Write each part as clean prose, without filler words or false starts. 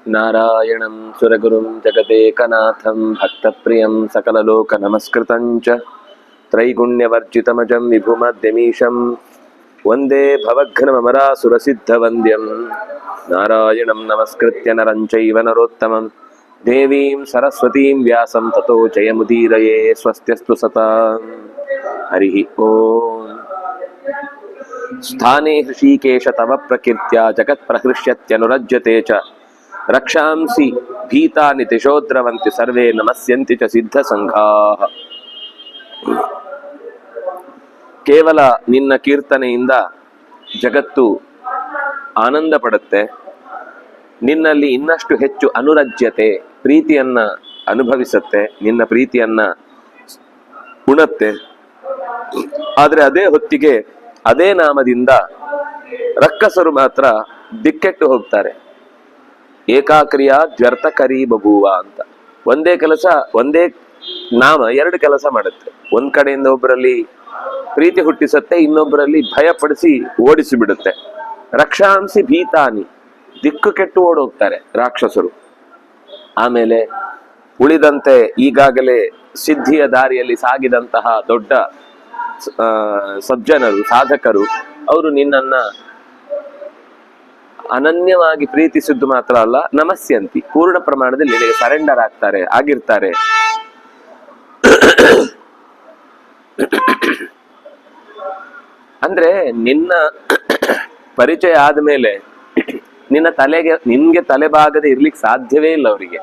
ನಾರಾಯಣಂ ಸುರಗುರುಂ ಜಗದೇಕನಾಥಂ ಭಕ್ತಪ್ರಿಯಂ ಸಕಲಲೋಕ ನಮಸ್ಕೃತಂಚ ತ್ರೈಗುಣ್ಯವರ್ಜಿತಮಜಂ ವಿಭುಮದ್ಯಮೀಶಂ ವಂದೇ ಭವಘ್ನಮರಾಸುರಸಿದ್ಧವಂದ್ಯಂ ನಾರಾಯಣಂ ನಮಸ್ಕೃತ್ಯ ನರಂ ಚೈವ ನರೋತ್ತಮಂ ದೇವೀಂ ಸರಸ್ವತೀಂ ವ್ಯಾಸಂ ತತೋ ಜಯಮುದೀರಯೇ ಸ್ವಸ್ತ್ಯಸ್ತು ಸತಾಂ ಹರಿ ಓಂ. ಸ್ಥಾನೇ ಹೃಷೀಕೇಶ ತವ ಪ್ರಕೀರ್ತ್ಯ ಜಗತ್ ಪ್ರಹೃಷ್ಯತ್ಯನುರಜ್ಯತೆ ಚ ರಕ್ಷಾಂಸಿ ಭೀತಾನಿ ತಿಶೋದ್ರವಂತಿ ಸರ್ವೇ ನಮಸ್ಯಂತಿ ಚ ಸಿದ್ಧ ಸಂಘಾಃ. ಕೇವಲ ನಿನ್ನ ಕೀರ್ತನೆಯಿಂದ ಜಗತ್ತು ಆನಂದ ಪಡುತ್ತೆ, ನಿನ್ನಲ್ಲಿ ಇನ್ನಷ್ಟು ಹೆಚ್ಚು ಅನುರಜ್ಯತೆ ಪ್ರೀತಿಯನ್ನ ಅನುಭವಿಸುತ್ತೆ, ನಿನ್ನ ಪ್ರೀತಿಯನ್ನ ಉಣತ್ತೆ. ಆದ್ರೆ ಅದೇ ಹೊತ್ತಿಗೆ ಅದೇ ನಾಮದಿಂದ ರಕ್ಕಸರು ಮಾತ್ರ ದಿಕ್ಕೆಟ್ಟು ಹೋಗ್ತಾರೆ. ಏಕಾಕ್ರಿಯಾ ದ್ವ್ಯರ್ಥಕರಿ ಬಬುವ ಅಂತ. ಒಂದೇ ಕೆಲಸ, ಒಂದೇ ನಾಮ ಎರಡು ಕೆಲಸ ಮಾಡುತ್ತೆ. ಒಂದ್ ಕಡೆಯಿಂದ ಒಬ್ಬರಲ್ಲಿ ಪ್ರೀತಿ ಹುಟ್ಟಿಸುತ್ತೆ, ಇನ್ನೊಬ್ಬರಲ್ಲಿ ಭಯಪಡಿಸಿ ಓಡಿಸಿ ಬಿಡುತ್ತೆ. ರಕ್ಷಾಂಸಿ ಭೀತಾನಿ, ದಿಕ್ಕು ಕೆಟ್ಟು ಓಡೋಗ್ತಾರೆ ರಾಕ್ಷಸರು. ಆಮೇಲೆ ಉಳಿದಂತೆ ಈಗಾಗಲೇ ಸಿದ್ಧಿಯ ದಾರಿಯಲ್ಲಿ ಸಾಗಿದಂತಹ ದೊಡ್ಡ ಸಜ್ಜನರು, ಸಾಧಕರು, ಅವರು ನಿನ್ನನ್ನ ಅನನ್ಯವಾಗಿ ಪ್ರೀತಿಸಿದ್ದು ಮಾತ್ರ ಅಲ್ಲ, ನಮಸ್ಯಂತಿ, ಪೂರ್ಣ ಪ್ರಮಾಣದಲ್ಲಿ ನಿನಗೆ ಸರೆಂಡರ್ ಆಗಿರ್ತಾರೆ. ಅಂದ್ರೆ ನಿನ್ನ ಪರಿಚಯ ಆದ್ಮೇಲೆ ನಿನ್ಗೆ ತಲೆಬಾಗದೆ ಇರ್ಲಿಕ್ಕೆ ಸಾಧ್ಯವೇ ಇಲ್ಲ ಅವರಿಗೆ.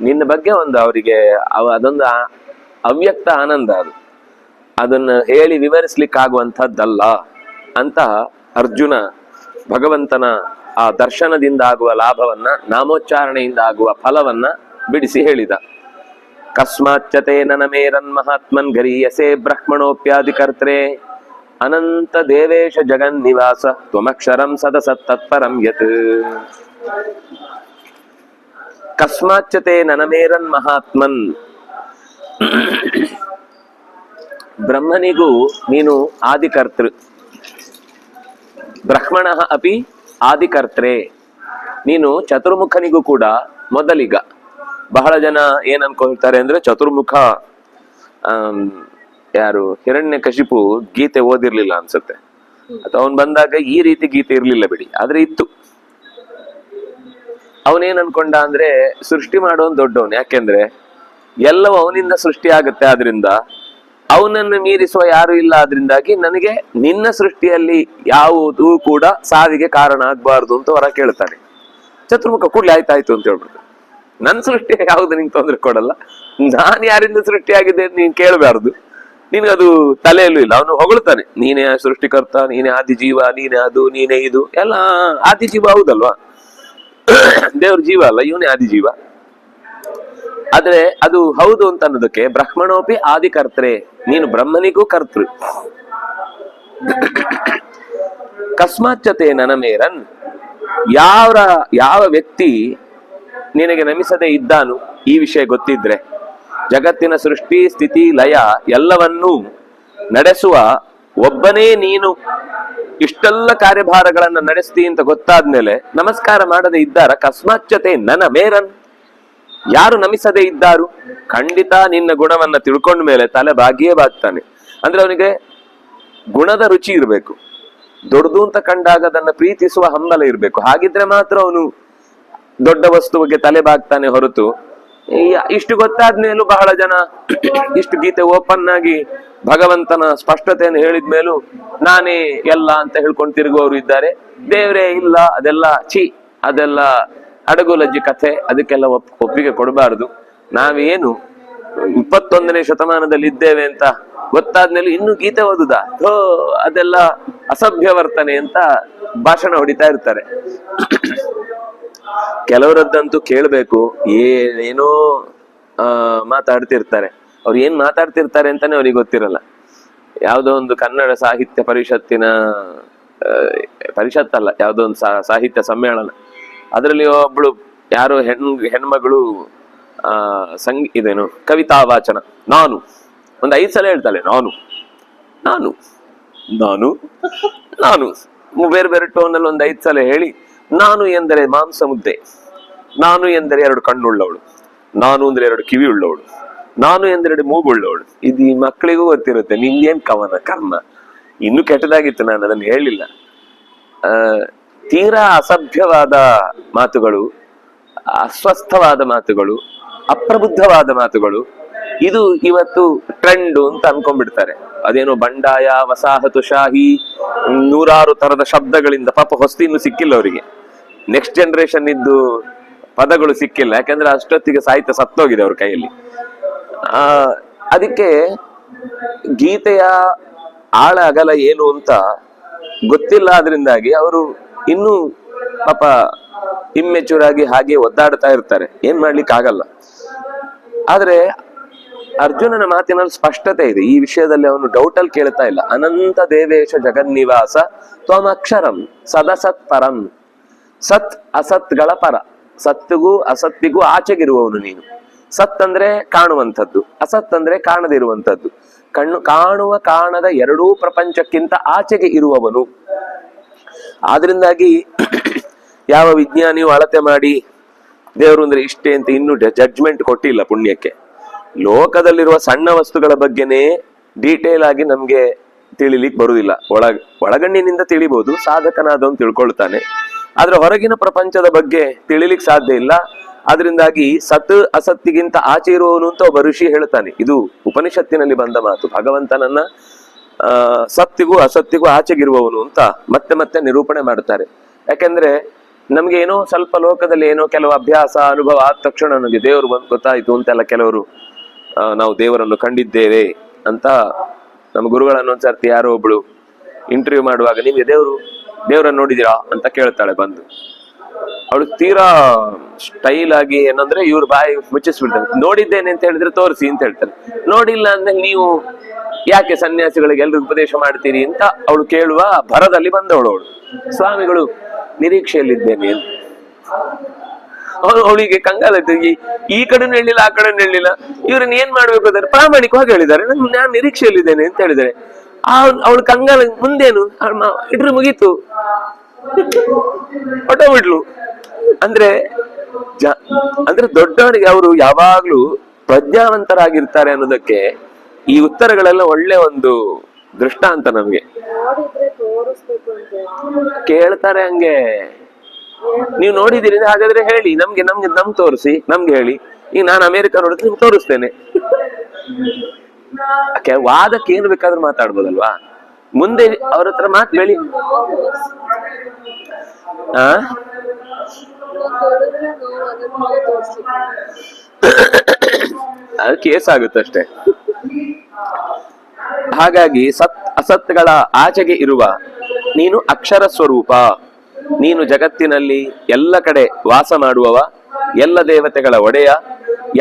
ನಿನ್ನ ಬಗ್ಗೆ ಅವರಿಗೆ ಅದೊಂದು ಅವ್ಯಕ್ತ ಆನಂದ, ಅದನ್ನು ಹೇಳಿ ವಿವರಿಸ್ಲಿಕ್ಕಾಗುವಂಥದ್ದಲ್ಲ ಅಂತ ಅರ್ಜುನ ಭಗವಂತನ ಆ ದರ್ಶನದಿಂದ ಆಗುವ ಲಾಭವನ್ನ, ನಾಮೋಚ್ಚಾರಣೆಯಿಂದ ಆಗುವ ಫಲವನ್ನ ಬಿಡಿಸಿ ಹೇಳಿದ. ಕಸ್ಮಾಚ್ಚತೆ ನನಮೇರನ್ ಮಹಾತ್ಮನ್ ಗರೀಯಸೆ ಬ್ರಹ್ಮಣೋಪ್ಯಾದಿಕರ್ತ್ರೇ ಅನಂತ ದೇವೇಶ ಜಗನ್ನಿವಾಸ ತ್ವಮಕ್ಷರಂ ಸದಸತ್ತತ್ಪರಂ ಯತ್. ಕಸ್ಮಾಚ್ಚತೆ ನನಮೇರನ್ ಮಹಾತ್ಮನ್, ಬ್ರಹ್ಮನಿಗೂ ನೀನು ಆದಿಕರ್ತೃ, ಬ್ರಹ್ಮಣಃ ಅಪಿ ಆದಿಕರ್ತ್ರೇ, ನೀನು ಚತುರ್ಮುಖನಿಗೂ ಕೂಡ ಮೊದಲಿಗ. ಬಹಳ ಜನ ಏನ್ ಅನ್ಕೊಳ್ತಾರೆ ಅಂದ್ರೆ ಚತುರ್ಮುಖ ಯಾರು ಹಿರಣ್ಯಕಶಿಪು ಗೀತೆ ಓದಿರ್ಲಿಲ್ಲ ಅನ್ಸುತ್ತೆ, ಅಥವಾ ಅವನ್ ಬಂದಾಗ ಈ ರೀತಿ ಗೀತೆ ಇರ್ಲಿಲ್ಲ ಬಿಡಿ, ಆದ್ರೆ ಇತ್ತು. ಅವನೇನ್ ಅನ್ಕೊಂಡ ಅಂದ್ರೆ ಸೃಷ್ಟಿ ಮಾಡೋನ್ ದೊಡ್ಡವನ್, ಯಾಕೆಂದ್ರೆ ಎಲ್ಲವೂ ಅವನಿಂದ ಸೃಷ್ಟಿ ಆಗುತ್ತೆ, ಆದ್ರಿಂದ ಅವನನ್ನು ಮೀರಿಸುವ ಯಾರು ಇಲ್ಲ, ಆದ್ರಿಂದಾಗಿ ನನಗೆ ನಿನ್ನ ಸೃಷ್ಟಿಯಲ್ಲಿ ಯಾವುದೂ ಕೂಡ ಸಾವಿಗೆ ಕಾರಣ ಆಗ್ಬಾರ್ದು ಅಂತ ಹೊರ ಕೇಳ್ತಾನೆ. ಚತುರ್ಮುಖ ಕೂಡ್ಲೆ ಆಯ್ತಾಯ್ತು ಅಂತ ಹೇಳ್ಬಿಡ್ತಾನೆ. ನನ್ನ ಸೃಷ್ಟಿ ಯಾವ್ದು ನಿಂಗೆ ತೊಂದರೆ ಕೊಡಲ್ಲ, ನಾನ್ ಯಾರಿಂದ ಸೃಷ್ಟಿಯಾಗಿದೆ ನೀನ್ ಕೇಳಬಾರ್ದು, ನಿನ್ಗದು ತಲೆಯಲ್ಲೂ ಇಲ್ಲ. ಅವನು ಹೊಗಳ್ತಾನೆ, ನೀನೇ ಸೃಷ್ಟಿಕರ್ತ, ನೀನೇ ಆದಿಜೀವ, ನೀನೇ ಅದು, ನೀನೇ ಇದು ಎಲ್ಲ. ಆದಿಜೀವ ಹೌದಲ್ವಾ, ದೇವ್ರ ಜೀವ ಅಲ್ಲ, ಇವನೇ ಆದಿಜೀವ. ಆದ್ರೆ ಅದು ಹೌದು ಅಂತ ಅನ್ನೋದಕ್ಕೆ ಬ್ರಹ್ಮಣೋಪಿ ಆದಿಕರ್ತ್ರೇ, ನೀನು ಬ್ರಹ್ಮನಿಗೂ ಕರ್ತೃ. ಕಸ್ಮಾಚ್ಚತೆ ನನಮೇರನ್, ಯಾವ ವ್ಯಕ್ತಿ ನಿನಗೆ ನಮಿಸದೆ ಇದ್ದಾನು, ಈ ವಿಷಯ ಗೊತ್ತಿದ್ರೆ, ಜಗತ್ತಿನ ಸೃಷ್ಟಿ ಸ್ಥಿತಿ ಲಯ ಎಲ್ಲವನ್ನೂ ನಡೆಸುವ ಒಬ್ಬನೇ ನೀನು ಇಷ್ಟೆಲ್ಲ ಕಾರ್ಯಭಾರಗಳನ್ನ ನಡೆಸ್ತಿ ಅಂತ ಗೊತ್ತಾದ್ಮೇಲೆ ನಮಸ್ಕಾರ ಮಾಡದೆ ಇದ್ದಾರ. ಕಸ್ಮಾಚ್ಚತೆ ನನಮೇರನ್, ಯಾರು ನಮಿಸದೇ ಇದ್ದಾರು? ಖಂಡಿತ ನಿನ್ನ ಗುಣವನ್ನ ತಿಳ್ಕೊಂಡ ಮೇಲೆ ತಲೆ ಬಾಗಿಯೇ ಬಾಗ್ತಾನೆ. ಅಂದ್ರೆ ಅವನಿಗೆ ಗುಣದ ರುಚಿ ಇರ್ಬೇಕು, ದೊಡ್ಡದು ಅಂತ ಕಂಡಾಗ ಅದನ್ನ ಪ್ರೀತಿಸುವ ಹಂಬಲ ಇರ್ಬೇಕು. ಹಾಗಿದ್ರೆ ಮಾತ್ರ ಅವನು ದೊಡ್ಡ ವಸ್ತುವಿಗೆ ತಲೆ ಬಾಗ್ತಾನೆ ಹೊರತು, ಇಷ್ಟು ಗೊತ್ತಾದ್ಮೇಲೂ ಬಹಳ ಜನ ಇಷ್ಟು ಗೀತೆ ಓಪನ್ ಆಗಿ ಭಗವಂತನ ಸ್ಪಷ್ಟತೆಯನ್ನು ಹೇಳಿದ್ಮೇಲೂ ನಾನೇ ಎಲ್ಲ ಅಂತ ಹೇಳ್ಕೊಂಡು ತಿರುಗುವವರು ಇದ್ದಾರೆ. ದೇವ್ರೇ ಇಲ್ಲ, ಅದೆಲ್ಲ ಛೀ, ಅದೆಲ್ಲ ಅಡಗುಲಜ್ಜಿ ಕಥೆ, ಅದಕ್ಕೆಲ್ಲ ಒಪ್ಪಿಗೆ ಕೊಡಬಾರದು. ನಾವೇನು 21ನೇ ಶತಮಾನದಲ್ಲಿ ಇದ್ದೇವೆ ಅಂತ ಗೊತ್ತಾದ್ಮೇಲೆ ಇನ್ನು ಗೀತೆ ಓದುದ, ಅದೆಲ್ಲ ಅಸಭ್ಯ ವರ್ತನೆ ಅಂತ ಭಾಷಣ ಹೊಡಿತಾ ಇರ್ತಾರೆ. ಕೆಲವರದ್ದಂತೂ ಕೇಳ್ಬೇಕು, ಏನೇನೋ ಮಾತಾಡ್ತಿರ್ತಾರೆ. ಅವ್ರು ಏನ್ ಮಾತಾಡ್ತಿರ್ತಾರೆ ಅಂತಾನೆ ಅವ್ರಿಗೆ ಗೊತ್ತಿರಲ್ಲ. ಯಾವ್ದೋ ಒಂದು ಕನ್ನಡ ಸಾಹಿತ್ಯ ಪರಿಷತ್ತಲ್ಲ, ಯಾವ್ದೋ ಒಂದು ಸಾಹಿತ್ಯ ಸಮ್ಮೇಳನ, ಅದರಲ್ಲಿ ಒಬ್ಳು ಯಾರೋ ಹೆಣ್ಮಗಳು ಇದೇನು ಕವಿತಾ ವಾಚನ, ನಾನು ಒಂದು 5 ಸಲ ಹೇಳ್ತಾಳೆ, ನಾನು ನಾನು ನಾನು ನಾನು ಬೇರೆ ಬೇರೆ ಟೋನ್ ಅಲ್ಲಿ ಒಂದು 5 ಸಲ ಹೇಳಿ ನಾನು ಎಂದರೆ ಮಾಂಸ ಮುದ್ದೆ, ನಾನು ಎಂದರೆ 2 ಕಣ್ಣುಳ್ಳವಳು, ನಾನು ಅಂದ್ರೆ 2 ಕಿವಿ ಉಳ್ಳವಳು, ನಾನು ಎಂದರೆ 2 ಮೂಗುಳ್ಳವಳು. ಇದು ಈ ಮಕ್ಕಳಿಗೂ ಗೊತ್ತಿರುತ್ತೆ. ನಿಮ್ಗೇನ್ ಕವನ ಕರ್ಮ. ಇನ್ನು ಕೆಟ್ಟದಾಗಿತ್ತು, ನಾನು ಅದನ್ನು ಹೇಳಿಲ್ಲ. ತೀರಾ ಅಸಭ್ಯವಾದ ಮಾತುಗಳು, ಅಸ್ವಸ್ಥವಾದ ಮಾತುಗಳು, ಅಪ್ರಬುದ್ಧವಾದ ಮಾತುಗಳು, ಇದು ಇವತ್ತು ಟ್ರೆಂಡ್ ಅಂತ ಅನ್ಕೊಂಡ್ಬಿಡ್ತಾರೆ. ಅದೇನೋ ಬಂಡಾಯ, ವಸಾಹತು ಶಾಹಿ, 100 ತರದ ಶಬ್ದಗಳಿಂದ. ಪಾಪ ಹೊಸ್ತಿ ಇನ್ನು ಸಿಕ್ಕಿಲ್ಲ ಅವರಿಗೆ, ನೆಕ್ಸ್ಟ್ ಜನರೇಷನ್ ಇದ್ದು ಪದಗಳು ಸಿಕ್ಕಿಲ್ಲ. ಯಾಕಂದ್ರೆ ಅಷ್ಟೊತ್ತಿಗೆ ಸಾಹಿತ್ಯ ಸತ್ತೋಗಿದೆ ಅವ್ರ ಕೈಯಲ್ಲಿ. ಅದಕ್ಕೆ ಗೀತೆಯ ಆಳ ಅಗಲ ಏನು ಅಂತ ಗೊತ್ತಿಲ್ಲ. ಆದ್ರಿಂದಾಗಿ ಅವರು ಇನ್ನೂ ಪಾಪ ಇಮ್ಮೆಚೂರ್ ಆಗಿ ಹಾಗೆ ಒದ್ದಾಡ್ತಾ ಇರ್ತಾರೆ. ಏನ್ ಮಾಡ್ಲಿಕ್ಕೆ ಆಗಲ್ಲ. ಆದ್ರೆ ಅರ್ಜುನನ ಮಾತಿನಲ್ಲಿ ಸ್ಪಷ್ಟತೆ ಇದೆ ಈ ವಿಷಯದಲ್ಲಿ. ಅವನು ಡೌಟಲ್ಲಿ ಕೇಳ್ತಾ ಇಲ್ಲ. ಅನಂತ ದೇವೇಶ ಜಗನ್ನಿವಾಸ ತ್ವಮಕ್ಷರಂ ಸದಸತ್ ಪರಂ. ಸತ್ ಅಸತ್ಗಳ ಪರ, ಸತ್ತಿಗೂ ಅಸತ್ತಿಗೂ ಆಚೆಗಿರುವವನು ನೀನು. ಸತ್ ಅಂದ್ರೆ ಕಾಣುವಂಥದ್ದು, ಅಸತ್ ಅಂದ್ರೆ ಕಾಣದಿರುವಂಥದ್ದು. ಕಾಣುವ ಕಾಣದ ಎರಡೂ ಪ್ರಪಂಚಕ್ಕಿಂತ ಆಚೆಗೆ ಇರುವವನು. ಆದ್ರಿಂದಾಗಿ ಯಾವ ವಿಜ್ಞಾನಿಯು ಅಳತೆ ಮಾಡಿ ದೇವರು ಅಂದ್ರೆ ಇಷ್ಟೇ ಅಂತ ಇನ್ನೂ ಜಡ್ಜ್ಮೆಂಟ್ ಕೊಟ್ಟಿಲ್ಲ ಪುಣ್ಯಕ್ಕೆ. ಲೋಕದಲ್ಲಿರುವ ಸಣ್ಣ ವಸ್ತುಗಳ ಬಗ್ಗೆನೇ ಡೀಟೇಲ್ ಆಗಿ ನಮ್ಗೆ ತಿಳಿಲಿಕ್ಕೆ ಬರುವುದಿಲ್ಲ. ಒಳಗಣ್ಣಿನಿಂದ ತಿಳಿಬಹುದು, ಸಾಧಕನಾದವನು ತಿಳ್ಕೊಳ್ತಾನೆ. ಆದ್ರೆ ಹೊರಗಿನ ಪ್ರಪಂಚದ ಬಗ್ಗೆ ತಿಳಿಲಿಕ್ಕೆ ಸಾಧ್ಯ ಇಲ್ಲ. ಆದ್ರಿಂದಾಗಿ ಸತ್ ಅಸತ್ತಿಗಿಂತ ಆಚೆ ಇರುವವನು ಅಂತ ಒಬ್ಬ ಋಷಿ ಹೇಳ್ತಾನೆ. ಇದು ಉಪನಿಷತ್ತಿನಲ್ಲಿ ಬಂದ ಮಾತು. ಭಗವಂತನನ್ನ ಸತ್ತಿಗೂ ಅಸತ್ತಿಗೂ ಆಚೆಗಿರುವವನು ಅಂತ ಮತ್ತೆ ಮತ್ತೆ ನಿರೂಪಣೆ ಮಾಡ್ತಾರೆ. ಯಾಕೆಂದ್ರೆ ನಮ್ಗೆ ಏನೋ ಸ್ವಲ್ಪ ಲೋಕದಲ್ಲಿ ಏನೋ ಕೆಲವು ಅಭ್ಯಾಸ ಅನುಭವ ಆದ ತಕ್ಷಣ ನನಗೆ ದೇವರು ಗೊತ್ತಾಯ್ತು ಅಂತೆಲ್ಲ ಕೆಲವರು ನಾವು ದೇವರನ್ನು ಕಂಡಿದ್ದೇವೆ ಅಂತ. ನಮ್ಮ ಗುರುಗಳನ್ನು ಒಂದ್ಸರ್ತಿ ಯಾರೋ ಒಬ್ಳು ಇಂಟರ್ವ್ಯೂ ಮಾಡುವಾಗ, ನಿಮ್ಗೆ ದೇವರನ್ನು ನೋಡಿದಿರಾ ಅಂತ ಕೇಳ್ತಾಳೆ ಬಂದು. ಅವಳು ತೀರಾ ಸ್ಟೈಲ್ ಆಗಿ ಏನಂದ್ರೆ ಇವ್ರ ಬಾಯಿ ಮುಚ್ಚಿಸ್ಬಿಡ್ತಾರೆ. ನೋಡಿದ್ದೇನೆ ಅಂತ ಹೇಳಿದ್ರೆ ತೋರಿಸಿ ಅಂತ ಹೇಳ್ತಾರೆ. ನೋಡಿಲ್ಲ ಅಂದ್ರೆ ನೀವು ಯಾಕೆ ಸನ್ಯಾಸಿಗಳಿಗೆ ಎಲ್ರಿಗೂ ಉಪದೇಶ ಮಾಡ್ತೀರಿ ಅಂತ ಅವಳು ಕೇಳುವ ಭರದಲ್ಲಿ ಬಂದವಳು. ಸ್ವಾಮಿಗಳು ನಿರೀಕ್ಷೆಯಲ್ಲಿದ್ದೇನೆ ಅಂತ. ಅವಳಿಗೆ ಕಂಗಾಲತ್ತು. ಈ ಕಡೆನೂ ಹೇಳಿಲ್ಲ, ಆ ಕಡೆನೂ ಹೇಳಿಲ್ಲ. ಇವ್ರನ್ನ ಏನ್ ಮಾಡ್ಬೇಕು ಅಂದ್ರೆ ಪ್ರಾಮಾಣಿಕವಾಗಿ ಹೇಳಿದ್ದಾರೆ, ನಾನು ನಿರೀಕ್ಷೆಯಲ್ಲಿದ್ದೇನೆ ಅಂತ ಹೇಳಿದ್ದಾರೆ. ಅವಳು ಕಂಗಾಲ. ಮುಂದೇನು ಇಟ್ರು ಮುಗೀತು, ಹೊಟ್ಟೋಗ್ಬಿಟ್ಲು. ಅಂದ್ರೆ ದೊಡ್ಡವರಿಗೆ ಅವರು ಯಾವಾಗ್ಲೂ ಪ್ರಜ್ಞಾವಂತರಾಗಿರ್ತಾರೆ ಅನ್ನೋದಕ್ಕೆ ಈ ಉತ್ತರಗಳೆಲ್ಲ ಒಳ್ಳೆ ಒಂದು ದೃಷ್ಟಾಂತ. ನಮ್ಗೆ ಕೇಳ್ತಾರೆ ಹಂಗೆ, ನೀವು ನೋಡಿದಿರಿ ಹಾಗಾದ್ರೆ ಹೇಳಿ, ನಮ್ಗೆ ತೋರಿಸಿ, ನಮ್ಗೆ ಹೇಳಿ. ಈಗ ನಾನು ಅಮೆರಿಕ ನೋಡಿದ್ರೆ ನಿಮ್ಗೆ ತೋರಿಸ್ತೇನೆ. ವಾದಕ್ಕೆ ಏನು ಬೇಕಾದ್ರೂ ಮಾತಾಡ್ಬೋದಲ್ವಾ? ಮುಂದೆ ಅವ್ರ ಹತ್ರ ಮಾತು ಬೆಳಿ. ಅದು ಕೇಸ್ ಆಗುತ್ತಷ್ಟೆ. ಹಾಗಾಗಿ ಅಸತ್ಗಳ ಆಚೆಗೆ ಇರುವ ನೀನು ಅಕ್ಷರ ಸ್ವರೂಪ. ನೀನು ಜಗತ್ತಿನಲ್ಲಿ ಎಲ್ಲ ಕಡೆ ವಾಸ ಮಾಡುವವ, ಎಲ್ಲ ದೇವತೆಗಳ ಒಡೆಯ,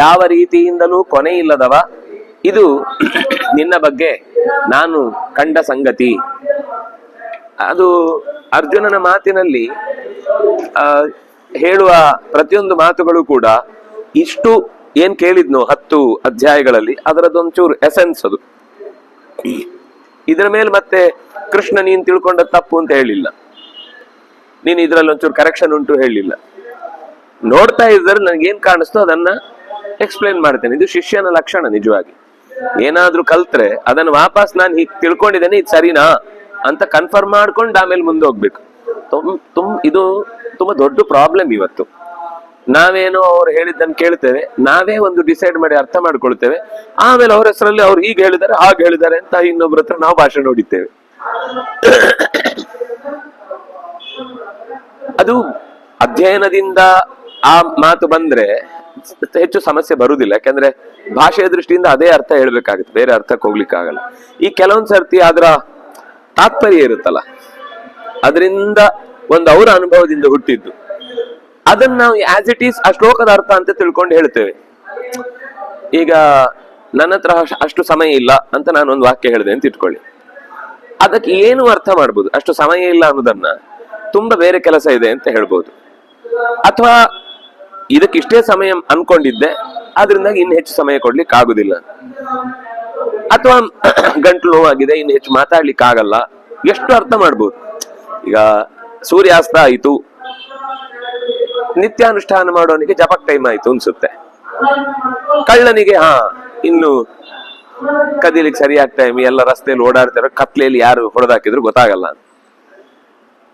ಯಾವ ರೀತಿಯಿಂದಲೂ ಕೊನೆ ಇಲ್ಲದವ. ಇದು ನಿನ್ನ ಬಗ್ಗೆ ನಾನು ಕಂಡ ಸಂಗತಿ. ಅದು ಅರ್ಜುನನ ಮಾತಿನಲ್ಲಿ ಹೇಳುವ ಪ್ರತಿಯೊಂದು ಮಾತುಗಳು ಕೂಡ ಇಷ್ಟು ಏನ್ ಕೇಳಿದ್ನೋ 10 ಅಧ್ಯಾಯಗಳಲ್ಲಿ ಅದರದೊಂಚೂರು ಎಸೆನ್ಸ್ ಅದು. ಇದರ ಮೇಲೆ ಮತ್ತೆ ಕೃಷ್ಣ ನೀನ್ ತಿಳ್ಕೊಂಡ ತಪ್ಪು ಅಂತ ಹೇಳಿಲ್ಲ, ನೀನು ಇದ್ರಲ್ಲಿ ಒಂಚೂರು ಕರೆಕ್ಷನ್ ಉಂಟು ಹೇಳಿಲ್ಲ. ನೋಡ್ತಾ ಇದ್ರೆ ನನಗೇನ್ ಕಾಣಿಸ್ತೋ ಅದನ್ನ ಎಕ್ಸ್ಪ್ಲೇನ್ ಮಾಡ್ತೇನೆ. ಇದು ಶಿಷ್ಯನ ಲಕ್ಷಣ. ನಿಜವಾಗಿ ಏನಾದ್ರೂ ಕಲ್ತ್ರೆ ಅದನ್ನ ವಾಪಸ್ ನಾನು ಹೀಗೆ ತಿಳ್ಕೊಂಡಿದ್ದೇನೆ, ಇದು ಸರಿನಾ ಅಂತ ಕನ್ಫರ್ಮ್ ಮಾಡ್ಕೊಂಡು ಆಮೇಲೆ ಮುಂದೆ ಹೋಗ್ಬೇಕು. ಇದು ತುಂಬಾ ದೊಡ್ಡ ಪ್ರಾಬ್ಲಮ್ ಇವತ್ತು. ನಾವೇನೋ ಅವ್ರು ಹೇಳಿದ್ದನ್ನು ಕೇಳ್ತೇವೆ, ನಾವೇ ಒಂದು ಡಿಸೈಡ್ ಮಾಡಿ ಅರ್ಥ ಮಾಡ್ಕೊಳ್ತೇವೆ. ಆಮೇಲೆ ಅವ್ರ ಹೆಸರಲ್ಲಿ ಅವ್ರು ಹೀಗೆ ಹೇಳಿದ್ದಾರೆ ಹಾಗೆ ಹೇಳಿದ್ದಾರೆ ಅಂತ ಇನ್ನೊಬ್ರ ಹತ್ರ ನಾವು ಭಾಷೆ ನೋಡಿದ್ದೇವೆ. ಅದು ಅಧ್ಯಯನದಿಂದ ಆ ಮಾತು ಬಂದ್ರೆ ಹೆಚ್ಚು ಸಮಸ್ಯೆ ಬರುವುದಿಲ್ಲ. ಯಾಕಂದ್ರೆ ಭಾಷೆಯ ದೃಷ್ಟಿಯಿಂದ ಅದೇ ಅರ್ಥ ಹೇಳ್ಬೇಕಾಗುತ್ತೆ, ಬೇರೆ ಅರ್ಥಕ್ಕೆ ಹೋಗ್ಲಿಕ್ಕೆ ಆಗಲ್ಲ. ಈ ಕೆಲವೊಂದ್ ಸರ್ತಿ ಅದರ ತಾತ್ಪರ್ಯ ಇರುತ್ತಲ್ಲ, ಅದರಿಂದ ಒಂದು ಅವರ ಅನುಭವದಿಂದ ಹುಟ್ಟಿದ್ದು, ಅದನ್ನ ನಾವು ಆಸ್ ಇಟ್ ಈಸ್ ಆ ಶ್ಲೋಕದ ಅರ್ಥ ಅಂತ ತಿಳ್ಕೊಂಡು ಹೇಳ್ತೇವೆ. ಈಗ ನನ್ನ ಹತ್ರ ಅಷ್ಟು ಸಮಯ ಇಲ್ಲ ಅಂತ ನಾನು ಒಂದು ವಾಕ್ಯ ಹೇಳಿದೆ ಅಂತ ಇಟ್ಕೊಳ್ಳಿ. ಅದಕ್ಕೆ ಏನು ಅರ್ಥ ಮಾಡ್ಬೋದು? ಅಷ್ಟು ಸಮಯ ಇಲ್ಲ ಅನ್ನೋದನ್ನ ತುಂಬಾ ಬೇರೆ ಕೆಲಸ ಇದೆ ಅಂತ ಹೇಳ್ಬೋದು. ಅಥವಾ ಇದಕ್ಕಿಷ್ಟೇ ಸಮಯ ಅನ್ಕೊಂಡಿದ್ದೆ, ಆದ್ರಿಂದಾಗಿ ಇನ್ನು ಹೆಚ್ಚು ಸಮಯ ಕೊಡ್ಲಿಕ್ಕೆ ಆಗುದಿಲ್ಲ. ಅಥವಾ ಗಂಟಲು ನೋವಾಗಿದೆ, ಇನ್ನು ಹೆಚ್ಚು ಮಾತಾಡ್ಲಿಕ್ಕೆ ಆಗಲ್ಲ. ಎಷ್ಟು ಅರ್ಥ ಮಾಡ್ಬೋದು? ಈಗ ಸೂರ್ಯಾಸ್ತ ಆಯಿತು, ನಿತ್ಯಾನುಷ್ಠಾನ ಮಾಡೋನಿಗೆ ಜಪಕ್ ಟೈಮ್ ಆಯ್ತು ಅನ್ಸುತ್ತೆ. ಕಳ್ಳನಿಗೆ ಇನ್ನು ಕದಿಲಿಕ್ಕೆ ಸರಿಯಾದ ಟೈಮ್, ಎಲ್ಲ ರಸ್ತೆಯಲ್ಲಿ ಓಡಾಡ್ತಾರೋ, ಕತ್ಲೆಯಲ್ಲಿ ಯಾರು ಹೊಡೆದಾಕಿದ್ರು ಗೊತ್ತಾಗಲ್ಲ.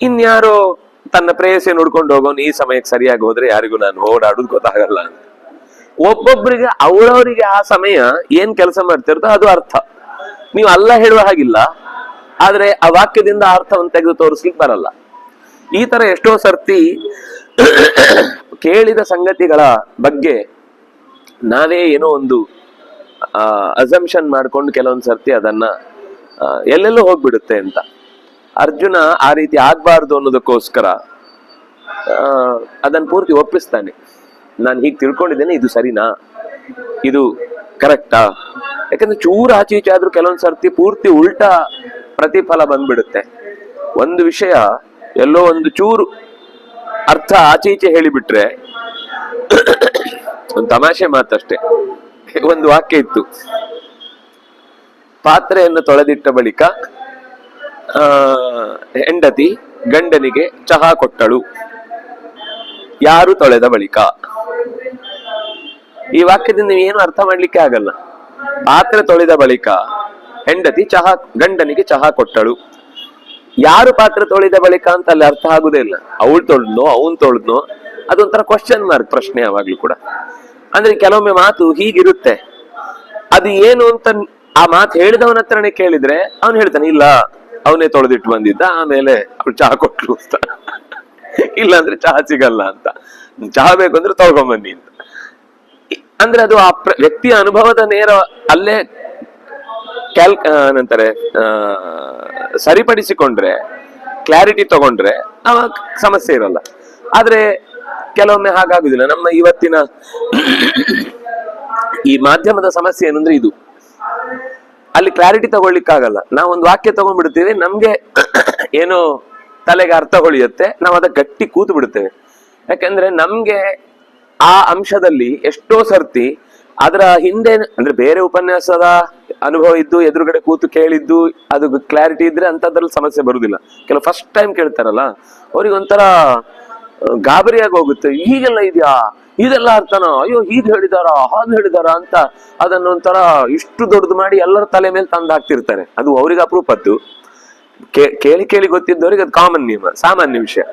ಇನ್ಯಾರೋ ತನ್ನ ಪ್ರೇಯಸಿ ನೋಡ್ಕೊಂಡು ಹೋಗೋನು ಈ ಸಮಯಕ್ಕೆ ಸರಿಯಾಗಿ ಹೋದ್ರೆ ಯಾರಿಗೂ ನಾನು ಓಡಾಡುದು ಗೊತ್ತಾಗಲ್ಲ. ಒಬ್ಬೊಬ್ಬರಿಗೆ ಅವರವರಿಗೆ ಆ ಸಮಯ ಏನ್ ಕೆಲಸ ಮಾಡ್ತಿರ್ತೋ ಅದು ಅರ್ಥ. ನೀವು ಅಲ್ಲ ಹೇಳುವ ಹಾಗಿಲ್ಲ, ಆದ್ರೆ ಆ ವಾಕ್ಯದಿಂದ ಅರ್ಥವನ್ನು ತೆಗೆದು ತೋರಿಸ್ಲಿಕ್ಕೆ ಬರಲ್ಲ. ಈ ತರ ಎಷ್ಟೋ ಸರ್ತಿ ಕೇಳಿದ ಸಂಗತಿಗಳ ಬಗ್ಗೆ ನಾವೇ ಏನೋ ಒಂದು ಅಸಂಪ್ಷನ್ ಮಾಡ್ಕೊಂಡು ಕೆಲವೊಂದು ಸರ್ತಿ ಅದನ್ನ ಎಲ್ಲೆಲ್ಲೋ ಹೋಗ್ಬಿಡುತ್ತೆ ಅಂತ. ಅರ್ಜುನ ಆ ರೀತಿ ಆಗ್ಬಾರ್ದು ಅನ್ನೋದಕ್ಕೋಸ್ಕರ ಅದನ್ನ ಪೂರ್ತಿ ಒಪ್ಪಿಸ್ತಾನೆ. ನಾನು ಹೀಗೆ ತಿಳ್ಕೊಂಡಿದ್ದೇನೆ, ಇದು ಸರಿನಾ, ಇದು ಕರೆಕ್ಟಾ? ಯಾಕಂದ್ರೆ ಚೂರು ಆಚೆ ಈಚೆ ಆದ್ರೂ ಕೆಲವೊಂದ್ ಸರ್ತಿ ಪೂರ್ತಿ ಉಲ್ಟಾ ಪ್ರತಿಫಲ ಬಂದ್ಬಿಡುತ್ತೆ. ಒಂದು ವಿಷಯ ಎಲ್ಲೋ ಒಂದು ಚೂರು ಅರ್ಥ ಆಚೆ ಈಚೆ ಹೇಳಿಬಿಟ್ರೆ, ಒಂದು ತಮಾಷೆ ಮಾತಷ್ಟೇ. ಒಂದು ವಾಕ್ಯ ಇತ್ತು, ಪಾತ್ರೆಯನ್ನು ತೊಳೆದಿಟ್ಟ ಬಳಿಕ ಹೆಂಡತಿ ಗಂಡನಿಗೆ ಚಹಾ ಕೊಟ್ಟಳು, ಯಾರು ತೊಳೆದ ಬಳಿಕ. ಈ ವಾಕ್ಯದಿಂದ ನೀವೇನು ಅರ್ಥ ಮಾಡ್ಲಿಕ್ಕೆ ಆಗಲ್ಲ. ಪಾತ್ರೆ ತೊಳೆದ ಬಳಿಕ ಹೆಂಡತಿ ಗಂಡನಿಗೆ ಚಹಾ ಕೊಟ್ಟಳು, ಯಾರು ಪಾತ್ರೆ ತೊಳೆದ ಬಳಿಕ ಅಂತ ಅಲ್ಲಿ ಅರ್ಥ ಆಗುದೇ ಇಲ್ಲ. ಅವಳು ತೊಳೆದ್ನೋ ಅವನ್ ತೊಳೆದ್ನೋ, ಅದೊಂಥರ ಕ್ವಶನ್ ಮಾರ್ಕ್ ಪ್ರಶ್ನೆ ಯಾವಾಗ್ಲೂ ಕೂಡ. ಅಂದ್ರೆ ಕೆಲವೊಮ್ಮೆ ಮಾತು ಹೀಗಿರುತ್ತೆ, ಅದು ಏನು ಅಂತ ಆ ಮಾತು ಹೇಳಿದವನ ಹತ್ರನೇ ಕೇಳಿದ್ರೆ ಅವನು ಹೇಳ್ತಾನೆ, ಇಲ್ಲ ಅವನೇ ತೊಳೆದಿಟ್ಟು ಬಂದಿದ್ದ, ಆಮೇಲೆ ಅವ್ಳು ಚಹಾ ಕೊಟ್ಲು ಅಂತ. ಇಲ್ಲ ಅಂದ್ರೆ ಚಹಾ ಸಿಗಲ್ಲ ಅಂತ, ಚಹಾ ಬೇಕು ಅಂದ್ರೆ ತಗೊಂಬನ್ನಿ ಅಂತ. ಅಂದ್ರೆ ಅದು ಆ ವ್ಯಕ್ತಿಯ ಅನುಭವದ ನೇರ ಅಲ್ಲೇ ಏನಂತಾರೆ ಸರಿಪಡಿಸಿಕೊಂಡ್ರೆ, ಕ್ಲಾರಿಟಿ ತಗೊಂಡ್ರೆ ಅವಾಗ ಸಮಸ್ಯೆ ಇರಲ್ಲ. ಆದ್ರೆ ಕೆಲವೊಮ್ಮೆ ಹಾಗಾಗುದಿಲ್ಲ. ನಮ್ಮ ಇವತ್ತಿನ ಈ ಮಾಧ್ಯಮದ ಸಮಸ್ಯೆ ಏನಂದ್ರೆ ಇದು, ಅಲ್ಲಿ ಕ್ಲಾರಿಟಿ ತಗೊಳ್ಲಿಕ್ಕಾಗಲ್ಲ. ನಾವು ಒಂದು ವಾಕ್ಯ ತಗೊಂಡ್ಬಿಡ್ತೀವಿ, ನಮ್ಗೆ ಏನೋ ತಲೆಗೆ ಅರ್ಥ ಹೊಳಿಯುತ್ತೆ, ನಾವು ಅದಕ್ಕೆ ಗಟ್ಟಿ ಕೂತು ಬಿಡ್ತೇವೆ. ಯಾಕಂದ್ರೆ ನಮ್ಗೆ ಆ ಅಂಶದಲ್ಲಿ ಎಷ್ಟೋ ಸರ್ತಿ ಅದರ ಹಿಂದೆ ಅಂದ್ರೆ ಬೇರೆ ಉಪನ್ಯಾಸದ ಅನುಭವ ಇದ್ದು ಎದುರುಗಡೆ ಕೂತು ಕೇಳಿದ್ದು ಅದು ಕ್ಲಾರಿಟಿ ಇದ್ರೆ ಅಂತದ್ರಲ್ಲಿ ಸಮಸ್ಯೆ ಬರುದಿಲ್ಲ. ಕೆಲವು ಫಸ್ಟ್ ಟೈಮ್ ಕೇಳ್ತಾರಲ್ಲ ಅವ್ರಿಗೆ ಒಂಥರ ಗಾಬರಿಯಾಗಿ ಹೋಗುತ್ತೆ. ಹೀಗೆಲ್ಲ ಇದೆಯಾ, ಇದೆಲ್ಲ ಅರ್ಥನಾ, ಅಯ್ಯೋ ಹೀಗೆ ಹೇಳಿದಾರ ಹಾಗೆ ಹೇಳಿದಾರ ಅಂತ ಅದನ್ನೊಂಥರ ಇಷ್ಟು ದೊಡ್ಡದು ಮಾಡಿ ಎಲ್ಲರ ತಲೆ ಮೇಲೆ ತಂದು ಹಾಕ್ತಿರ್ತಾರೆ. ಅದು ಅವ್ರಿಗೆ ಅಪರೂಪದ್ದು. ಕೇಳಿ ಕೇಳಿ ಗೊತ್ತಿದ್ದವ್ರಿಗೆ ಅದು ಕಾಮನ್ ನಿಯಮ, ಸಾಮಾನ್ಯ ವಿಷಯ.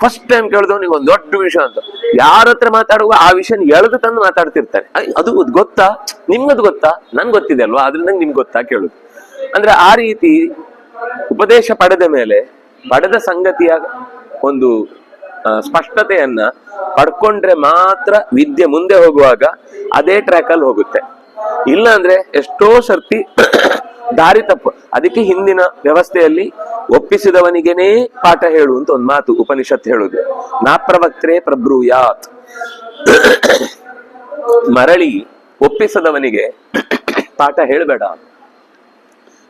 ಫಸ್ಟ್ ಟೈಮ್ ಕೇಳಿದವನಿಗೆ ಒಂದು ದೊಡ್ಡ ವಿಷಯ ಅಂತ ಯಾರ ಹತ್ರ ಮಾತಾಡುವ ಆ ವಿಷಯ ಎಳೆದು ತಂದು ಮಾತಾಡ್ತಿರ್ತಾರೆ. ಅದು ಗೊತ್ತಾ, ನಿಮ್ಗದು ಗೊತ್ತಾ, ನನ್ಗೆ ಗೊತ್ತಿದೆ ಅಲ್ವಾ, ಅದ್ರಿಂದ ನಿಮ್ಗೆ ಗೊತ್ತಾ ಕೇಳುದು. ಅಂದ್ರೆ ಆ ರೀತಿ ಉಪದೇಶ ಪಡೆದ ಮೇಲೆ ಪಡೆದ ಸಂಗತಿಯ ಒಂದು ಸ್ಪಷ್ಟತೆಯನ್ನ ಪಡ್ಕೊಂಡ್ರೆ ಮಾತ್ರ ವಿದ್ಯೆ ಮುಂದೆ ಹೋಗುವಾಗ ಅದೇ ಟ್ರ್ಯಾಕ್ ಅಲ್ಲಿ ಹೋಗುತ್ತೆ. ಇಲ್ಲ ಅಂದ್ರೆ ಎಷ್ಟೋ ಸರ್ತಿ ದಾರಿ ತಪ್ಪು. ಅದಕ್ಕೆ ಹಿಂದಿನ ವ್ಯವಸ್ಥೆಯಲ್ಲಿ ಒಪ್ಪಿಸಿದವನಿಗೇನೇ ಪಾಠ ಹೇಳು ಅಂತ ಒಂದು ಮಾತು ಉಪನಿಷತ್ ಹೇಳುದು, ನಾಪ್ರವಕ್ತ್ರೆ ಪ್ರಬ್ರೂಯಾತ್. ಮರಳಿ ಒಪ್ಪಿಸದವನಿಗೆ ಪಾಠ ಹೇಳಬೇಡ.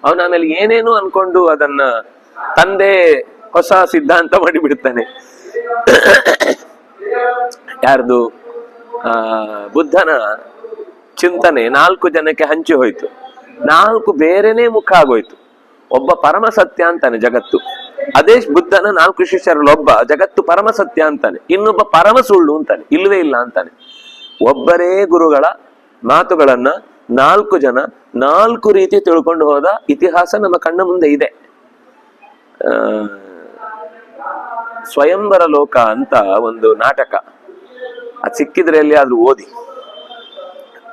ಅವನ ಆಮೇಲೆ ಏನೇನು ಅನ್ಕೊಂಡು ಅದನ್ನ ತಂದೆ ಹೊಸ ಸಿದ್ಧಾಂತ ಮಾಡಿಬಿಡ್ತಾನೆ. ಯಾರ್ದು ಬುದ್ಧನ ಚಿಂತನೆ 4 ಜನಕ್ಕೆ ಹಂಚಿ ಹೋಯ್ತು. 4 ಬೇರೆನೇ ಮುಖ ಆಗೋಯ್ತು. ಒಬ್ಬ ಪರಮ ಸತ್ಯ ಅಂತಾನೆ ಜಗತ್ತು, ಅದೇ ಬುದ್ಧನ 4 ಶಿಷ್ಯರಲ್ಲಿ ಒಬ್ಬ ಜಗತ್ತು ಪರಮ ಸತ್ಯ ಅಂತಾನೆ, ಇನ್ನೊಬ್ಬ ಪರಮ ಸುಳ್ಳು ಅಂತಾನೆ, ಇಲ್ಲವೇ ಇಲ್ಲ ಅಂತಾನೆ. ಒಬ್ಬರೇ ಗುರುಗಳ ಮಾತುಗಳನ್ನ 4 ಜನ 4 ರೀತಿ ತಿಳ್ಕೊಂಡು ಹೋದ ಇತಿಹಾಸ ನಮ್ಮ ಕಣ್ಣ ಮುಂದೆ ಇದೆ. ಸ್ವಯಂವರ ಲೋಕ ಅಂತ ಒಂದು ನಾಟಕ, ಅದು ಸಿಕ್ಕಿದ್ರೆ ಎಲ್ಲಿ ಆದ್ರೂ ಓದಿ,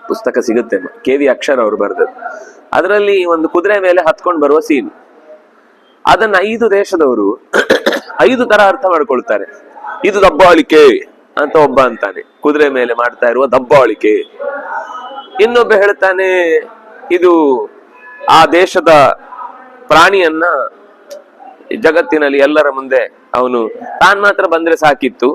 ಪುಸ್ತಕ ಸಿಗುತ್ತೆ, KV ಅಕ್ಷರ ಅವರು ಬರೆದದ್ದು. ಅದರಲ್ಲಿ ಒಂದು ಕುದುರೆ ಮೇಲೆ ಹತ್ಕೊಂಡು ಬರುವ ಸೀನ್, ಅದನ್ನ 5 ದೇಶದವರು 5 ತರ ಅರ್ಥ ಮಾಡ್ಕೊಳ್ತಾರೆ. ಇದು ದಬ್ಬಾಳಿಕೆ ಅಂತ ಒಬ್ಬ ಅಂತಾನೆ, ಕುದುರೆ ಮೇಲೆ ಮಾಡ್ತಾ ಇರುವ ದಬ್ಬಾಳಿಕೆ. ಇನ್ನೊಬ್ಬ ಹೇಳ್ತಾನೆ ಇದು ಆ ದೇಶದ ಪ್ರಾಣಿಯನ್ನ ಜಗತ್ತಿನಲ್ಲಿ ಎಲ್ಲರ ಮುಂದೆ ಅವನು ತಾನ್ ಮಾತ್ರ ಬಂದ್ರೆ ಸಾಕಿತ್ತು,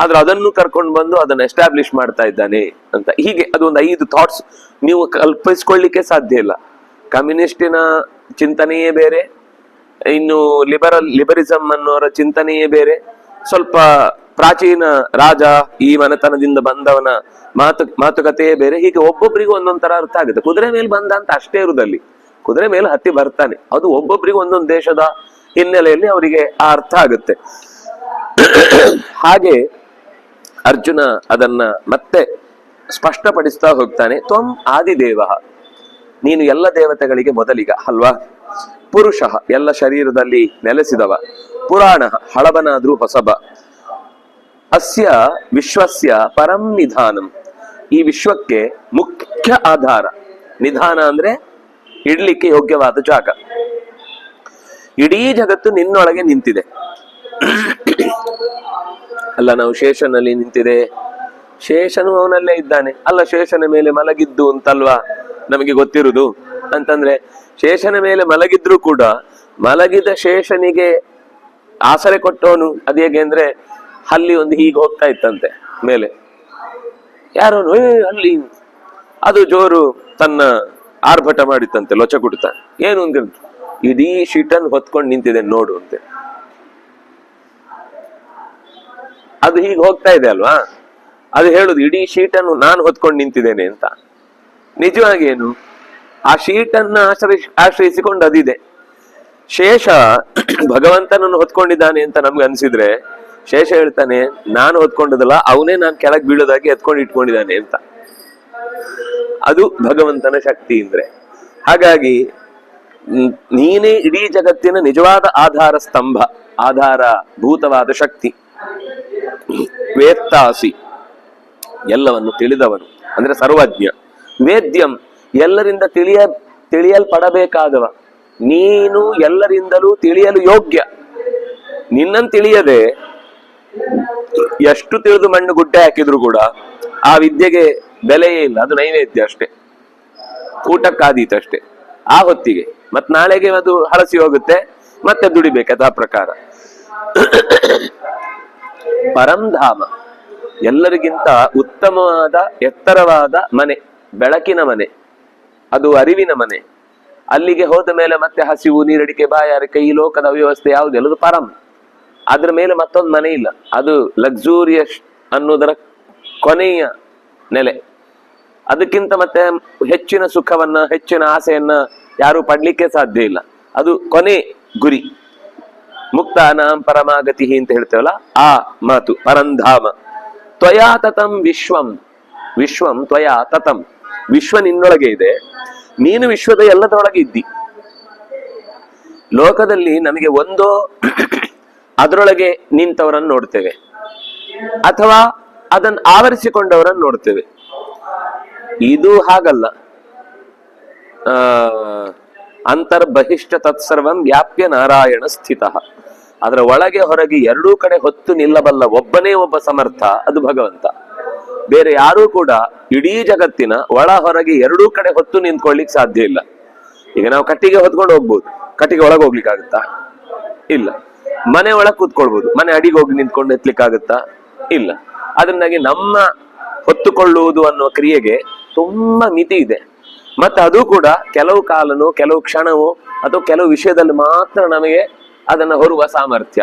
ಆದ್ರೆ ಅದನ್ನು ಕರ್ಕೊಂಡು ಬಂದು ಅದನ್ನ ಎಸ್ಟಾಬ್ಲಿಷ್ ಮಾಡ್ತಾ ಇದ್ದಾನೆ ಅಂತ. ಹೀಗೆ ಅದು ಒಂದು 5 ಥಾಟ್ಸ್ ನೀವು ಕಲ್ಪಿಸ್ಕೊಳ್ಳಿಕ್ಕೆ ಸಾಧ್ಯ ಇಲ್ಲ. ಕಮ್ಯುನಿಸ್ಟಿನ ಚಿಂತನೆಯೇ ಬೇರೆ, ಇನ್ನು ಲಿಬರಿಸಂ ಅನ್ನೋರ ಚಿಂತನೆಯೇ ಬೇರೆ, ಸ್ವಲ್ಪ ಪ್ರಾಚೀನ ರಾಜ ಈ ಮನೆತನದಿಂದ ಬಂದವನ ಮಾತುಕತೆಯೇ ಬೇರೆ. ಹೀಗೆ ಒಬ್ಬೊಬ್ಬರಿಗೂ ಒಂದೊಂದ್ ತರ ಅರ್ಥ ಆಗುತ್ತೆ. ಕುದುರೆ ಮೇಲೆ ಬಂದ ಅಂತ ಅಷ್ಟೇ ಇರುದಲ್ಲಿ, ಕುದುರೆ ಮೇಲೆ ಹತ್ತಿ ಬರ್ತಾನೆ, ಅದು ಒಬ್ಬೊಬ್ಬರಿಗೂ ಒಂದೊಂದು ದೇಶದ ಹಿನ್ನೆಲೆಯಲ್ಲಿ ಅವರಿಗೆ ಆ ಅರ್ಥ ಆಗುತ್ತೆ. ಹಾಗೆ ಅರ್ಜುನ ಅದನ್ನ ಮತ್ತೆ ಸ್ಪಷ್ಟಪಡಿಸ್ತಾ ಹೋಗ್ತಾನೆ. ತ್ವಂ ಆದಿದೇವ, ನೀನು ಎಲ್ಲ ದೇವತೆಗಳಿಗೆ ಮೊದಲಿಗ ಅಲ್ವಾ. ಪುರುಷ, ಎಲ್ಲ ಶರೀರದಲ್ಲಿ ನೆಲೆಸಿದವ. ಪುರಾಣ, ಹಳಬನಾದ್ರೂ ಹೊಸಬ. ಅಸ್ಯ ವಿಶ್ವಸ್ಯ ಪರಂ ನಿಧಾನಂ, ಈ ವಿಶ್ವಕ್ಕೆ ಮುಖ್ಯ ಆಧಾರ. ನಿಧಾನ ಅಂದ್ರೆ ಇಡ್ಲಿಕ್ಕೆ ಯೋಗ್ಯವಾದ ಜಾಗ. ಇಡೀ ಜಗತ್ತು ನಿನ್ನೊಳಗೆ ನಿಂತಿದೆ. ಅಲ್ಲ, ನಾವು ಶೇಷನಲ್ಲಿ ನಿಂತಿದೆ, ಶೇಷನು ಅವನಲ್ಲೇ ಇದ್ದಾನೆ. ಅಲ್ಲ, ಶೇಷನ ಮೇಲೆ ಮಲಗಿದ್ದು ಅಂತಲ್ವಾ ನಮಗೆ ಗೊತ್ತಿರುವುದು. ಅಂತಂದ್ರೆ ಶೇಷನ ಮೇಲೆ ಮಲಗಿದ್ರು ಕೂಡ ಮಲಗಿದ ಶೇಷನಿಗೆ ಆಸರೆ ಕೊಟ್ಟವನು ಅದು ಹೇಗೆ ಅಂದ್ರೆ, ಅಲ್ಲಿ ಒಂದು ಹೀಗೆ ಹೋಗ್ತಾ ಇತ್ತಂತೆ ಮೇಲೆ, ಯಾರೋನು ಅಲ್ಲಿ ಅದು ಜೋರು ತನ್ನ ಆರ್ಭಟ ಮಾಡಿತ್ತಂತೆ, ಲೊಚ ಕುಡ್ತ. ಏನು ಅಂತ ಇಡೀ ಶೀಟನ್ ಹೊತ್ಕೊಂಡು ನಿಂತಿದೆ ನೋಡು ಅಂತೆ. ಅದು ಹೀಗೆ ಹೋಗ್ತಾ ಇದೆ ಅಲ್ವಾ, ಅದು ಹೇಳುದು ಇಡೀ ಶೀಟನ್ನು ನಾನು ಹೊತ್ಕೊಂಡು ನಿಂತಿದ್ದೇನೆ ಅಂತ. ನಿಜವಾಗಿ ಏನು, ಆ ಶೀಟನ್ನ ಆಶ್ರಯಿಸಿಕೊಂಡು ಅದಿದೆ. ಶೇಷ ಭಗವಂತನನ್ನು ಹೊತ್ಕೊಂಡಿದ್ದಾನೆ ಅಂತ ನಮ್ಗೆ ಅನ್ಸಿದ್ರೆ, ಶೇಷ ಹೇಳ್ತಾನೆ ನಾನು ಹೊತ್ಕೊಂಡದಲ್ಲ, ಅವನೇ ನಾನು ಕೆಳಗೆ ಬೀಳೋದಾಗಿ ಎತ್ಕೊಂಡು ಇಟ್ಕೊಂಡಿದ್ದಾನೆ ಅಂತ. ಅದು ಭಗವಂತನ ಶಕ್ತಿ ಅಂದ್ರೆ. ಹಾಗಾಗಿ ನೀನೇ ಇಡೀ ಜಗತ್ತಿನ ನಿಜವಾದ ಆಧಾರ ಸ್ತಂಭ, ಆಧಾರ ಭೂತವಾದ ಶಕ್ತಿ. ವೇತ್ತಾಸಿ, ಎಲ್ಲವನ್ನು ತಿಳಿದವನು ಅಂದ್ರೆ ಸರ್ವಜ್ಞ. ವೇದ್ಯಂ, ಎಲ್ಲರಿಂದ ತಿಳಿಯಲ್ಪಡಬೇಕಾದವ. ನೀನು ಎಲ್ಲರಿಂದಲೂ ತಿಳಿಯಲು ಯೋಗ್ಯ. ನಿನ್ನನ್ನು ತಿಳಿಯದೆ ಎಷ್ಟು ತಿಳಿದು ಮಣ್ಣು ಗುಡ್ಡೆ ಹಾಕಿದ್ರು ಕೂಡ ಆ ವಿದ್ಯೆಗೆ ಬೆಲೆಯೇ ಇಲ್ಲ. ಅದು ನೈವೇದ್ಯ ಅಷ್ಟೇ, ಊಟಕ್ಕಾದೀತಷ್ಟೇ ಆ ಹೊತ್ತಿಗೆ. ಮತ್ ನಾಳೆಗೆ ಅದು ಹಳಸಿ ಹೋಗುತ್ತೆ, ಮತ್ತೆ ದುಡಿಬೇಕು ಆ ಪ್ರಕಾರ. ಪರಂಧಾಮ, ಎಲ್ಲರಿಗಿಂತ ಉತ್ತಮವಾದ ಎತ್ತರವಾದ ಮನೆ, ಬೆಳಕಿನ ಮನೆ, ಅದು ಅರಿವಿನ ಮನೆ. ಅಲ್ಲಿಗೆ ಹೋದ ಮೇಲೆ ಮತ್ತೆ ಹಸಿವು, ನೀರಡಿಕೆ, ಬಾಯಾರಿಕೆ, ಈ ಲೋಕದ ಅವ್ಯವಸ್ಥೆ ಯಾವುದೆಲ್ಲದು ಪರಂ. ಅದ್ರ ಮೇಲೆ ಮತ್ತೊಂದು ಮನೆ ಇಲ್ಲ. ಅದು ಲಕ್ಸುರಿಯಸ್ ಅನ್ನೋದರ ಕೊನೆಯ ನೆಲೆ. ಅದಕ್ಕಿಂತ ಮತ್ತೆ ಹೆಚ್ಚಿನ ಸುಖವನ್ನ, ಹೆಚ್ಚಿನ ಆಸೆಯನ್ನ ಯಾರು ಪಡ್ಲಿಕ್ಕೆ ಸಾಧ್ಯ ಇಲ್ಲ. ಅದು ಕೊನೆ ಗುರಿ. ಮುಕ್ತಾನಾಂ ಪರಮಾಗತಿ ಅಂತ ಹೇಳ್ತೇವಲ್ಲ, ಆ ಮಾತು ಪರಂಧಾಮ. ತ್ವಯಾ ತತಂ ವಿಶ್ವಂ, ವಿಶ್ವಂ ತ್ವಯಾ ತತಂ, ವಿಶ್ವ ನಿನ್ನೊಳಗೆ ಇದೆ, ನೀನು ವಿಶ್ವದ ಎಲ್ಲದರೊಳಗೆ ಇದ್ದಿ. ಲೋಕದಲ್ಲಿ ನಮಗೆ ಒಂದೋ ಅದರೊಳಗೆ ನಿಂತವರನ್ನು ನೋಡ್ತೇವೆ, ಅಥವಾ ಅದನ್ನು ಆವರಿಸಿಕೊಂಡವರನ್ನು ನೋಡ್ತೇವೆ. ಇದು ಹಾಗಲ್ಲ. ಅಂತರ್ಬಹಿಷ್ಠ ತತ್ಸರ್ವಂ ವ್ಯಾಪ್ಯ ನಾರಾಯಣ ಸ್ಥಿತ. ಅದರ ಒಳಗೆ ಹೊರಗೆ ಎರಡೂ ಕಡೆ ಹೊತ್ತು ನಿಲ್ಲಬಲ್ಲ ಒಬ್ಬನೇ ಒಬ್ಬ ಸಮರ್ಥ, ಅದು ಭಗವಂತ. ಬೇರೆ ಯಾರೂ ಕೂಡ ಇಡೀ ಜಗತ್ತಿನ ಒಳ ಹೊರಗೆ ಎರಡೂ ಕಡೆ ಹೊತ್ತು ನಿಂತ್ಕೊಳ್ಳಿಕ್ ಸಾಧ್ಯ ಇಲ್ಲ. ಈಗ ನಾವು ಕಟ್ಟಿಗೆ ಹೊತ್ಕೊಂಡು ಹೋಗ್ಬೋದು, ಕಟ್ಟಿಗೆ ಒಳಗೆ ಹೋಗ್ಲಿಕ್ಕಾಗುತ್ತಾ? ಇಲ್ಲ. ಮನೆ ಒಳಗೆ ಕೂತ್ಕೊಳ್ಬಹುದು, ಮನೆ ಅಡಿಗೆ ಹೋಗಿ ನಿಂತ್ಕೊಂಡು ಎತ್ಲಿಕ್ಕಾಗುತ್ತಾ? ಇಲ್ಲ. ಅದರಿಂದಾಗಿ ನಮ್ಮ ಹೊತ್ತುಕೊಳ್ಳುವುದು ಅನ್ನುವ ಕ್ರಿಯೆಗೆ ತುಂಬಾ ಮಿತಿ ಇದೆ. ಮತ್ತೆ ಅದು ಕೂಡ ಕೆಲವು ಕಾಲನೋ, ಕೆಲವು ಕ್ಷಣವೋ, ಅಥವಾ ಕೆಲವು ವಿಷಯದಲ್ಲಿ ಮಾತ್ರ ನಮಗೆ ಅದನ್ನ ಹೊರುವ ಸಾಮರ್ಥ್ಯ.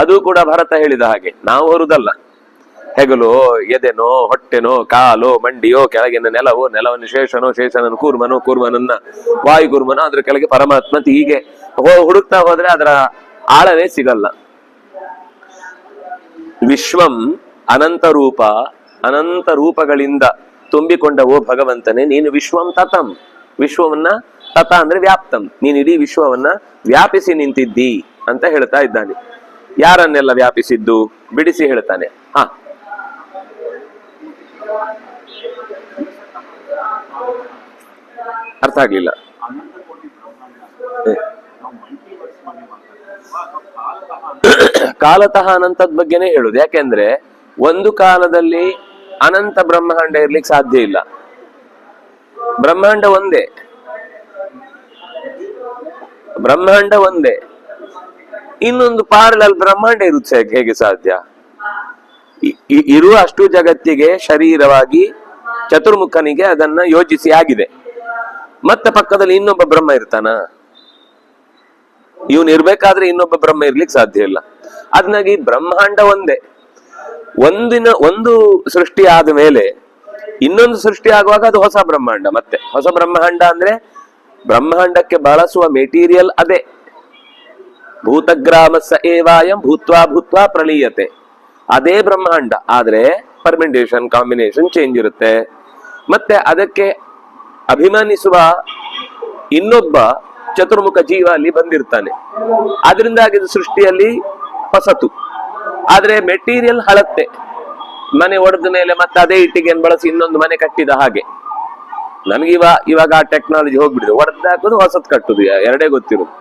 ಅದು ಕೂಡ ಭರತ ಹೇಳಿದ ಹಾಗೆ, ನಾವು ಹೊರುದಲ್ಲ. ಹೆಗಲೋ, ಎದೆನೋ, ಹೊಟ್ಟೆನೋ, ಕಾಲೋ, ಮಂಡಿಯೋ, ಕೆಳಗಿನ ನೆಲವೋ, ನೆಲವನ್ನು ಶೇಷನೋ, ಶೇಷನನ್ನು ಕೂರ್ಮನೋ, ಕೂರ್ಮನನ್ನ ವಾಯು ಕೂರ್ಮನೋ, ಅದ್ರ ಕೆಳಗೆ ಪರಮಾತ್ಮ. ಹೀಗೆ ಹುಡುಕ್ತಾ ಹೋದ್ರೆ ಅದರ ಆಳವೇ ಸಿಗಲ್ಲ. ವಿಶ್ವಂ ಅನಂತ ರೂಪ, ಅನಂತ ರೂಪಗಳಿಂದ ತುಂಬಿಕೊಂಡ ಓ ಭಗವಂತನೇ, ನೀನು ವಿಶ್ವಂ ತತಂ, ವಿಶ್ವವನ್ನ ತತ ಅಂದ್ರೆ ವ್ಯಾಪ್ತಂ, ನೀನು ಇಡೀ ವಿಶ್ವವನ್ನ ವ್ಯಾಪಿಸಿ ನಿಂತಿದ್ದಿ ಅಂತ ಹೇಳ್ತಾ ಇದ್ದಾನೆ. ಯಾರನ್ನೆಲ್ಲ ವ್ಯಾಪಿಸಿದ್ದು ಬಿಡಿಸಿ ಹೇಳ್ತಾನೆ. ಅರ್ಥ ಆಗ್ಲಿಲ್ಲ. ಕಾಲತಃ ಅನಂತದ ಬಗ್ಗೆನೇ ಹೇಳುದು. ಯಾಕೆಂದ್ರೆ ಒಂದು ಕಾಲದಲ್ಲಿ ಅನಂತ ಬ್ರಹ್ಮಾಂಡ ಇರ್ಲಿಕ್ಕೆ ಸಾಧ್ಯ ಇಲ್ಲ. ಬ್ರಹ್ಮಾಂಡ ಒಂದೇ, ಬ್ರಹ್ಮಾಂಡ ಒಂದೇ. ಇನ್ನೊಂದು ಪ್ಯಾರಲಲ್ ಬ್ರಹ್ಮಾಂಡ ಇರುತ್ತೆ ಹೇಗೆ ಸಾಧ್ಯ? ಇರುವ ಅಷ್ಟು ಜಗತ್ತಿಗೆ ಶರೀರವಾಗಿ ಚತುರ್ಮುಖನಿಗೆ ಅದನ್ನ ಯೋಜಿಸಿ ಆಗಿದೆ. ಮತ್ತೆ ಪಕ್ಕದಲ್ಲಿ ಇನ್ನೊಬ್ಬ ಬ್ರಹ್ಮ ಇರ್ತಾನ? ಇವನು ಇರ್ಬೇಕಾದ್ರೆ ಇನ್ನೊಬ್ಬ ಬ್ರಹ್ಮ ಇರ್ಲಿಕ್ಕೆ ಸಾಧ್ಯ ಇಲ್ಲ. ಅದನ್ನಾಗಿ ಬ್ರಹ್ಮಾಂಡ ಒಂದೇ. ಒಂದು ಸೃಷ್ಟಿ ಆದ ಮೇಲೆ ಇನ್ನೊಂದು ಸೃಷ್ಟಿ ಆಗುವಾಗ ಅದು ಹೊಸ ಬ್ರಹ್ಮಾಂಡ. ಮತ್ತೆ ಹೊಸ ಬ್ರಹ್ಮಾಂಡ ಅಂದ್ರೆ ಬ್ರಹ್ಮಾಂಡಕ್ಕೆ ಬಳಸುವ ಮೆಟೀರಿಯಲ್ ಅದೇ. ಭೂತಗ್ರಾಮಸ್ಸ ಏವಾಯಂ ಭೂತ್ವಾ ಭೂತ್ವಾ ಪ್ರಳೀಯತೆ, ಅದೇ ಬ್ರಹ್ಮಾಂಡ. ಆದ್ರೆ ಪರ್ಮೆಂಟೇಶನ್ ಕಾಂಬಿನೇಷನ್ ಚೇಂಜ್ ಇರುತ್ತೆ. ಮತ್ತೆ ಅದಕ್ಕೆ ಅಭಿಮಾನಿಸುವ ಇನ್ನೊಬ್ಬ ಚತುರ್ಮುಖ ಜೀವ ಅಲ್ಲಿ ಬಂದಿರ್ತಾನೆ. ಅದರಿಂದಾಗಿ ಸೃಷ್ಟಿಯಲ್ಲಿ ಹೊಸತು. ಆದ್ರೆ ಮೆಟೀರಿಯಲ್ ಹಳತ್ತೆ. ಮನೆ ಒಡೆದ ಮೇಲೆ ಮತ್ತೆ ಅದೇ ಇಟ್ಟಿಗೆಯನ್ನು ಬಳಸಿ ಇನ್ನೊಂದು ಮನೆ ಕಟ್ಟಿದ ಹಾಗೆ. ನಮ್ಗೆ ಇವಾಗ ಆ ಟೆಕ್ನಾಲಜಿ ಹೋಗ್ಬಿಡಿದೆ. ಒಡೆದು ಹಾಕೋದು ಹೊಸತ್ ಕಟ್ಟುದು, ಎರಡೇ ಗೊತ್ತಿರೋದು.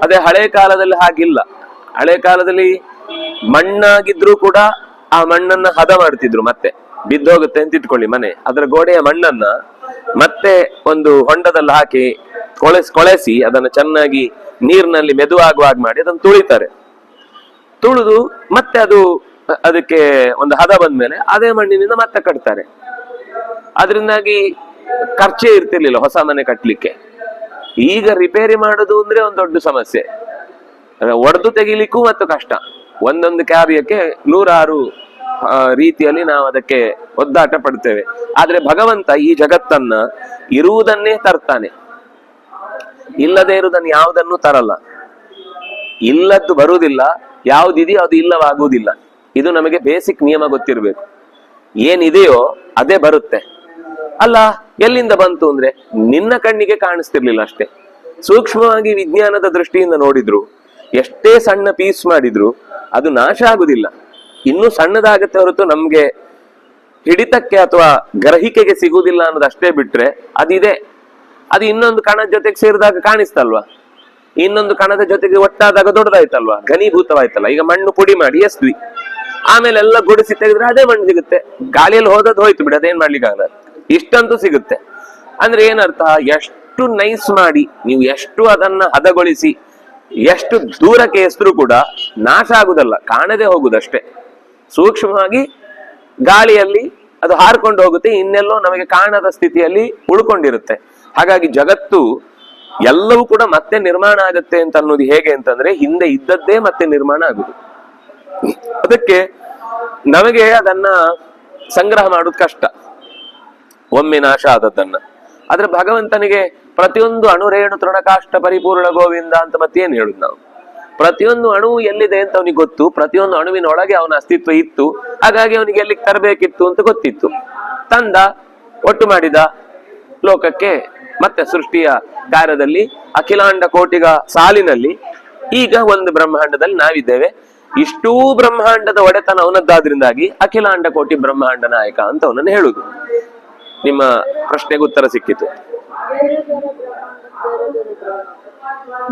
ಅದೇ ಹಳೆ ಕಾಲದಲ್ಲಿ ಹಾಗಿಲ್ಲ. ಹಳೆ ಕಾಲದಲ್ಲಿ ಮಣ್ಣಾಗಿದ್ರು ಕೂಡ ಆ ಮಣ್ಣನ್ನ ಹದ ಮಾಡ್ತಿದ್ರು. ಮತ್ತೆ ಬಿದ್ದೋಗುತ್ತೆ ಅಂತ ಇಟ್ಕೊಳ್ಳಿ ಮನೆ, ಅದರ ಗೋಡೆಯ ಮಣ್ಣನ್ನ ಮತ್ತೆ ಒಂದು ಹೊಂಡದಲ್ಲಿ ಹಾಕಿ ಕೊಳೆಸಿ ಅದನ್ನು ಚೆನ್ನಾಗಿ ನೀರಿನಲ್ಲಿ ಮೆದುವಾಗುವಾಗ ಮಾಡಿ ಅದನ್ನು ತುಳಿತಾರೆ. ತುಳಿದು ಮತ್ತೆ ಅದಕ್ಕೆ ಒಂದು ಹದ ಬಂದ್ಮೇಲೆ ಅದೇ ಮಣ್ಣಿನಿಂದ ಮತ್ತೆ ಕಟ್ತಾರೆ. ಅದರಿಂದಾಗಿ ಖರ್ಚೇ ಇರ್ತಿರ್ಲಿಲ್ಲ ಹೊಸ ಮನೆ ಕಟ್ಲಿಕ್ಕೆ. ಈಗ ರಿಪೇರಿ ಮಾಡುದು ಅಂದ್ರೆ ಒಂದು ದೊಡ್ಡ ಸಮಸ್ಯೆ. ಒಡೆದು ತೆಗಿಲಿಕ್ಕೂ ಮತ್ತು ಕಷ್ಟ. ಒಂದೊಂದು ಕಾರ್ಯಕ್ಕೆ 106 ರೀತಿಯಲ್ಲಿ ನಾವು ಅದಕ್ಕೆ ಒದ್ದಾಟ ಪಡ್ತೇವೆ. ಆದ್ರೆ ಭಗವಂತ ಈ ಜಗತ್ತನ್ನ ಇರುವುದನ್ನೇ ತರ್ತಾನೆ, ಇಲ್ಲದೆ ಇರುವುದನ್ನು ಯಾವುದನ್ನು ತರಲ್ಲ. ಇಲ್ಲದ್ದು ಬರುವುದಿಲ್ಲ, ಯಾವುದಿದೆಯೋ ಅದು ಇಲ್ಲವಾಗುವುದಿಲ್ಲ. ಇದು ನಮಗೆ ಬೇಸಿಕ್ ನಿಯಮ ಗೊತ್ತಿರ್ಬೇಕು. ಏನಿದೆಯೋ ಅದೇ ಬರುತ್ತೆ. ಅಲ್ಲ, ಎಲ್ಲಿಂದ ಬಂತು ಅಂದ್ರೆ ನಿನ್ನ ಕಣ್ಣಿಗೆ ಕಾಣಿಸ್ತಿರ್ಲಿಲ್ಲ ಅಷ್ಟೇ. ಸೂಕ್ಷ್ಮವಾಗಿ ವಿಜ್ಞಾನದ ದೃಷ್ಟಿಯಿಂದ ನೋಡಿದ್ರು, ಎಷ್ಟೇ ಸಣ್ಣ ಪೀಸ್ ಮಾಡಿದ್ರು ಅದು ನಾಶ ಆಗುದಿಲ್ಲ. ಇನ್ನೂ ಸಣ್ಣದಾಗತ್ತೆ ಹೊರತು ನಮ್ಗೆ ಹಿಡಿತಕ್ಕೆ ಅಥವಾ ಗ್ರಹಿಕೆಗೆ ಸಿಗುವುದಿಲ್ಲ ಅನ್ನೋದಷ್ಟೇ ಬಿಟ್ರೆ ಅದಿದೆ. ಅದು ಇನ್ನೊಂದು ಕಣದ ಜೊತೆಗೆ ಸೇರಿದಾಗ ಕಾಣಿಸ್ತಲ್ವಾ, ಇನ್ನೊಂದು ಕಣದ ಜೊತೆಗೆ ಒಟ್ಟಾದಾಗ ದೊಡ್ಡದಾಯ್ತಲ್ವಾ, ಘನೀಭೂತವಾಯ್ತಲ್ಲ. ಈಗ ಮಣ್ಣು ಪುಡಿ ಮಾಡಿ ಎಸ್ದ್ವಿ, ಆಮೇಲೆ ಎಲ್ಲ ಗುಡಿಸಿ ತೆಗೆದ್ರೆ ಅದೇ ಮಣ್ಣು ಸಿಗುತ್ತೆ. ಗಾಳಿಯಲ್ಲಿ ಹೋದದ್ದು ಹೋಯ್ತು ಬಿಡಿ, ಅದೇನ್ ಮಾಡ್ಲಿಕ್ಕಾಗಲ್ಲ. ಇಷ್ಟಂತೂ ಸಿಗುತ್ತೆ. ಅಂದ್ರೆ ಏನರ್ಥ, ಎಷ್ಟು ನೈಸ್ ಮಾಡಿ ನೀವು ಎಷ್ಟು ಅದನ್ನ ಹದಗೊಳಿಸಿ ಎಷ್ಟು ದೂರಕ್ಕೆ ಎಸ್ತರೂ ಕೂಡ ನಾಶ ಆಗುದಲ್ಲ, ಕಾಣದೆ ಹೋಗುದಷ್ಟೇ. ಸೂಕ್ಷ್ಮವಾಗಿ ಗಾಳಿಯಲ್ಲಿ ಅದು ಹಾರ್ಕೊಂಡು ಹೋಗುತ್ತೆ, ಇನ್ನೆಲ್ಲೋ ನಮಗೆ ಕಾಣದ ಸ್ಥಿತಿಯಲ್ಲಿ ಉಳ್ಕೊಂಡಿರುತ್ತೆ. ಹಾಗಾಗಿ ಜಗತ್ತು ಎಲ್ಲವೂ ಕೂಡ ಮತ್ತೆ ನಿರ್ಮಾಣ ಆಗುತ್ತೆ ಅಂತ ಅನ್ನೋದು ಹೇಗೆ ಅಂತಂದ್ರೆ, ಹಿಂದೆ ಇದ್ದದ್ದೇ ಮತ್ತೆ ನಿರ್ಮಾಣ ಆಗುದು. ಅದಕ್ಕೆ ನಮಗೆ ಅದನ್ನ ಸಂಗ್ರಹ ಮಾಡೋದು ಕಷ್ಟ, ಒಮ್ಮೆ ನಾಶ ಆದದ್ದನ್ನ. ಆದ್ರೆ ಭಗವಂತನಿಗೆ ಪ್ರತಿಯೊಂದು ಅಣುರೇಣು ತೃಣಕಾಷ್ಟ ಪರಿಪೂರ್ಣ ಗೋವಿಂದ ಅಂತ ಮತ್ತೇನ್ ಹೇಳುದು ನಾವು. ಪ್ರತಿಯೊಂದು ಅಣು ಎಲ್ಲಿದೆ ಅಂತ ಅವನಿಗೆ ಗೊತ್ತು. ಪ್ರತಿಯೊಂದು ಅಣುವಿನ ಒಳಗೆ ಅವನ ಅಸ್ತಿತ್ವ ಇತ್ತು. ಹಾಗಾಗಿ ಅವನಿಗೆ ಎಲ್ಲಿಗೆ ತರಬೇಕಿತ್ತು ಅಂತ ಗೊತ್ತಿತ್ತು. ತಂದ, ಒಟ್ಟು ಮಾಡಿದ ಲೋಕಕ್ಕೆ. ಮತ್ತೆ ಸೃಷ್ಟಿಯ ಕಾರ್ಯದಲ್ಲಿ ಅಖಿಲಾಂಡ ಕೋಟಿಗ ಸಾಲಿನಲ್ಲಿ ಈಗ ಒಂದು ಬ್ರಹ್ಮಾಂಡದಲ್ಲಿ ನಾವಿದ್ದೇವೆ. ಇಷ್ಟೂ ಬ್ರಹ್ಮಾಂಡದ ಒಡೆತನ ಅವನದ್ದಾದ್ರಿಂದಾಗಿ ಅಖಿಲಾಂಡ ಕೋಟಿ ಬ್ರಹ್ಮಾಂಡ ನಾಯಕ ಅಂತ ಅವನನ್ನು ಹೇಳುದು. ನಿಮ್ಮ ಪ್ರಶ್ನೆಗೆ ಉತ್ತರ ಸಿಕ್ಕಿತು.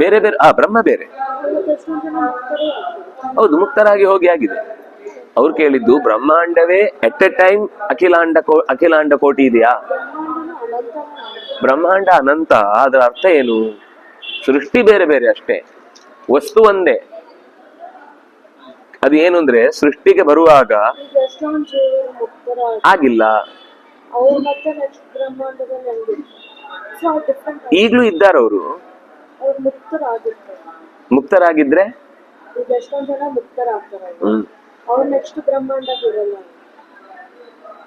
ಬೇರೆ ಬೇರೆ ಬ್ರಹ್ಮ ಬೇರೆ. ಹೌದು, ಮುಕ್ತರಾಗಿ ಹೋಗಿ ಆಗಿದೆ. ಅವ್ರು ಕೇಳಿದ್ದು ಬ್ರಹ್ಮಾಂಡವೇ ಎಟ್ ಎ ಟೈಮ್ ಅಖಿಲಾಂಡ ಕೋಟಿ ಇದೆಯಾ? ಬ್ರಹ್ಮಾಂಡ ಅನಂತ. ಅದರ ಅರ್ಥ ಏನು? ಸೃಷ್ಟಿ ಬೇರೆ ಬೇರೆ ಅಷ್ಟೇ, ವಸ್ತು ಒಂದೇ. ಅದು ಏನು ಅಂದ್ರೆ, ಸೃಷ್ಟಿಗೆ ಬರುವಾಗ ಆಗಿಲ್ಲ, ಈಗ್ಲೂ ಇದ್ದಾರೆ ಅವರು. ಮುಕ್ತರಾಗಿದ್ರೆ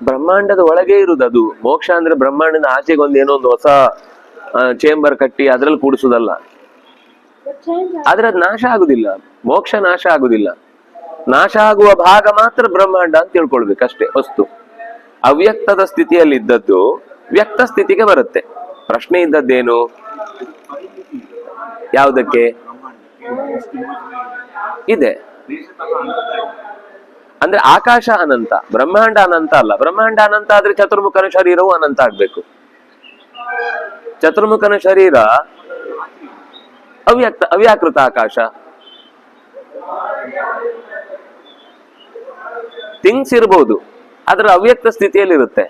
ಬ್ರಹ್ಮಾಂಡದ ಒಳಗೆ ಇರುವುದು. ಅದು ಮೋಕ್ಷ ಅಂದ್ರೆ ಬ್ರಹ್ಮಾಂಡದ ಆಚೆಗೆ ಏನೋ ಒಂದು ಹೊಸ ಚೇಂಬರ್ ಕಟ್ಟಿ ಅದ್ರಲ್ಲಿ ಕೂಡಿಸುದಲ್ಲ. ಆದ್ರೆ ಅದು ನಾಶ ಆಗುದಿಲ್ಲ, ಮೋಕ್ಷ ನಾಶ ಆಗುದಿಲ್ಲ. ನಾಶ ಆಗುವ ಭಾಗ ಮಾತ್ರ ಬ್ರಹ್ಮಾಂಡ ಅಂತ ತಿಳ್ಕೊಳ್ಬೇಕಷ್ಟೇ. ವಸ್ತು ಅವ್ಯಕ್ತದ ಸ್ಥಿತಿಯಲ್ಲಿ ಇದ್ದದ್ದು ವ್ಯಕ್ತ ಸ್ಥಿತಿಗೆ ಬರುತ್ತೆ. ಪ್ರಶ್ನೆ ಇದ್ದದ್ದೇನು? ಯಾವುದಕ್ಕೆ ಇದೆ ಅಂದ್ರೆ ಆಕಾಶ ಅನಂತ, ಬ್ರಹ್ಮಾಂಡ ಅನಂತ ಅಲ್ಲ. ಬ್ರಹ್ಮಾಂಡ ಅನಂತ ಆದ್ರೆ ಚತುರ್ಮುಖನ ಶರೀರವು ಅನಂತ ಆಗ್ಬೇಕು. ಚತುರ್ಮುಖನ ಶರೀರ ಅವ್ಯಾಕೃತ ಆಕಾಶ. ಥಿಂಗ್ಸ್ ಇರ್ಬೋದು, ಆದ್ರೆ ಅವ್ಯಕ್ತ ಸ್ಥಿತಿಯಲ್ಲಿ ಇರುತ್ತೆ.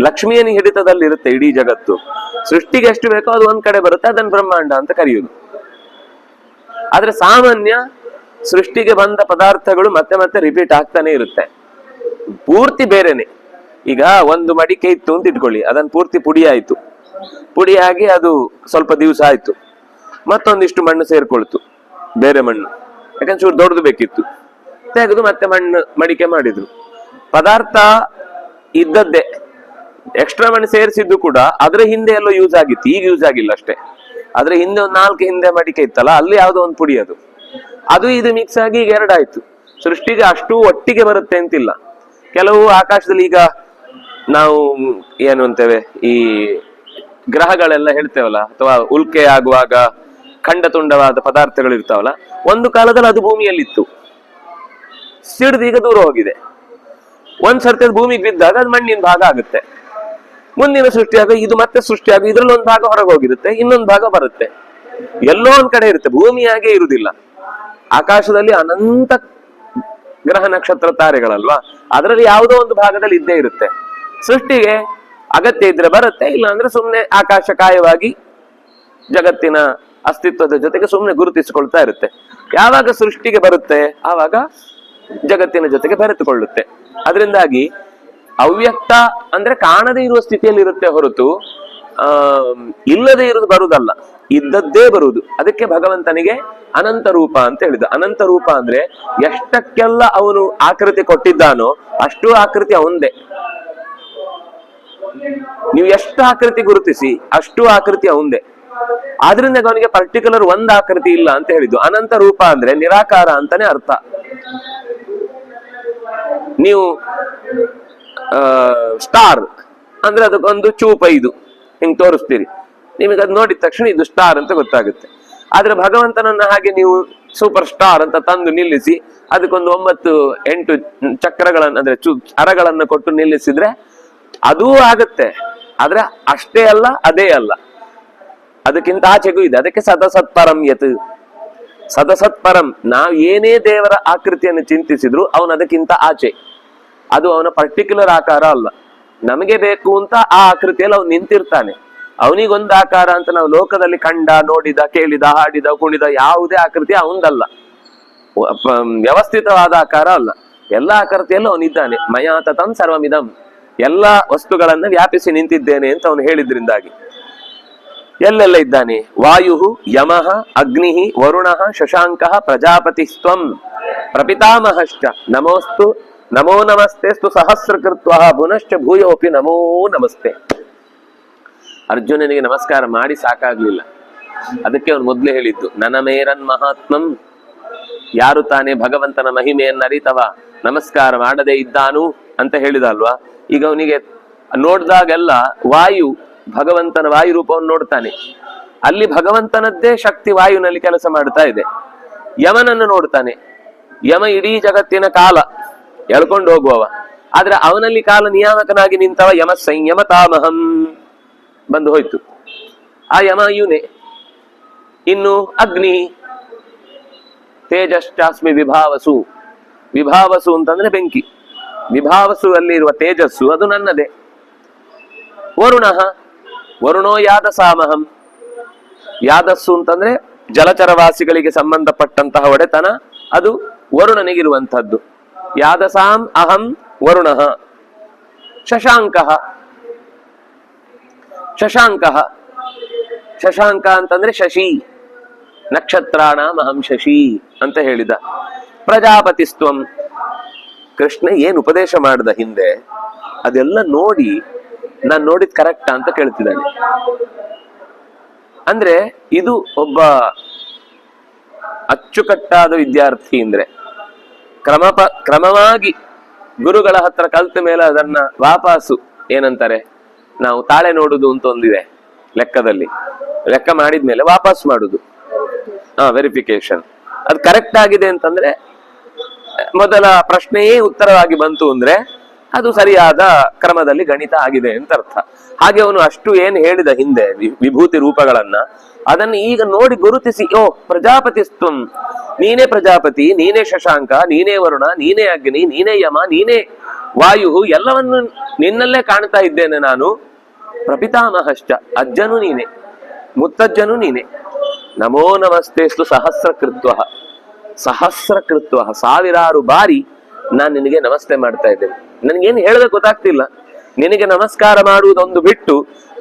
ಲಕ್ಷ್ಮಿಯನ ಹಿಡಿತದಲ್ಲಿ ಇರುತ್ತೆ ಇಡೀ ಜಗತ್ತು. ಸೃಷ್ಟಿಗೆ ಎಷ್ಟು ಬೇಕೋ ಅದು ಒಂದ್ ಕಡೆ ಬರುತ್ತೆ, ಅದನ್ನ ಬ್ರಹ್ಮಾಂಡ ಅಂತ ಕರೆಯುವುದು. ಆದ್ರೆ ಸಾಮಾನ್ಯ ಸೃಷ್ಟಿಗೆ ಬಂದ ಪದಾರ್ಥಗಳು ಮತ್ತೆ ಮತ್ತೆ ರಿಪೀಟ್ ಆಗ್ತಾನೆ ಇರುತ್ತೆ. ಪೂರ್ತಿ ಬೇರೆನೆ. ಈಗ ಒಂದು ಮಡಿಕೆ ಇತ್ತು ಅಂತ ಇಟ್ಕೊಳ್ಳಿ, ಅದನ್ನ ಪೂರ್ತಿ ಪುಡಿ ಆಯ್ತು. ಪುಡಿಯಾಗಿ ಅದು ಸ್ವಲ್ಪ ದಿವಸ ಆಯ್ತು, ಮತ್ತೊಂದಿಷ್ಟು ಮಣ್ಣು ಸೇರ್ಕೊಳ್ತು, ಬೇರೆ ಮಣ್ಣು. ಯಾಕಂದ್ರೆ ಚೂರು ದೊಡ್ಡದು ಬೇಕಿತ್ತು, ತೆಗೆದು ಮತ್ತೆ ಮಣ್ಣು ಮಡಿಕೆ ಮಾಡಿದ್ರು. ಪದಾರ್ಥ ಇದ್ದದ್ದೇ, ಎಕ್ಸ್ಟ್ರಾ ಮಣ್ಣು ಸೇರಿಸಿದ್ದು ಕೂಡ ಅದ್ರ ಹಿಂದೆ ಎಲ್ಲೋ ಯೂಸ್ ಆಗಿತ್ತು, ಈಗ ಯೂಸ್ ಆಗಿಲ್ಲ ಅಷ್ಟೇ. ಆದ್ರೆ ಹಿಂದೆ ಒಂದು 4 ಹಿಂದೆ ಮಡಿಕೆ ಇತ್ತಲ್ಲ, ಅಲ್ಲಿ ಯಾವುದೋ ಒಂದು ಪುಡಿ ಅದು ಇದು ಮಿಕ್ಸ್ ಆಗಿ ಈಗ 2 ಆಯ್ತು. ಸೃಷ್ಟಿಗೆ ಅಷ್ಟು ಒಟ್ಟಿಗೆ ಬರುತ್ತೆ ಅಂತಿಲ್ಲ. ಕೆಲವು ಆಕಾಶದಲ್ಲಿ ಈಗ ನಾವು ಏನು ಅಂತೇವೆ, ಈ ಗ್ರಹಗಳೆಲ್ಲ ಹೇಳ್ತೇವಲ್ಲ, ಅಥವಾ ಉಲ್ಕೆ ಆಗುವಾಗ ಖಂಡ ತುಂಡವಾದ ಪದಾರ್ಥಗಳು ಇರ್ತಾವಲ್ಲ, ಒಂದು ಕಾಲದಲ್ಲಿ ಅದು ಭೂಮಿಯಲ್ಲಿತ್ತು, ಸಿಡಿದು ಈಗ ದೂರ ಹೋಗಿದೆ. ಒಂದ್ಸರ್ತಿ ಅದು ಭೂಮಿಗೆ ಬಿದ್ದಾಗ ಅದು ಮಣ್ಣಿನ ಭಾಗ ಆಗುತ್ತೆ. ಮುಂದಿನ ಸೃಷ್ಟಿಯಾಗ ಇದು ಮತ್ತೆ ಸೃಷ್ಟಿಯಾಗ ಇದ್ರಲ್ಲಿ ಒಂದು ಭಾಗ ಹೊರಗೆ ಹೋಗಿರುತ್ತೆ, ಇನ್ನೊಂದು ಭಾಗ ಬರುತ್ತೆ, ಎಲ್ಲೋ ಒಂದ್ ಕಡೆ ಇರುತ್ತೆ, ಭೂಮಿಯಾಗೆ ಇರುವುದಿಲ್ಲ. ಆಕಾಶದಲ್ಲಿ ಅನಂತ ಗ್ರಹ ನಕ್ಷತ್ರ ತಾರೆಗಳಲ್ವಾ, ಅದರಲ್ಲಿ ಯಾವುದೋ ಒಂದು ಭಾಗದಲ್ಲಿ ಇದ್ದೇ ಇರುತ್ತೆ. ಸೃಷ್ಟಿಗೆ ಅಗತ್ಯ ಇದ್ರೆ ಬರುತ್ತೆ, ಇಲ್ಲ ಅಂದ್ರೆ ಸುಮ್ಮನೆ ಆಕಾಶ ಕಾಯವಾಗಿ ಜಗತ್ತಿನ ಅಸ್ತಿತ್ವದ ಜೊತೆಗೆ ಸುಮ್ಮನೆ ಗುರುತಿಸಿಕೊಳ್ತಾ ಇರುತ್ತೆ. ಯಾವಾಗ ಸೃಷ್ಟಿಗೆ ಬರುತ್ತೆ ಆವಾಗ ಜಗತ್ತಿನ ಜೊತೆಗೆ ಬೆರೆತುಕೊಳ್ಳುತ್ತೆ. ಅದರಿಂದಾಗಿ ಅವ್ಯಕ್ತ ಅಂದ್ರೆ ಕಾಣದೇ ಇರುವ ಸ್ಥಿತಿಯಲ್ಲಿ ಇರುತ್ತೆ ಹೊರತು ಇಲ್ಲದೆ ಇರುವುದು ಬರುವುದಲ್ಲ, ಇದ್ದದ್ದೇ ಬರುವುದು. ಅದಕ್ಕೆ ಭಗವಂತನಿಗೆ ಅನಂತ ರೂಪ ಅಂತ ಹೇಳಿದ. ಅನಂತ ರೂಪ ಅಂದ್ರೆ ಎಷ್ಟಕ್ಕೆಲ್ಲ ಅವನು ಆಕೃತಿ ಕೊಟ್ಟಿದ್ದಾನೋ ಅಷ್ಟು ಆಕೃತಿ ಅವಂದೇ. ನೀವು ಎಷ್ಟು ಆಕೃತಿ ಗುರುತಿಸಿ ಅಷ್ಟು ಆಕೃತಿ ಅವಂದೇ. ಆದ್ರಿಂದ ಅವನಿಗೆ ಪರ್ಟಿಕ್ಯುಲರ್ ಒಂದ್ ಆಕೃತಿ ಇಲ್ಲ ಅಂತ ಹೇಳಿದ್ದು. ಅನಂತ ರೂಪ ಅಂದ್ರೆ ನಿರಾಕಾರ ಅಂತಾನೆ ಅರ್ಥ. ನೀವು ಸ್ಟಾರ್ ಅಂದ್ರೆ ಅದಕ್ಕೊಂದು ಚೂಪ ಇದು ಹಿಂಗ್ ತೋರಿಸ್ತೀರಿ, ನಿಮಗೆ ಅದು ನೋಡಿದ ತಕ್ಷಣ ಇದು ಸ್ಟಾರ್ ಅಂತ ಗೊತ್ತಾಗುತ್ತೆ. ಆದ್ರೆ ಭಗವಂತನನ್ನ ಹಾಗೆ ನೀವು ಸೂಪರ್ ಸ್ಟಾರ್ ಅಂತ ತಂದು ನಿಲ್ಲಿಸಿ ಅದಕ್ಕೊಂದು 9-8 ಚಕ್ರಗಳನ್ನ ಅಂದ್ರೆ ಅರಗಳನ್ನ ಕೊಟ್ಟು ನಿಲ್ಲಿಸಿದ್ರೆ ಅದೂ ಆಗತ್ತೆ. ಆದ್ರೆ ಅಷ್ಟೇ ಅಲ್ಲ, ಅದೇ ಅಲ್ಲ, ಅದಕ್ಕಿಂತ ಆಚೆಗೂ ಇದೆ. ಅದಕ್ಕೆ ಸದಸತ್ಪರಂ ಯತ್, ಸದಸತ್ಪರಂ. ನಾವ್ ಏನೇ ದೇವರ ಆಕೃತಿಯನ್ನು ಚಿಂತಿಸಿದ್ರು ಅವನು ಅದಕ್ಕಿಂತ ಆಚೆ. ಅದು ಅವನ ಪರ್ಟಿಕ್ಯುಲರ್ ಆಕಾರ ಅಲ್ಲ, ನಮಗೆ ಬೇಕು ಅಂತ ಆ ಆಕೃತಿಯಲ್ಲಿ ಅವನು ನಿಂತಿರ್ತಾನೆ. ಅವನಿಗೊಂದು ಆಕಾರ ಅಂತ ನಾವು ಲೋಕದಲ್ಲಿ ಕಂಡ, ನೋಡಿದ, ಕೇಳಿದ, ಹಾಡಿದ, ಕುಣಿದ ಯಾವುದೇ ಆಕೃತಿ ಅವನದಲ್ಲ, ವ್ಯವಸ್ಥಿತವಾದ ಆಕಾರ ಅಲ್ಲ. ಎಲ್ಲ ಆಕೃತಿಯಲ್ಲೂ ಅವನಿದ್ದಾನೆ. ಮಯಾ ತತಂ ಸರ್ವಮಿದಂ, ಎಲ್ಲ ವಸ್ತುಗಳನ್ನ ವ್ಯಾಪಿಸಿ ನಿಂತಿದ್ದೇನೆ ಅಂತ ಅವನು ಹೇಳಿದ್ರಿಂದಾಗಿ ಎಲ್ಲೆಲ್ಲ ಇದ್ದಾನೆ. ವಾಯು ಯಮಃ ಅಗ್ನಿ ವರುಣಃ ಶಶಾಂಕಃ ಪ್ರಜಾಪತಿಸ್ತ್ವಂ ಪ್ರಪಿತಾಮಹಶ್ಚ ನಮೋಸ್ತು ನಮೋ ನಮಸ್ತೆಸ್ತು ಸಹಸ್ರಕೃತ್ವ ಪುನಶ್ಚ ಭೂಯೋಪಿ ನಮೋ ನಮಸ್ತೆ. ಅರ್ಜುನನಿಗೆ ನಮಸ್ಕಾರ ಮಾಡಿ ಸಾಕಾಗ್ಲಿಲ್ಲ, ಅದಕ್ಕೆ ಅವನು ಮೊದ್ಲೇ ಹೇಳಿದ್ದು ನನ್ನ ಮೇರನ್ ಮಹಾತ್ಮಂ. ಯಾರು ತಾನೇ ಭಗವಂತನ ಮಹಿಮೆಯನ್ನರಿತವ ನಮಸ್ಕಾರ ಮಾಡದೇ ಇದ್ದಾನು ಅಂತ ಹೇಳಿದ ಅಲ್ವಾ. ಈಗ ಅವನಿಗೆ ನೋಡ್ದಾಗೆಲ್ಲ ವಾಯು, ಭಗವಂತನ ವಾಯು ರೂಪವನ್ನು ನೋಡ್ತಾನೆ. ಅಲ್ಲಿ ಭಗವಂತನದ್ದೇ ಶಕ್ತಿ ವಾಯುನಲ್ಲಿ ಕೆಲಸ ಮಾಡ್ತಾ ಇದೆ. ಯಮನನ್ನು ನೋಡ್ತಾನೆ. ಯಮ ಇಡೀ ಜಗತ್ತಿನ ಕಾಲ ಎಳ್ಕೊಂಡು ಹೋಗುವವ, ಆದ್ರೆ ಅವನಲ್ಲಿ ಕಾಲ ನಿಯಾಮಕನಾಗಿ ನಿಂತವ ಯಮ ಸಂಯಮತಾಮಹಂ ಬಂದು ಹೋಯ್ತು. ಆ ಯಮ ಇವನೇ. ಇನ್ನು ಅಗ್ನಿ ತೇಜಶ್ಚಾಸ್ಮಿ ವಿಭಾವಸು. ವಿಭಾವಸು ಅಂತಂದ್ರೆ ಬೆಂಕಿ, ವಿಭಾವಸು ಅಲ್ಲಿ ಇರುವ ತೇಜಸ್ಸು ಅದು ನನ್ನದೇ. ವರುಣಃ ವರುಣೋ ಯಾದಸಾಮಹಂ. ಯಾದಸ್ಸು ಅಂತಂದ್ರೆ ಜಲಚರವಾಸಿಗಳಿಗೆ ಸಂಬಂಧಪಟ್ಟಂತಹ ಒಡೆತನ, ಅದು ವರುಣನಿಗಿರುವಂತಹದ್ದು. ಯಾದಸಾಂ ಅಹಂ ವರುಣಃ. ಶಶಾಂಕಃ. ಶಶಾಂಕಃ, ಶಶಾಂಕ ಅಂತಂದ್ರೆ ಶಶಿ, ನಕ್ಷತ್ರಾಣಾಂ ಅಹಂ ಶಶಿ ಅಂತ ಹೇಳಿದ. ಪ್ರಜಾಪತಿಸ್ತ್ವಂ. ಕೃಷ್ಣ ಏನ್ ಉಪದೇಶ ಮಾಡಿದ ಹಿಂದೆ ಅದೆಲ್ಲ ನೋಡಿ ನಾನ್ ನೋಡಿದ್ ಕರೆಕ್ಟಾ ಅಂತ ಕೇಳ್ತಿದ್ದಾನೆ. ಅಂದ್ರೆ ಇದು ಒಬ್ಬ ಅಚ್ಚುಕಟ್ಟಾದ ವಿದ್ಯಾರ್ಥಿ ಅಂದ್ರೆ ಕ್ರಮವಾಗಿ ಗುರುಗಳ ಹತ್ರ ಕಲ್ತ ಮೇಲೆ ಅದನ್ನ ವಾಪಸ್ಸು ಏನಂತಾರೆ, ನಾವು ತಾಳೆ ನೋಡುದು ಅಂತ ಒಂದಿದೆ ಲೆಕ್ಕದಲ್ಲಿ, ಲೆಕ್ಕ ಮಾಡಿದ್ಮೇಲೆ ವಾಪಸ್ ಮಾಡುದು, ವೆರಿಫಿಕೇಶನ್. ಅದು ಕರೆಕ್ಟ್ ಆಗಿದೆ ಅಂತಂದ್ರೆ ಮೊದಲ ಪ್ರಶ್ನೆಯೇ ಉತ್ತರವಾಗಿ ಬಂತು ಅಂದ್ರೆ ಅದು ಸರಿಯಾದ ಕ್ರಮದಲ್ಲಿ ಗಣಿತ ಆಗಿದೆ ಅಂತ ಅರ್ಥ. ಹಾಗೆ ಅವನು ಅಷ್ಟು ಏನ್ ಹೇಳಿದ ಹಿಂದೆ ವಿಭೂತಿ ರೂಪಗಳನ್ನ ಅದನ್ನು ಈಗ ನೋಡಿ ಗುರುತಿಸಿ, ಓ ಪ್ರಜಾಪತಿಸ್ತ್ವಂ, ನೀನೇ ಪ್ರಜಾಪತಿ, ನೀನೇ ಶಶಾಂಕ, ನೀನೇ ವರುಣ, ನೀನೇ ಅಗ್ನಿ, ನೀನೇ ಯಮ, ನೀನೇ ವಾಯು, ಎಲ್ಲವನ್ನು ನಿನ್ನಲ್ಲೇ ಕಾಣ್ತಾ ಇದ್ದೇನೆ ನಾನು. ಪ್ರಪಿತಾಮಹಶ್ಚ, ಅಜ್ಜನು ನೀನೆ, ಮುತ್ತಜ್ಜನು ನೀನೆ. ನಮೋ ನಮಸ್ತೆಸ್ತು ಸಹಸ್ರಕೃತ್ವ. ಸಹಸ್ರಕೃತ್ವ, ಸಾವಿರಾರು ಬಾರಿ ನಾನು ನಿನಗೆ ನಮಸ್ತೆ ಮಾಡ್ತಾ ಇದ್ದೇನೆ. ನನಗೇನು ಹೇಳೋದಕ್ಕೆ ಗೊತ್ತಾಗ್ತಿಲ್ಲ. ನಿನಗೆ ನಮಸ್ಕಾರ ಮಾಡುವುದೊಂದು ಬಿಟ್ಟು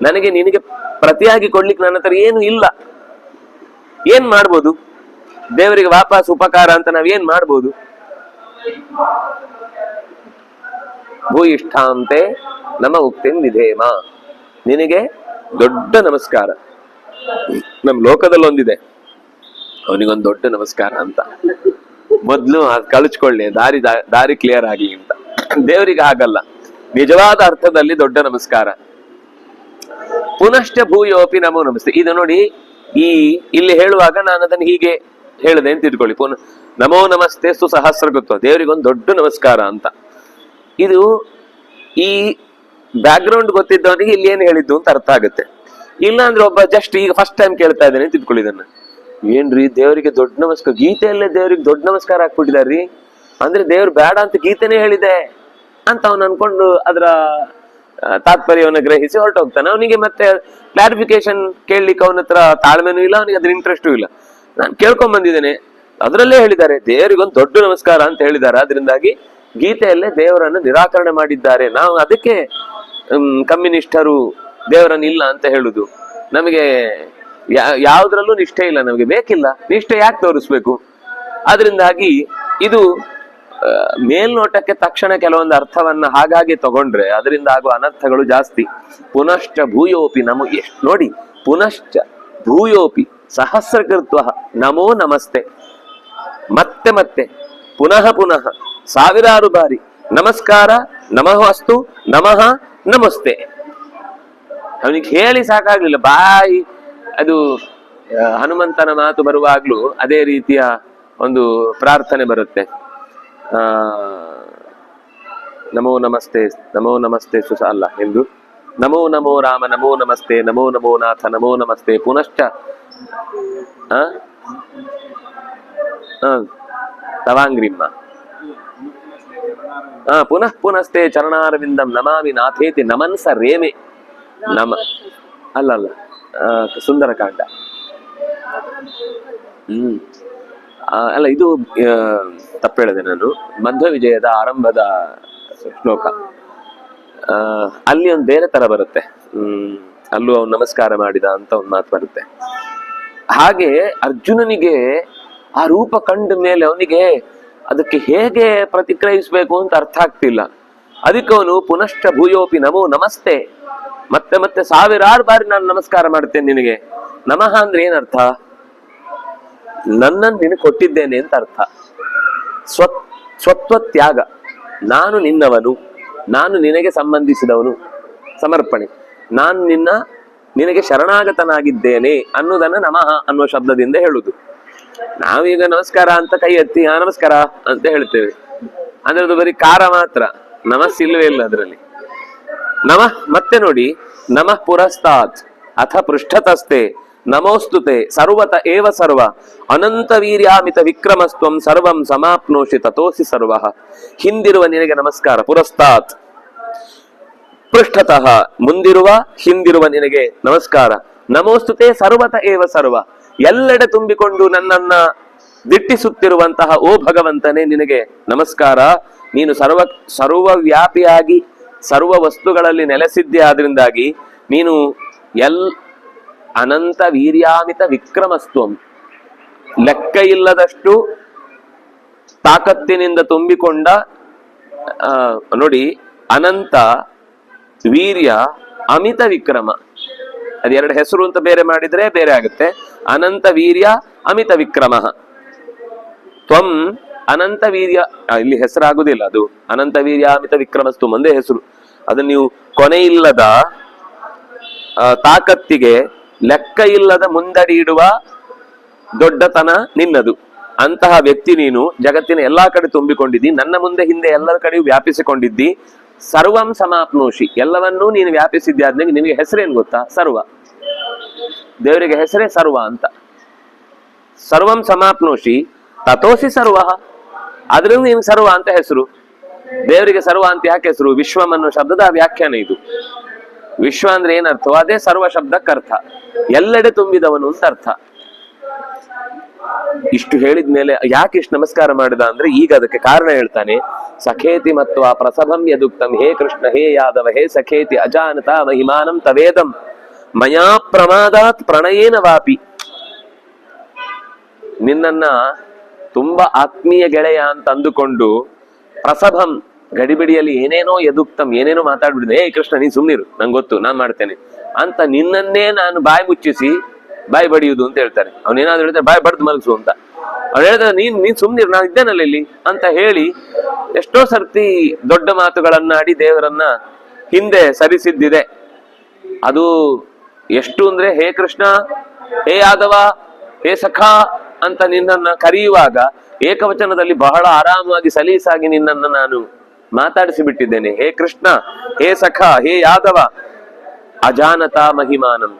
ನನಗೆ ನಿನಗೆ ಪ್ರತಿಯಾಗಿ ಕೊಡ್ಲಿಕ್ಕೆ ನನ್ನ ಹತ್ರ ಏನು ಇಲ್ಲ. ಏನ್ ಮಾಡ್ಬೋದು ದೇವರಿಗೆ ವಾಪಸ್ ಉಪಕಾರ ಅಂತ ನಾವೇನ್ ಮಾಡ್ಬೋದು? ಭೂಯಿಷ್ಠಾಂತೆ ನಮ ಉಕ್ತಿಂ ವಿಧೇಮ. ನಿನಗೆ ದೊಡ್ಡ ನಮಸ್ಕಾರ. ನಮ್ ಲೋಕದಲ್ಲಿ ಒಂದಿದೆ, ಅವನಿಗೊಂದು ದೊಡ್ಡ ನಮಸ್ಕಾರ ಅಂತ. ಮೊದ್ಲು ಕಳಿಸ್ಕೊಳ್ಳಿ, ದಾರಿ ಕ್ಲಿಯರ್ ಆಗ್ಲಿ ಅಂತ. ದೇವರಿಗೆ ಹಾಗಲ್ಲ, ನಿಜವಾದ ಅರ್ಥದಲ್ಲಿ ದೊಡ್ಡ ನಮಸ್ಕಾರ. ಪುನಶ್ಚ ಭೂಯೋಪಿ ನಮೋ ನಮಸ್ತೆ. ಇದು ನೋಡಿ, ಇಲ್ಲಿ ಹೇಳುವಾಗ ನಾನು ಅದನ್ನು ಹೀಗೆ ಹೇಳಿದೆ ಅಂತ ಇಟ್ಕೊಳ್ಳಿ. ನಮೋ ನಮಸ್ತೆ ಸುಸಹಸ್ರಕೃತ್ವ, ದೇವರಿಗೊಂದು ದೊಡ್ಡ ನಮಸ್ಕಾರ ಅಂತ. ಇದು ಈ ಬ್ಯಾಕ್ ಗ್ರೌಂಡ್ ಗೊತ್ತಿದ್ದವನಿಗೆ ಇಲ್ಲಿ ಏನು ಹೇಳಿದ್ದು ಅಂತ ಅರ್ಥ ಆಗುತ್ತೆ. ಇಲ್ಲ ಅಂದ್ರೆ ಒಬ್ಬ ಜಸ್ಟ್ ಈಗ ಫಸ್ಟ್ ಟೈಮ್ ಕೇಳ್ತಾ ಇದ್ದೇನೆ ಅಂತ ಇಟ್ಕೊಳ್ಳಿ ಇದನ್ನ, ಏನ್ರಿ ದೇವರಿಗೆ ದೊಡ್ಡ ನಮಸ್ಕಾರ, ಗೀತೆಯಲ್ಲೇ ದೇವ್ರಿಗೆ ದೊಡ್ಡ ನಮಸ್ಕಾರ ಹಾಕ್ಬಿಟ್ಟಿದಾರ್ರಿ, ಅಂದ್ರೆ ದೇವ್ರು ಬೇಡ ಅಂತ ಗೀತೆನೇ ಹೇಳಿದೆ ಅಂತ ಅವನು ಅನ್ಕೊಂಡು ಅದರ ತಾತ್ಪರ್ಯವನ್ನು ಗ್ರಹಿಸಿ ಹೊರಟೋಗ್ತಾನೆ. ಅವನಿಗೆ ಮತ್ತೆ ಕ್ಲಾರಿಫಿಕೇಶನ್ ಕೇಳಲಿಕ್ಕೆ ಅವನ ಹತ್ರ ತಾಳ್ಮೆನೂ ಇಲ್ಲ, ಅವನಿಗೆ ಅದ್ರ ಇಂಟ್ರೆಸ್ಟೂ ಇಲ್ಲ. ನಾನು ಕೇಳ್ಕೊಂಡ್ ಬಂದಿದ್ದೇನೆ, ಅದರಲ್ಲೇ ಹೇಳಿದ್ದಾರೆ ದೇವರಿಗೊಂದು ದೊಡ್ಡ ನಮಸ್ಕಾರ ಅಂತ ಹೇಳಿದ್ದಾರೆ, ಅದರಿಂದಾಗಿ ಗೀತೆಯಲ್ಲೇ ದೇವರನ್ನು ನಿರಾಕರಣೆ ಮಾಡಿದ್ದಾರೆ. ನಾವು ಅದಕ್ಕೆ ಕಮ್ಯುನಿಸ್ಟರು ದೇವರನ್ನು ಇಲ್ಲ ಅಂತ ಹೇಳುದು. ನಮಗೆ ಯಾವುದ್ರಲ್ಲೂ ನಿಷ್ಠೆ ಇಲ್ಲ, ನಮಗೆ ಬೇಕಿಲ್ಲ, ನಿಷ್ಠೆ ಯಾಕೆ ತೋರಿಸ್ಬೇಕು? ಅದರಿಂದಾಗಿ ಇದು ಮೇಲ್ನೋಟಕ್ಕೆ ತಕ್ಷಣ ಕೆಲವೊಂದು ಅರ್ಥವನ್ನ ಹಾಗಾಗಿ ತಗೊಂಡ್ರೆ ಅದರಿಂದ ಆಗುವ ಅನರ್ಥಗಳು ಜಾಸ್ತಿ. ಪುನಶ್ಚ ಭೂಯೋಪಿ ನಮೋ, ಎಷ್ಟು ನೋಡಿ, ಪುನಶ್ಚ ಭೂಯೋಪಿ ಸಹಸ್ರಕೃತ್ವ ನಮೋ ನಮಸ್ತೆ, ಮತ್ತೆ ಮತ್ತೆ ಪುನಃ ಪುನಃ ಸಾವಿರಾರು ಬಾರಿ ನಮಸ್ಕಾರ, ನಮಃ ನಮಃ ನಮಸ್ತೆ. ಅವನಿಗೆ ಹೇಳಿ ಸಾಕಾಗ್ಲಿಲ್ಲ, ಬಾಯಿ ಅದು ಹನುಮಂತನ ಮಾತು ಬರುವಾಗ್ಲೂ ಅದೇ ರೀತಿಯ ಒಂದು ಪ್ರಾರ್ಥನೆ ಬರುತ್ತೆ. ನಮೋ ನಮಸ್ತೆ ಸುಸ ಅಲ್ಲ ಎಂದು ನಮೋ ನಮೋ ರಾಮ ನಮೋ ನಮಸ್ತೆ, ನಮೋ ನಮೋ ನಾಥ ನಮೋ ನಮಸ್ತೆ. ಪುನಶ್ಚ ತವಾಂಗ್ರಿಮ್ಮ ಪುನಃ ಪುನಸ್ತೆ ಚರಣಾರವಿಂದಂ ನಮಾಮಿ ನಾಥೇತಿ ನಮನ್ಸ ರೇಮೆ ನಮ ಅಲ್ಲ ಸುಂದರಕಾಂಡ. ಅಲ್ಲ, ಇದು ತಪ್ಪು ಹೇಳಿದೆ ನಾನು. ಮಧ್ವ ವಿಜಯದ ಆರಂಭದ ಶ್ಲೋಕ, ಅಲ್ಲಿ ಒಂದು ಬೇರೆ ತರ ಬರುತ್ತೆ. ಅಲ್ಲೂ ಅವನು ನಮಸ್ಕಾರ ಮಾಡಿದ ಅಂತ ಒಂದು ಮಾತು ಬರುತ್ತೆ. ಹಾಗೆ ಅರ್ಜುನನಿಗೆ ಆ ರೂಪ ಕಂಡ ಮೇಲೆ ಅವನಿಗೆ ಅದಕ್ಕೆ ಹೇಗೆ ಪ್ರತಿಕ್ರಿಯಿಸ್ಬೇಕು ಅಂತ ಅರ್ಥ ಆಗ್ತಿಲ್ಲ. ಅದಕ್ಕೆ ಅವನು ಪುನಶ್ಚ ಭೂಯೋಪಿ ನಮೋ ನಮಸ್ತೆ, ಮತ್ತೆ ಮತ್ತೆ ಸಾವಿರಾರು ಬಾರಿ ನಾನು ನಮಸ್ಕಾರ ಮಾಡ್ತೇನೆ ನಿನಗೆ. ನಮಃ ಅಂದ್ರೆ ಏನರ್ಥ? ನನ್ನನ್ನು ನಿನಗೆ ಕೊಟ್ಟಿದ್ದೇನೆ ಅಂತ ಅರ್ಥ. ಸ್ವತ್ವ ತ್ಯಾಗ, ನಾನು ನಿನ್ನವನು, ನಾನು ನಿನಗೆ ಸಂಬಂಧಿಸಿದವನು, ಸಮರ್ಪಣೆ, ನಾನು ನಿನಗೆ ಶರಣಾಗತನಾಗಿದ್ದೇನೆ ಅನ್ನೋದನ್ನ ನಮಃ ಅನ್ನುವ ಶಬ್ದದಿಂದ ಹೇಳುದು. ನಾವೀಗ ನಮಸ್ಕಾರ ಅಂತ ಕೈ ಎತ್ತಿ ನಮಸ್ಕಾರ ಅಂತ ಹೇಳ್ತೇವೆ, ಅಂದ್ರೆ ಅದು ಬರೀ ಕಾರ ಮಾತ್ರ, ನಮಸ್ಸಿಲ್ವೇ ಇಲ್ಲ ಅದರಲ್ಲಿ. ನಮಃ ಮತ್ತೆ ನೋಡಿ, ನಮಃ ಪುರಸ್ತಾತ್ ಅಥ ಪೃಷ್ಠತಸ್ತೆ ನಮೋಸ್ತುತೆ ಸರ್ವತ ಏವ ಸರ್ವ ಅನಂತ ವೀರ್ಯಾಮಿತ ವಿಕ್ರಮಸ್ತ್ವಂ ಸರ್ವಂ ಸಮಾಪ್ನೋಷಿ ತತೋಸಿ ಸರ್ವ. ಹಿಂದಿರುವ ನಿನಗೆ ನಮಸ್ಕಾರ, ಪುರಸ್ತಾತ್ ಪೃಷ್ಠತಃ ಮುಂದಿರುವ ಹಿಂದಿರುವ ನಿನಗೆ ನಮಸ್ಕಾರ. ನಮೋಸ್ತುತೆ ಸರ್ವತ ಏವ ಸರ್ವ, ಎಲ್ಲೆಡೆ ತುಂಬಿಕೊಂಡು ನನ್ನನ್ನ ದಿಟ್ಟಿಸುತ್ತಿರುವಂತಹ ಓ ಭಗವಂತನೇ ನಿನಗೆ ನಮಸ್ಕಾರ. ನೀನು ಸರ್ವವ್ಯಾಪಿಯಾಗಿ ಸರ್ವ ವಸ್ತುಗಳಲ್ಲಿ ನೆಲೆಸಿದ್ದೆ, ಆದ್ರಿಂದಾಗಿ ನೀನು ಅನಂತ ವೀರ್ಯಾಮಿತ ವಿಕ್ರಮಸ್ತ್ವಂ, ಲೆಕ್ಕ ಇಲ್ಲದಷ್ಟು ತಾಕತ್ತಿನಿಂದ ತುಂಬಿಕೊಂಡ, ನೋಡಿ ಅನಂತ ವೀರ್ಯ ಅಮಿತ ವಿಕ್ರಮ, ಅದೆರಡು ಹೆಸರು ಅಂತ ಬೇರೆ ಮಾಡಿದ್ರೆ ಬೇರೆ ಆಗುತ್ತೆ. ಅನಂತ ವೀರ್ಯ ಅಮಿತ ವಿಕ್ರಮ ತ್ವಂ ಅನಂತ ವೀರ್ಯ, ಇಲ್ಲಿ ಹೆಸರಾಗುದಿಲ್ಲ, ಅದು ಅನಂತ ವೀರ್ಯ ಅಮಿತ ವಿಕ್ರಮಸ್ತು ಒಂದೇ ಹೆಸರು. ಅದನ್ನ ನೀವು ಕೊನೆ ಇಲ್ಲದ ತಾಕತ್ತಿಗೆ ಲೆಕ್ಕ ಇಲ್ಲದ ಮುಂದಡಿ ಇಡುವ ದೊಡ್ಡತನ ನಿನ್ನದು. ಅಂತಹ ವ್ಯಕ್ತಿ ನೀನು, ಜಗತ್ತಿನ ಎಲ್ಲಾ ಕಡೆ ತುಂಬಿಕೊಂಡಿದ್ದಿ, ನನ್ನ ಮುಂದೆ ಹಿಂದೆ ಎಲ್ಲರ ಕಡೆಯೂ ವ್ಯಾಪಿಸಿಕೊಂಡಿದ್ದಿ. ಸರ್ವಂ ಸಮಾಪ್ನೋಷಿ, ಎಲ್ಲವನ್ನೂ ನೀನು ವ್ಯಾಪಿಸಿದ್ದೆ. ಆದ್ಮೇಲೆ ನಿನಗೆ ಹೆಸರೇನು ಗೊತ್ತಾ? ಸರ್ವ. ದೇವರಿಗೆ ಹೆಸರೇ ಸರ್ವ ಅಂತ. ಸರ್ವಂ ಸಮಾಪ್ನೋಷಿ ತಥೋಸಿ ಸರ್ವ, ಆದ್ರಿಂದ ನೀನು ಸರ್ವ ಅಂತ ಹೆಸರು. ದೇವರಿಗೆ ಸರ್ವ ಅಂತ ಯಾಕೆ ಹೆಸರು? ವಿಶ್ವಂ ಅನ್ನೋ ಶಬ್ದದ ವ್ಯಾಖ್ಯಾನ ಇದು. ವಿಶ್ವ ಅಂದ್ರೆ ಏನರ್ಥವೋ ಅದೇ ಸರ್ವ ಶಬ್ದಕ್ಕರ್ಥ, ಎಲ್ಲೆಡೆ ತುಂಬಿದವನು ಅಂತ ಅರ್ಥ. ಇಷ್ಟು ಹೇಳಿದ್ಮೇಲೆ ಯಾಕೆ ಇಷ್ಟು ನಮಸ್ಕಾರ ಮಾಡಿದ ಅಂದ್ರೆ ಈಗ ಅದಕ್ಕೆ ಕಾರಣ ಹೇಳ್ತಾನೆ. ಸಖೇತಿ ಮತ್ತು ಆ ಪ್ರಸಭಂ ಯದುಕ್ತಂ, ಹೇ ಕೃಷ್ಣ ಹೇ ಯಾದವ ಹೇ ಸಖೇತಿ ಅಜಾನತ ಮಹಿಮಾನಂ ತವೇದಂ ಮಯಾ ಪ್ರಮಾದಾತ್ ಪ್ರಣಯೇನ ವಾಪಿ. ನಿನ್ನನ್ನ ತುಂಬಾ ಆತ್ಮೀಯ ಗೆಳೆಯ ಅಂತ ಅಂದುಕೊಂಡು ಪ್ರಸಭಂ ಗಡಿಬಿಡಿಯಲ್ಲಿ ಏನೇನೋ ಯದುಕ್ತಂ ಏನೇನೋ ಮಾತಾಡ್ಬಿಡಿದೆ, ಹೇ ಕೃಷ್ಣ ನೀನ್ ಸುಮ್ನಿರು, ನಂಗೆ ಗೊತ್ತು, ನಾನ್ ಮಾಡ್ತೇನೆ ಅಂತ ನಿನ್ನನ್ನೇ ನಾನು ಬಾಯಿ ಮುಚ್ಚಿಸಿ ಬಾಯಿ ಬಡಿಯುವುದು ಅಂತ ಹೇಳ್ತಾರೆ. ಅವನೇನಾದ್ರು ಹೇಳ್ತಾರೆ ಬಾಯಿ ಬಡ್ದು ಮಲಗಿಸು ಅಂತ. ಅವ್ರು ಹೇಳಿದ ನೀನ್ ಸುಮ್ನಿರ್, ನಾನು ಇದ್ದೇನಲ್ಲ ಇಲ್ಲಿ ಅಂತ ಹೇಳಿ ಎಷ್ಟೋ ಸರ್ತಿ ದೊಡ್ಡ ಮಾತುಗಳನ್ನಾಡಿ ದೇವರನ್ನ ಹಿಂದೆ ಸರಿಸಿದ್ದಿದೆ. ಅದು ಎಷ್ಟು ಅಂದ್ರೆ, ಹೇ ಕೃಷ್ಣ, ಹೇ ಯಾದವ, ಹೇ ಸಖಾ ಅಂತ ನಿನ್ನನ್ನ ಕರೆಯುವಾಗ ಏಕವಚನದಲ್ಲಿ ಬಹಳ ಆರಾಮಾಗಿ ಸಲೀಸಾಗಿ ನಿನ್ನನ್ನ ನಾನು ಮಾತಾಡಿಸಿ ಬಿಟ್ಟಿದ್ದೇನೆ. ಹೇ ಕೃಷ್ಣ, ಹೇ ಸಖಾ, ಹೇ ಯಾದವ, ಅಜಾನತಾ ಮಹಿಮಾನಂ.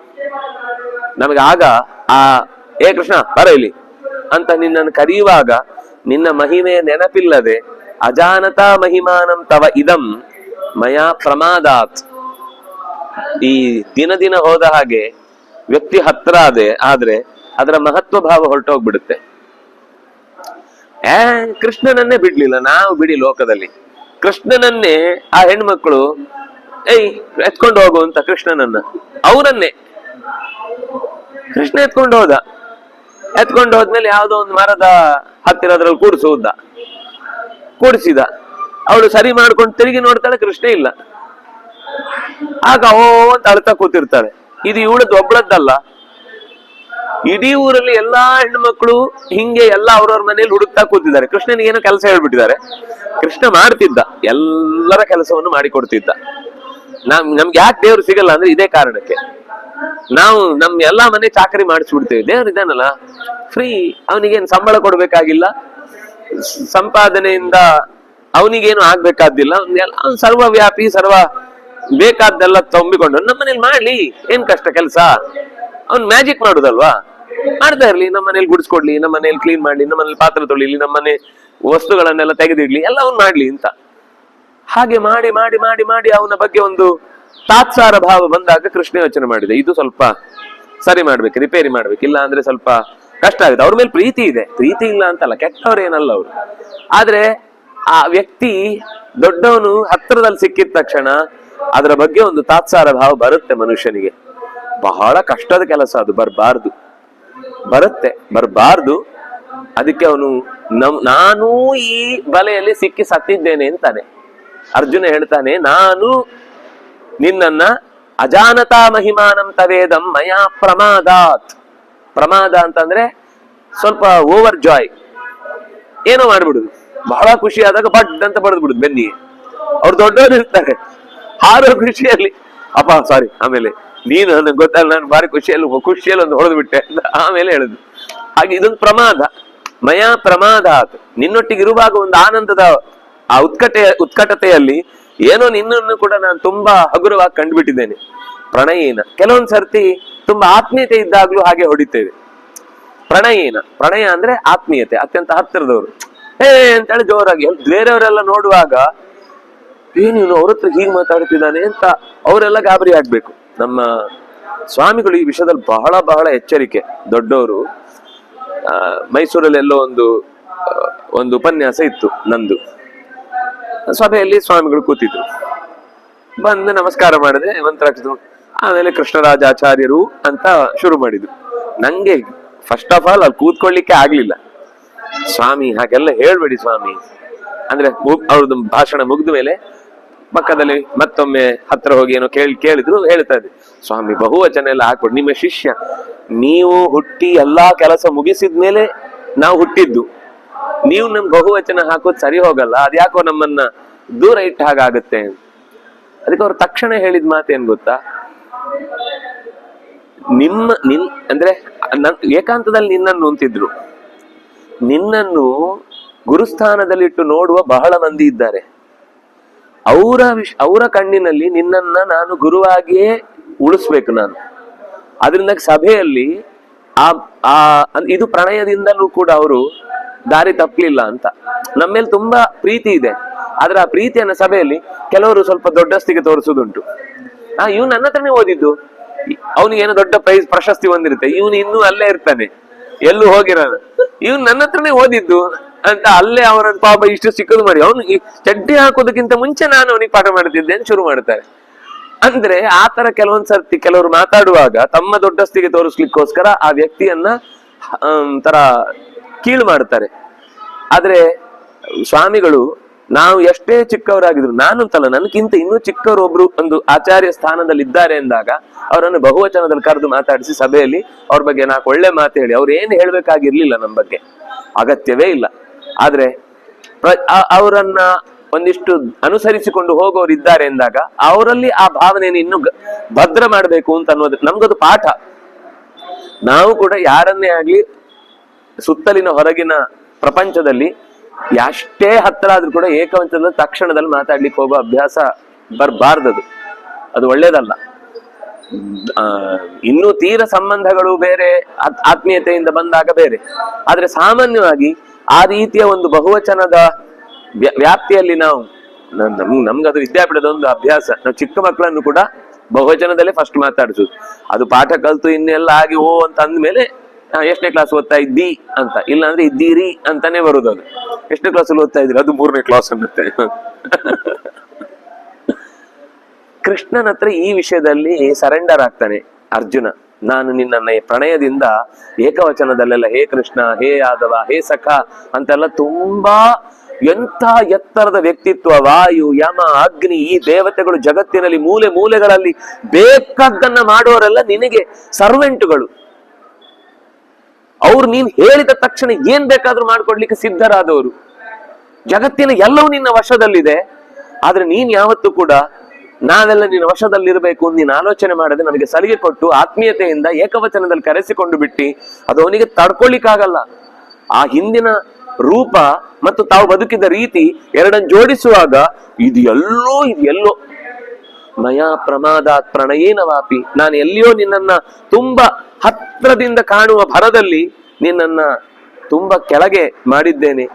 ನಮಗೆ ಆಗ ಆ ಹೇ ಕೃಷ್ಣ ಬರ ಇಲ್ಲಿ ಅಂತ ನಿನ್ನನ್ನು ಕರೆಯುವಾಗ ನಿನ್ನ ಮಹಿಮೆಯ ನೆನಪಿಲ್ಲದೆ ಅಜಾನತಾ ಮಹಿಮಾನಂ ತವ ಇದಂ ಮಯಾ ಪ್ರಮಾದಾತ್. ಈ ದಿನ ಹೋದ ಹಾಗೆ ವ್ಯಕ್ತಿ ಹತ್ರ ಆದ್ರೆ ಅದರ ಮಹತ್ವ ಭಾವ ಹೊರಟೋಗ್ಬಿಡುತ್ತೆ. ಕೃಷ್ಣನನ್ನೇ ಬಿಡ್ಲಿಲ್ಲ, ನಾವು ಬಿಡಿ ಲೋಕದಲ್ಲಿ ಕೃಷ್ಣನನ್ನೇ ಆ ಹೆಣ್ಮಕ್ಳು ಎತ್ಕೊಂಡು ಹೋಗು ಅಂತ ಕೃಷ್ಣನನ್ನ, ಅವರನ್ನೇ ಕೃಷ್ಣ ಎತ್ಕೊಂಡು ಹೋದ್ಮೇಲೆ ಯಾವ್ದೋ ಒಂದು ಮರದ ಹತ್ತಿರ ಅದ್ರಲ್ಲಿ ಕೂಡಿಸಿದ. ಅವಳು ಸರಿ ಮಾಡ್ಕೊಂಡು ತಿರುಗಿ ನೋಡ್ತಾಳೆ, ಕೃಷ್ಣ ಇಲ್ಲ. ಆಗ ಓ ಅಂತ ಅಳ್ತಾ ಕೂತಿರ್ತಾಳೆ. ಇದು ಇವಳದ್ದು ಒಬ್ಳದ್ದಲ್ಲ, ಇಡೀ ಊರಲ್ಲಿ ಎಲ್ಲಾ ಹೆಣ್ಮಕ್ಳು ಹಿಂಗೆ ಎಲ್ಲ ಅವ್ರವ್ರ ಮನೇಲಿ ಹುಡುಕ್ತಾ ಕೂತಿದ್ದಾರೆ. ಕೃಷ್ಣನಿಗೆ ಏನೋ ಕೆಲಸ ಹೇಳ್ಬಿಟ್ಟಿದ್ದಾರೆ. ಕೃಷ್ಣ ಮಾಡ್ತಿದ್ದ, ಎಲ್ಲರ ಕೆಲಸವನ್ನು ಮಾಡಿಕೊಡ್ತಿದ್ದ. ನಮ್ಗೆ ಯಾಕೆ ದೇವ್ರು ಸಿಗಲ್ಲ ಅಂದ್ರೆ ಇದೇ ಕಾರಣಕ್ಕೆ. ನಾವು ನಮ್ ಎಲ್ಲಾ ಮನೆ ಚಾಕರಿ ಮಾಡಿಸ್ಬಿಡ್ತೇವೆ. ದೇವ್ರು ಇದಾನಲ್ಲ ಫ್ರೀ, ಅವನಿಗೇನು ಸಂಬಳ ಕೊಡ್ಬೇಕಾಗಿಲ್ಲ, ಸಂಪಾದನೆಯಿಂದ ಅವನಿಗೇನು ಆಗ್ಬೇಕಾದಿಲ್ಲ. ಅವ್ನು ಸರ್ವವ್ಯಾಪಿ, ಬೇಕಾದ್ದೆಲ್ಲ ತುಂಬಿಕೊಂಡು ನಮ್ಮನೇಲಿ ಮಾಡ್ಲಿ, ಏನ್ ಕಷ್ಟ ಕೆಲಸ. ಅವ್ನ್ ಮ್ಯಾಜಿಕ್ ಮಾಡುದಲ್ವಾ, ಮಾಡ್ತಾ ಇರ್ಲಿ. ನಮ್ಮನೇಲಿ ಗುಡಿಸ್ಕೊಡ್ಲಿ, ನಮ್ಮನೇಲಿ ಕ್ಲೀನ್ ಮಾಡ್ಲಿ, ನಮ್ಮನೇಲಿ ಪಾತ್ರೆ ತೊಳಿಲಿ, ನಮ್ಮನೆ ವಸ್ತುಗಳನ್ನೆಲ್ಲ ತೆಗೆದಿಡ್ಲಿ, ಎಲ್ಲ ಅವ್ನು ಮಾಡ್ಲಿ ಅಂತ. ಹಾಗೆ ಮಾಡಿ ಮಾಡಿ ಮಾಡಿ ಮಾಡಿ ಅವನ ಬಗ್ಗೆ ಒಂದು ತಾತ್ಸಾರ ಭಾವ ಬಂದಾಗ ಕೃಷ್ಣ ಯೋಚನೆ ಮಾಡಿದೆ, ಇದು ಸ್ವಲ್ಪ ಸರಿ ಮಾಡ್ಬೇಕು, ರಿಪೇರಿ ಮಾಡ್ಬೇಕು, ಇಲ್ಲ ಅಂದ್ರೆ ಸ್ವಲ್ಪ ಕಷ್ಟ ಆಗುತ್ತೆ. ಅವ್ರ ಮೇಲೆ ಪ್ರೀತಿ ಇದೆ, ಪ್ರೀತಿ ಇಲ್ಲ ಅಂತಲ್ಲ, ಕೆಟ್ಟವ್ರೇನಲ್ಲ ಅವ್ರು. ಆದ್ರೆ ಆ ವ್ಯಕ್ತಿ ದೊಡ್ಡವನು ಹತ್ರದಲ್ಲಿ ಸಿಕ್ಕಿದ ತಕ್ಷಣ ಅದರ ಬಗ್ಗೆ ಒಂದು ತಾತ್ಸಾರ ಭಾವ ಬರುತ್ತೆ ಮನುಷ್ಯನಿಗೆ. ಬಹಳ ಕಷ್ಟದ ಕೆಲಸ ಅದು, ಬರಬಾರ್ದು. ಅದಕ್ಕೆ ಅವನು ನಾನು ಈ ಬಲೆಯಲ್ಲಿ ಸಿಕ್ಕಿ ಸತ್ತಿದ್ದೇನೆ ಅಂತಾನೆ. ಅರ್ಜುನ ಹೇಳ್ತಾನೆ, ನಾನು ನಿನ್ನನ್ನ ಅಜಾನತಾ ಮಹಿಮಾನಂ ತವೇದಂ ಮಯಾ ಪ್ರಮಾದಾತ್. ಪ್ರಮಾದ ಅಂತಂದ್ರೆ ಸ್ವಲ್ಪ ಓವರ್ ಜಾಯ್, ಏನೋ ಮಾಡ್ಬಿಡುದು. ಬಹಳ ಖುಷಿ ಆದಾಗ ಬಡ್ ಅಂತ ಬಡದ್ ಬಿಡುದು ಬೆನ್ನಿಗೆ. ಅವ್ರು ದೊಡ್ಡವರು ಇರ್ತಾರೆ, ಹಾರೋ ಖುಷಿಯಲ್ಲಿ ಅಪ್ಪ ಸಾರಿ, ಆಮೇಲೆ ನೀನು ನನಗೆ ಗೊತ್ತಲ್ಲ, ನಾನು ಬಾರಿ ಖುಷಿಯಲ್ಲಿ ಒಂದು ಹೊಡೆದು ಬಿಟ್ಟೆ ಅಂತ ಆಮೇಲೆ ಹೇಳುದು. ಹಾಗೆ ಇದೊಂದು ಪ್ರಮಾದ. ಮಯಾ ಪ್ರಮಾದಾತ್, ನಿನ್ನೊಟ್ಟಿಗೆ ಇರುವಾಗ ಒಂದು ಆನಂದದ ಆ ಉತ್ಕಟತೆಯಲ್ಲಿ ಏನೋ ನಿನ್ನನ್ನು ಕೂಡ ನಾನು ತುಂಬಾ ಹಗುರವಾಗಿ ಕಂಡುಬಿಟ್ಟಿದ್ದೇನೆ. ಪ್ರಣಯೇನ, ಕೆಲವೊಂದ್ ಸರ್ತಿ ತುಂಬಾ ಆತ್ಮೀಯತೆ ಇದ್ದಾಗ್ಲೂ ಹಾಗೆ ಹೊಡಿತೇವೆ. ಪ್ರಣಯ ಅಂದ್ರೆ ಆತ್ಮೀಯತೆ, ಅತ್ಯಂತ ಹತ್ತಿರದವರು. ಅಂತೇಳಿ ಜೋರಾಗಿ ಬೇರೆಯವರೆಲ್ಲ ನೋಡುವಾಗ ಏನೇನು ಅವ್ರ ಹತ್ರ ಹೀಗೆ ಮಾತಾಡ್ತಿದ್ದಾನೆ ಅಂತ ಅವರೆಲ್ಲ ಗಾಬರಿ ಆಗ್ಬೇಕು. ನಮ್ಮ ಸ್ವಾಮಿಗಳು ಈ ವಿಷಯದಲ್ಲಿ ಬಹಳ ಬಹಳ ಎಚ್ಚರಿಕೆ. ದೊಡ್ಡವರು ಮೈಸೂರಲ್ಲಿ ಎಲ್ಲೋ ಒಂದು ಉಪನ್ಯಾಸ ಇತ್ತು ನಂದು. ಸಭೆಯಲ್ಲಿ ಸ್ವಾಮಿಗಳು ಕೂತಿದ್ರು. ಬಂದು ನಮಸ್ಕಾರ ಮಾಡಿದೆ, ಮಂತ್ರ ಹಾಕಿದ್ರು. ಆಮೇಲೆ ಕೃಷ್ಣರಾಜಾಚಾರ್ಯರು ಅಂತ ಶುರು ಮಾಡಿದ್ರು. ನಂಗೆ ಫಸ್ಟ್ ಆಫ್ ಆಲ್ ಅಲ್ಲಿ ಕೂತ್ಕೊಳ್ಳಿಕ್ಕೆ ಆಗ್ಲಿಲ್ಲ. ಸ್ವಾಮಿ ಹಾಗೆಲ್ಲ ಹೇಳ್ಬೇಡಿ ಸ್ವಾಮಿ ಅಂದ್ರೆ, ಅವ್ರದ್ದು ಭಾಷಣ ಮುಗಿದ ಮೇಲೆ ಪಕ್ಕದಲ್ಲಿ ಮತ್ತೊಮ್ಮೆ ಹತ್ರ ಹೋಗಿ ಏನೋ ಕೇಳಿದ್ರು. ಹೇಳ್ತಾ ಇದ್ದೆ, ಸ್ವಾಮಿ ಬಹುವಚನ ಎಲ್ಲ ಹಾಕ್ಬಿಟ್ಟು, ನಿಮ್ಮ ಶಿಷ್ಯ, ನೀವು ಹುಟ್ಟಿ ಎಲ್ಲಾ ಕೆಲಸ ಮುಗಿಸಿದ್ಮೇಲೆ ನಾವು ಹುಟ್ಟಿದ್ದು, ನೀವು ನಮ್ ಬಹುವಚನ ಹಾಕೋದ್ ಸರಿ ಹೋಗಲ್ಲ, ಅದ್ಯಾಕೋ ನಮ್ಮನ್ನ ದೂರ ಇಟ್ಟ ಹಾಗಾಗುತ್ತೆ. ಅದಕ್ಕೆ ಅವ್ರು ತಕ್ಷಣ ಹೇಳಿದ ಮಾತೇನ್ ಗೊತ್ತಾ, ಅಂದ್ರೆ ಏಕಾಂತದಲ್ಲಿ ನಿನ್ನನ್ನು ಅಂತಿದ್ರು. ನಿನ್ನನ್ನು ಗುರುಸ್ಥಾನದಲ್ಲಿಟ್ಟು ನೋಡುವ ಬಹಳ ಮಂದಿ ಇದ್ದಾರೆ. ಅವರ ಕಣ್ಣಿನಲ್ಲಿ ನಿನ್ನನ್ನ ನಾನು ಗುರುವಾಗಿಯೇ ಉಳಿಸ್ಬೇಕು ನಾನು. ಅದರಿಂದ ಸಭೆಯಲ್ಲಿ ಇದು ಪ್ರಣಯದಿಂದಲೂ ಕೂಡ ಅವರು ದಾರಿ ತಪ್ಪಲಿಲ್ಲ ಅಂತ. ನಮ್ಮೇಲೆ ತುಂಬಾ ಪ್ರೀತಿ ಇದೆ, ಆದ್ರೆ ಆ ಪ್ರೀತಿಯನ್ನ ಸಭೆಯಲ್ಲಿ ಕೆಲವರು ಸ್ವಲ್ಪ ದೊಡ್ಡಸ್ತಿಗೆ ತೋರಿಸುದುಂಟು. ಇವ್ನು ನನ್ನ ಹತ್ರನೇ ಓದಿದ್ದು, ಅವನಿಗೇನೋ ದೊಡ್ಡ ಪ್ರಶಸ್ತಿ ಬಂದಿರುತ್ತೆ, ಇವನು ಇನ್ನೂ ಅಲ್ಲೇ ಇರ್ತಾನೆ, ಎಲ್ಲೂ ಹೋಗಿರೋನು, ಇವ್ನು ನನ್ನ ಹತ್ರನೇ ಓದಿದ್ದು ಅಂತ ಅಲ್ಲೇ ಅವರ ಪಾಪ ಇಷ್ಟು ಸಿಕ್ಕದು ಮಾಡಿ ಅವನು ಚಡ್ಡಿ ಹಾಕೋದಕ್ಕಿಂತ ಮುಂಚೆ ನಾನು ಅವನಿಗೆ ಪಾಠ ಮಾಡ್ತಿದ್ದೆ ಅಂತ ಶುರು ಮಾಡ್ತಾರೆ. ಅಂದ್ರೆ ಆತರ ಕೆಲವೊಂದ್ ಸರ್ತಿ ಕೆಲವರು ಮಾತಾಡುವಾಗ ತಮ್ಮ ದೊಡ್ಡಸ್ತಿಗೆ ತೋರಿಸ್ಲಿಕ್ಕೋಸ್ಕರ ಆ ವ್ಯಕ್ತಿಯನ್ನ ತರ ಕೀಳು ಮಾಡ್ತಾರೆ. ಆದ್ರೆ ಸ್ವಾಮಿಗಳು ನಾವು ಎಷ್ಟೇ ಚಿಕ್ಕವರಾಗಿದ್ರು, ನಾನಂತಲ್ಲ ನನ್ಗಿಂತ ಇನ್ನೂ ಚಿಕ್ಕವರು ಒಬ್ರು ಒಂದು ಆಚಾರ್ಯ ಸ್ಥಾನದಲ್ಲಿ ಇದ್ದಾರೆ ಎಂದಾಗ ಅವರನ್ನು ಬಹುವಚನದಲ್ಲಿ ಕರೆದು ಮಾತಾಡಿಸಿ ಸಭೆಯಲ್ಲಿ ಅವ್ರ ಬಗ್ಗೆ ನಾಲ್ಕು ಒಳ್ಳೆ ಮಾತು ಹೇಳಿ, ಅವ್ರು ಏನು ಹೇಳ್ಬೇಕಾಗಿರ್ಲಿಲ್ಲ ನಮ್ಮ ಬಗ್ಗೆ, ಅಗತ್ಯವೇ ಇಲ್ಲ. ಆದ್ರೆ ಅವರನ್ನ ಒಂದಿಷ್ಟು ಅನುಸರಿಸಿಕೊಂಡು ಹೋಗೋರು ಇದ್ದಾರೆ ಎಂದಾಗ ಅವರಲ್ಲಿ ಆ ಭಾವನೆಯನ್ನು ಇನ್ನು ಭದ್ರ ಮಾಡಬೇಕು ಅಂತ ಅನ್ನೋದು ನಮ್ಗದು ಪಾಠ. ನಾವು ಕೂಡ ಯಾರನ್ನೇ ಆಗ್ಲಿ ಸುತ್ತಲಿನ ಹೊರಗಿನ ಪ್ರಪಂಚದಲ್ಲಿ ಎಷ್ಟೇ ಹತ್ತಿರ ಆದ್ರೂ ಕೂಡ ಏಕವಂಚದ ತಕ್ಷಣದಲ್ಲಿ ಮಾತಾಡ್ಲಿಕ್ಕೆ ಹೋಗೋ ಅಭ್ಯಾಸ ಬರಬಾರ್ದದು, ಅದು ಒಳ್ಳೇದಲ್ಲ. ಇನ್ನೂ ತೀರ ಸಂಬಂಧಗಳು ಬೇರೆ, ಆತ್ಮೀಯತೆಯಿಂದ ಬಂದಾಗ ಬೇರೆ. ಆದ್ರೆ ಸಾಮಾನ್ಯವಾಗಿ ಆ ರೀತಿಯ ಒಂದು ಬಹುವಚನದ ವ್ಯಾಪ್ತಿಯಲ್ಲಿ ನಾವು ನಮ್ಗದು ವಿದ್ಯಾಪೀಠದ ಒಂದು ಅಭ್ಯಾಸ. ನಾವು ಚಿಕ್ಕ ಮಕ್ಕಳನ್ನು ಕೂಡ ಬಹುವಚನದಲ್ಲೇ ಫಸ್ಟ್ ಮಾತಾಡಿಸುದು. ಅದು ಪಾಠ ಕಲ್ತು ಇನ್ನೆಲ್ಲ ಆಗಿ ಓ ಅಂತ ಅಂದ್ಮೇಲೆ ಎಷ್ಟನೇ ಕ್ಲಾಸ್ ಓದ್ತಾ ಇದ್ದಿ ಅಂತ, ಇಲ್ಲ ಅಂದ್ರೆ ಇದ್ದೀರಿ ಅಂತಾನೆ ಬರುದು. ಅದು ಎಷ್ಟನೇ ಕ್ಲಾಸಲ್ಲಿ ಓದ್ತಾ ಇದ್ರಿ, ಅದು 3ನೇ ಕ್ಲಾಸ್ ಅನ್ನತ್ತೆ. ಕೃಷ್ಣನ ಹತ್ರ ಈ ವಿಷಯದಲ್ಲಿ ಸರೆಂಡರ್ ಆಗ್ತಾನೆ ಅರ್ಜುನ. ನಾನು ನಿನ್ನನ್ನ ಪ್ರಣಯದಿಂದ ಏಕವಚನದಲ್ಲೆಲ್ಲ ಹೇ ಕೃಷ್ಣ, ಹೇ ಯಾದವ, ಹೇ ಸಖ ಅಂತೆಲ್ಲ ತುಂಬಾ ಎಂಥ ಎತ್ತರದ ವ್ಯಕ್ತಿತ್ವ, ವಾಯು, ಯಮ, ಅಗ್ನಿ, ಈ ದೇವತೆಗಳು ಜಗತ್ತಿನಲ್ಲಿ ಮೂಲೆ ಮೂಲೆಗಳಲ್ಲಿ ಬೇಕಾದ್ದನ್ನ ಮಾಡೋರೆಲ್ಲ ನಿನಗೆ ಸರ್ವೆಂಟುಗಳು. ಅವ್ರು ನೀನ್ ಹೇಳಿದ ತಕ್ಷಣ ಏನ್ ಬೇಕಾದ್ರೂ ಮಾಡ್ಕೊಡ್ಲಿಕ್ಕೆ ಸಿದ್ಧರಾದವರು. ಜಗತ್ತಿನ ಎಲ್ಲವೂ ನಿನ್ನ ವಶದಲ್ಲಿದೆ. ಆದ್ರೆ ನೀನ್ ಯಾವತ್ತೂ ಕೂಡ ನಾವೆಲ್ಲ ನಿನ್ನ ವಶದಲ್ಲಿರ್ಬೇಕು ನೀನ್ ಆಲೋಚನೆ ಮಾಡದೆ ನಮಗೆ ಸಲಿಗೆ ಕೊಟ್ಟು ಆತ್ಮೀಯತೆಯಿಂದ ಏಕವಚನದಲ್ಲಿ ಕರೆಸಿಕೊಂಡು ಬಿಟ್ಟಿ, ಅದು ಅವನಿಗೆ ತಡ್ಕೊಳ್ಳಿಕ್ಕಾಗಲ್ಲ. ಆ ಹಿಂದಿನ ರೂಪ ಮತ್ತು ತಾವು ಬದುಕಿದ ರೀತಿ ಎರಡನ್ನು ಜೋಡಿಸುವಾಗ ಇದು ಎಲ್ಲೋ ಮಯಾ ಪ್ರಮಾದಾತ್ ಪ್ರಣಯೇನ ವಾಪಿ, ನಾನು ಎಲ್ಲಿಯೋ ನಿನ್ನನ್ನ ತುಂಬಾ ಹತ್ರದಿಂದ ಕಾಣುವ ಭರದಲ್ಲಿ ನಿನ್ನನ್ನ ತುಂಬಾ ಕೆಳಗೆ ಮಾಡಿದ್ದೇನೆ.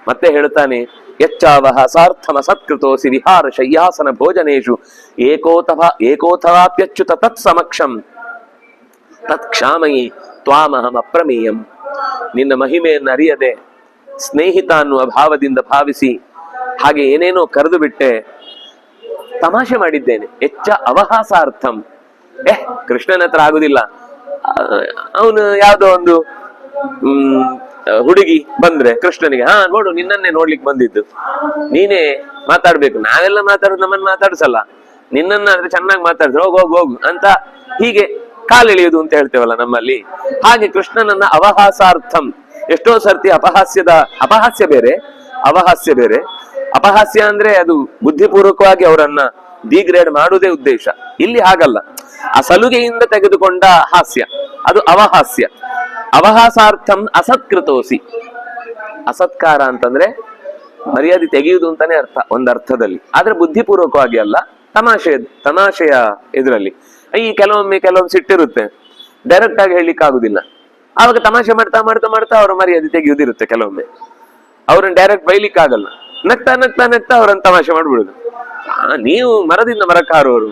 ಮತ್ತೆ ಹೇಳ್ತಾನೆ, ಯಚ್ಚಾವಹ ಸಾರ್ಥಮ ಸತ್ಕೃತೋಸಿ ವಿಹಾರ ಶಯ್ಯಾಸನ ಭೋಜನೇಶು ಏಕೋಥವಾಪ್ಯಚ್ಯುತ ತತ್ ಸಮಕ್ಷಂ ತತ್ ಕ್ಷಾಮಯಿ ತ್ವಾಮಹಂ ಅಪ್ರಮೇಯಂ. ನಿನ್ನ ಮಹಿಮೆಯನ್ನು ಅರಿಯದೆ ಸ್ನೇಹಿತ ಅನ್ನುವ ಭಾವದಿಂದ ಭಾವಿಸಿ ಹಾಗೆ ಏನೇನೋ ಕರೆದು ಬಿಟ್ಟೆ, ತಮಾಷೆ ಮಾಡಿದ್ದೇನೆ. ಹೆಚ್ಚ ಅವಹಾಸಾರ್ಥಂ. ಕೃಷ್ಣನ ಹತ್ರ ಆಗುದಿಲ್ಲ, ಅವನು ಯಾವ್ದೋ ಒಂದು ಹುಡುಗಿ ಬಂದ್ರೆ ಕೃಷ್ಣನಿಗೆ, ನೋಡು ನಿನ್ನನ್ನೇ ನೋಡ್ಲಿಕ್ಕೆ ಬಂದಿದ್ದು, ನೀನೇ ಮಾತಾಡ್ಬೇಕು, ನಾವೆಲ್ಲ ಮಾತಾಡೋದು ನಮ್ಮನ್ನ ಮಾತಾಡ್ಸಲ್ಲ, ನಿನ್ನನ್ನ ಆದ್ರೆ ಚೆನ್ನಾಗಿ ಮಾತಾಡಿದ್ರೆ ಹೋಗು ಅಂತ ಹೀಗೆ ಕಾಲೆಳೆಯುವುದು ಅಂತ ಹೇಳ್ತೇವಲ್ಲ ನಮ್ಮಲ್ಲಿ. ಹಾಗೆ ಕೃಷ್ಣನನ್ನ ಅವಹಾಸಾರ್ಥಂ. ಎಷ್ಟೋ ಸರ್ತಿ ಅಪಹಾಸ್ಯ ಬೇರೆ, ಅವಹಾಸ್ಯ ಬೇರೆ. ಅಪಹಾಸ್ಯ ಅಂದ್ರೆ ಅದು ಬುದ್ಧಿಪೂರ್ವಕವಾಗಿ ಅವರನ್ನ ಡಿಗ್ರೇಡ್ ಮಾಡುವುದೇ ಉದ್ದೇಶ. ಇಲ್ಲಿ ಹಾಗಲ್ಲ, ಆ ಸಲುಗೆಯಿಂದ ತೆಗೆದುಕೊಂಡ ಹಾಸ್ಯ, ಅದು ಅವಹಾಸ್ಯ. ಅವಹಾಸಾರ್ಥಂ ಅಸತ್ಕೃತೋಸಿ. ಅಸತ್ಕಾರ ಅಂತಂದ್ರೆ ತೆಗೆಯುವುದು ಅಂತಾನೆ ಅರ್ಥ ಒಂದರ್ಥದಲ್ಲಿ, ಆದ್ರೆ ಬುದ್ಧಿಪೂರ್ವಕವಾಗಿ ಅಲ್ಲ, ತಮಾಷೆಯ ಇದರಲ್ಲಿ. ಈ ಕೆಲವೊಮ್ಮೆ ಸಿಟ್ಟಿರುತ್ತೆ, ಡೈರೆಕ್ಟ್ ಆಗಿ ಹೇಳಲಿಕ್ಕೆ ಆಗುದಿಲ್ಲ. ಆವಾಗ ತಮಾಷೆ ಮಾಡ್ತಾ ಮಾಡ್ತಾ ಮಾಡ್ತಾ ಅವರ ಮರ್ಯಾದೆ ತೆಗೆಯುವುದಿರುತ್ತೆ. ಕೆಲವೊಮ್ಮೆ ಅವ್ರನ್ನ ಡೈರೆಕ್ಟ್ ಬೈಲಿಕ್ಕೆ ಆಗಲ್ಲ, ನಗ್ತಾ ಅವ್ರನ್ನ ತಮಾಷೆ ಮಾಡ್ಬಿಡುದು. ನೀವು ಮರದಿಂದ ಮರಕ್ಕಾರೋರು